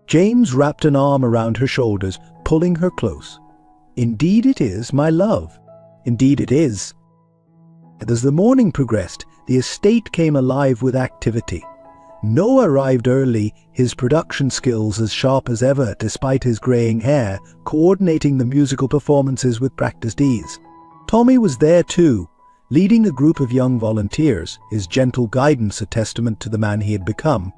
Speaker 1: James wrapped an arm around her shoulders, pulling her close. "Indeed it is, my love. Indeed it is." As the morning progressed, the estate came alive with activity. Noah arrived early, his production skills as sharp as ever despite his greying hair, coordinating the musical performances with practiced ease. Tommy was there too, leading a group of young volunteers, his gentle guidance a testament to the man he had become.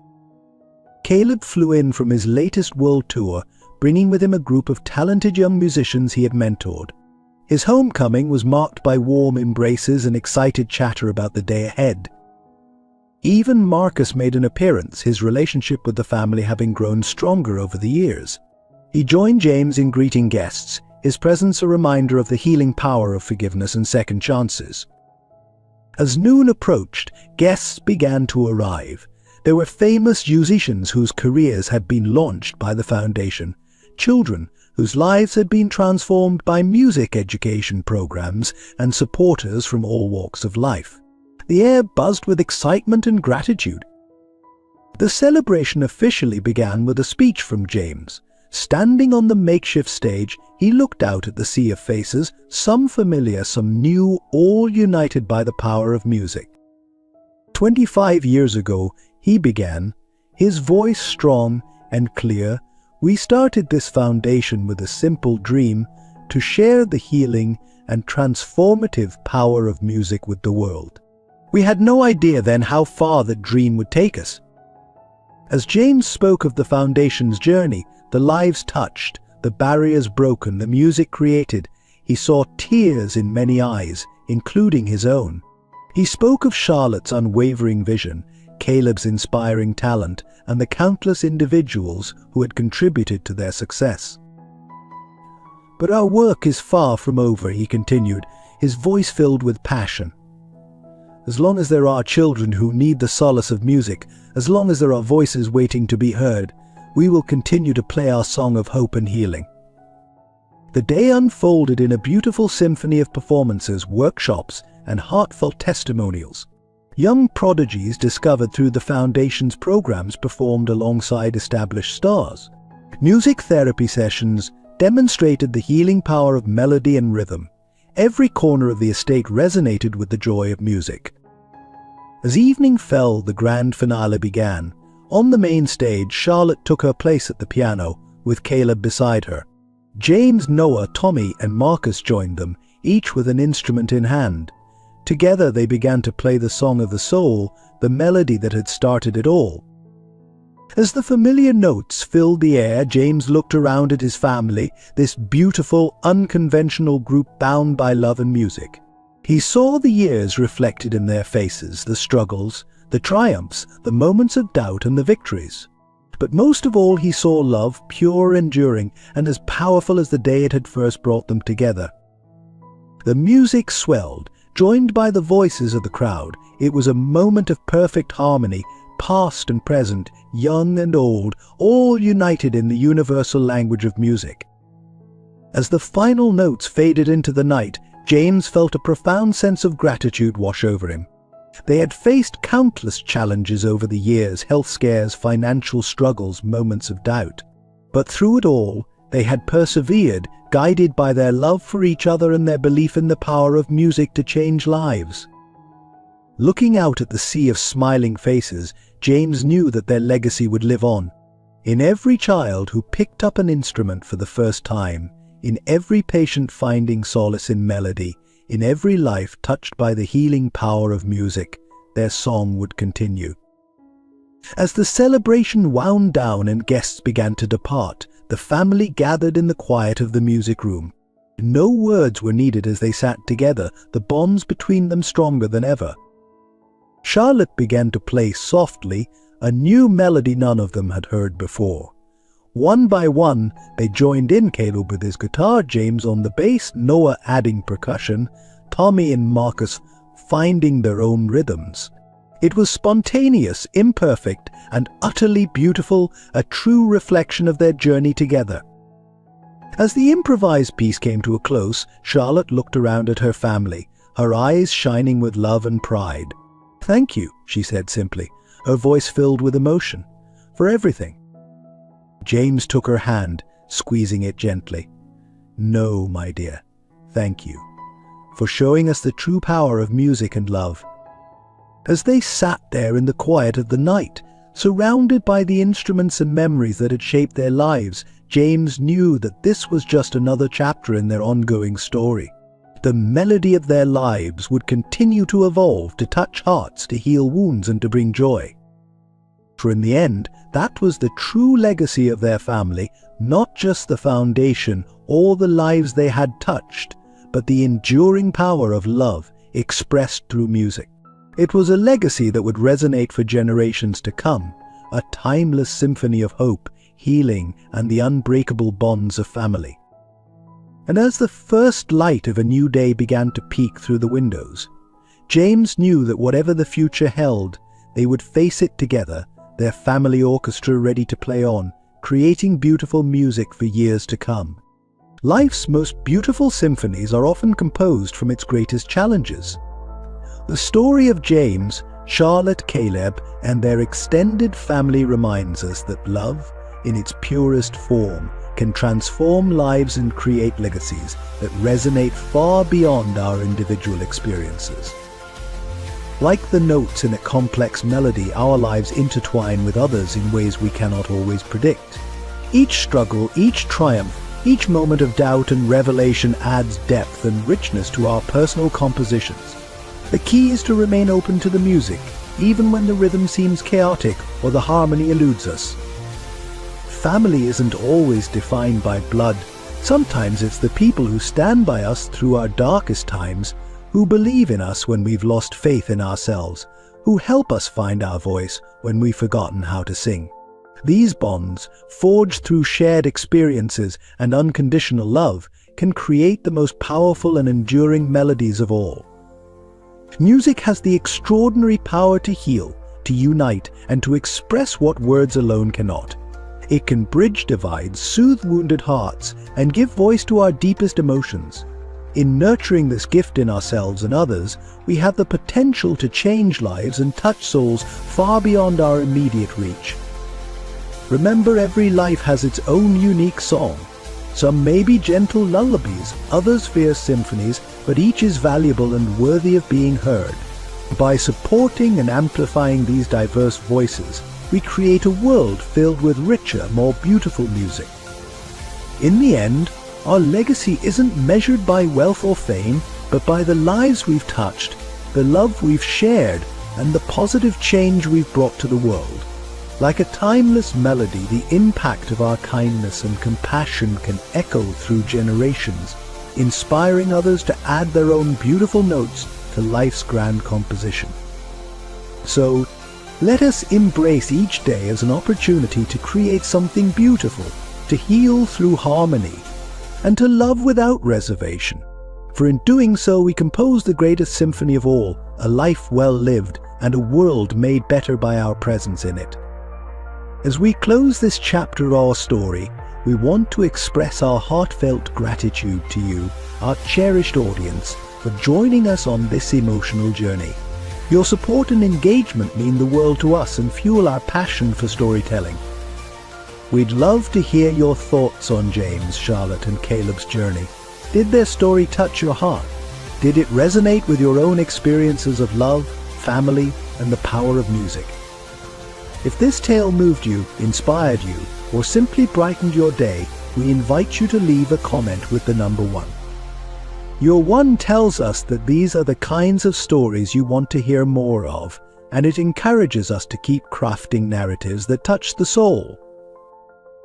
Speaker 1: Caleb flew in from his latest world tour, bringing with him a group of talented young musicians he had mentored. His homecoming was marked by warm embraces and excited chatter about the day ahead. Even Marcus made an appearance, his relationship with the family having grown stronger over the years. He joined James in greeting guests, his presence a reminder of the healing power of forgiveness and second chances. As noon approached, guests began to arrive. There were famous musicians whose careers had been launched by the foundation, children whose lives had been transformed by music education programs, and supporters from all walks of life. The air buzzed with excitement and gratitude. The celebration officially began with a speech from James. Standing on the makeshift stage, he looked out at the sea of faces, some familiar, some new, all united by the power of music. 25 years ago, he began, his voice strong and clear. "We started this foundation with a simple dream to share the healing and transformative power of music with the world. We had no idea then how far the dream would take us." As James spoke of the foundation's journey, the lives touched, the barriers broken, the music created, he saw tears in many eyes, including his own. He spoke of Charlotte's unwavering vision, Caleb's inspiring talent, and the countless individuals who had contributed to their success. "But our work is far from over," he continued, his voice filled with passion. "As long as there are children who need the solace of music, as long as there are voices waiting to be heard, we will continue to play our song of hope and healing." The day unfolded in a beautiful symphony of performances, workshops, and heartfelt testimonials. Young prodigies discovered through the Foundation's programs performed alongside established stars. Music therapy sessions demonstrated the healing power of melody and rhythm. Every corner of the estate resonated with the joy of music. As evening fell, the grand finale began. On the main stage, Charlotte took her place at the piano, with Caleb beside her. James, Noah, Tommy, and Marcus joined them, each with an instrument in hand. Together they began to play the song of the soul, the melody that had started it all. As the familiar notes filled the air, James looked around at his family, this beautiful, unconventional group bound by love and music. He saw the years reflected in their faces, the struggles, the triumphs, the moments of doubt and the victories. But most of all he saw love, pure, enduring, and as powerful as the day it had first brought them together. The music swelled, joined by the voices of the crowd. It was a moment of perfect harmony, past and present, young and old, all united in the universal language of music. As the final notes faded into the night, James felt a profound sense of gratitude wash over him. They had faced countless challenges over the years, health scares, financial struggles, moments of doubt. But through it all, they had persevered, guided by their love for each other and their belief in the power of music to change lives. Looking out at the sea of smiling faces, James knew that their legacy would live on. In every child who picked up an instrument for the first time, in every patient finding solace in melody, in every life touched by the healing power of music, their song would continue. As the celebration wound down and guests began to depart, the family gathered in the quiet of the music room. No words were needed as they sat together, the bonds between them stronger than ever. Charlotte began to play softly, a new melody none of them had heard before. One by one, they joined in, Caleb with his guitar, James on the bass, Noah adding percussion, Tommy and Marcus finding their own rhythms. It was spontaneous, imperfect, and utterly beautiful, a true reflection of their journey together. As the improvised piece came to a close, Charlotte looked around at her family, her eyes shining with love and pride. "Thank you," she said simply, her voice filled with emotion, "for everything." James took her hand, squeezing it gently. "No, my dear, thank you, for showing us the true power of music and love." As they sat there in the quiet of the night, surrounded by the instruments and memories that had shaped their lives, James knew that this was just another chapter in their ongoing story. The melody of their lives would continue to evolve, to touch hearts, to heal wounds, and to bring joy. For in the end, that was the true legacy of their family, not just the foundation or the lives they had touched, but the enduring power of love expressed through music. It was a legacy that would resonate for generations to come, a timeless symphony of hope, healing, and the unbreakable bonds of family. And as the first light of a new day began to peek through the windows, James knew that whatever the future held, they would face it together, their family orchestra ready to play on, creating beautiful music for years to come. Life's most beautiful symphonies are often composed from its greatest challenges. The story of James, Charlotte, Caleb, and their extended family reminds us that love, in its purest form, can transform lives and create legacies that resonate far beyond our individual experiences. Like the notes in a complex melody, our lives intertwine with others in ways we cannot always predict. Each struggle, each triumph, each moment of doubt and revelation adds depth and richness to our personal compositions. The key is to remain open to the music, even when the rhythm seems chaotic or the harmony eludes us. Family isn't always defined by blood. Sometimes it's the people who stand by us through our darkest times, who believe in us when we've lost faith in ourselves, who help us find our voice when we've forgotten how to sing. These bonds, forged through shared experiences and unconditional love, can create the most powerful and enduring melodies of all. Music has the extraordinary power to heal, to unite, and to express what words alone cannot. It can bridge divides, soothe wounded hearts, and give voice to our deepest emotions. In nurturing this gift in ourselves and others, we have the potential to change lives and touch souls far beyond our immediate reach. Remember, every life has its own unique song. Some may be gentle lullabies, others fierce symphonies, but each is valuable and worthy of being heard. By supporting and amplifying these diverse voices, we create a world filled with richer, more beautiful music. In the end, our legacy isn't measured by wealth or fame, but by the lives we've touched, the love we've shared, and the positive change we've brought to the world. Like a timeless melody, the impact of our kindness and compassion can echo through generations, inspiring others to add their own beautiful notes to life's grand composition. So, let us embrace each day as an opportunity to create something beautiful, to heal through harmony, and to love without reservation. For in doing so, we compose the greatest symphony of all, a life well lived and a world made better by our presence in it. As we close this chapter of our story, we want to express our heartfelt gratitude to you, our cherished audience, for joining us on this emotional journey. Your support and engagement mean the world to us and fuel our passion for storytelling. We'd love to hear your thoughts on James, Charlotte, and Caleb's journey. Did their story touch your heart? Did it resonate with your own experiences of love, family, and the power of music? If this tale moved you, inspired you, or simply brightened your day, we invite you to leave a comment with the number 1. Your 1 tells us that these are the kinds of stories you want to hear more of, and it encourages us to keep crafting narratives that touch the soul.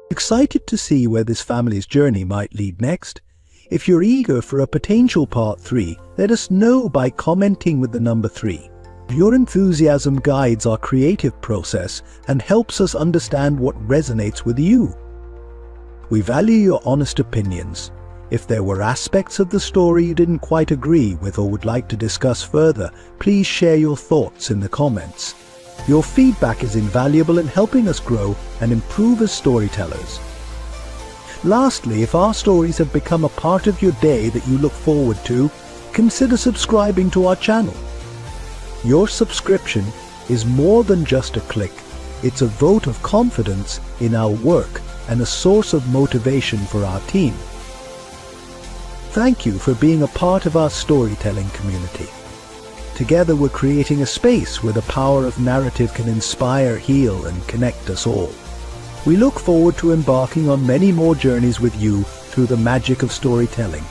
Speaker 1: Excited to see where this family's journey might lead next? If you're eager for a potential part 3, let us know by commenting with the number 3. Your enthusiasm guides our creative process and helps us understand what resonates with you. We value your honest opinions. If there were aspects of the story you didn't quite agree with or would like to discuss further, please share your thoughts in the comments. Your feedback is invaluable in helping us grow and improve as storytellers. Lastly, if our stories have become a part of your day that you look forward to, consider subscribing to our channel. Your subscription is more than just a click. It's a vote of confidence in our work and a source of motivation for our team. Thank you for being a part of our storytelling community. Together we're creating a space where the power of narrative can inspire, heal, and connect us all. We look forward to embarking on many more journeys with you through the magic of storytelling.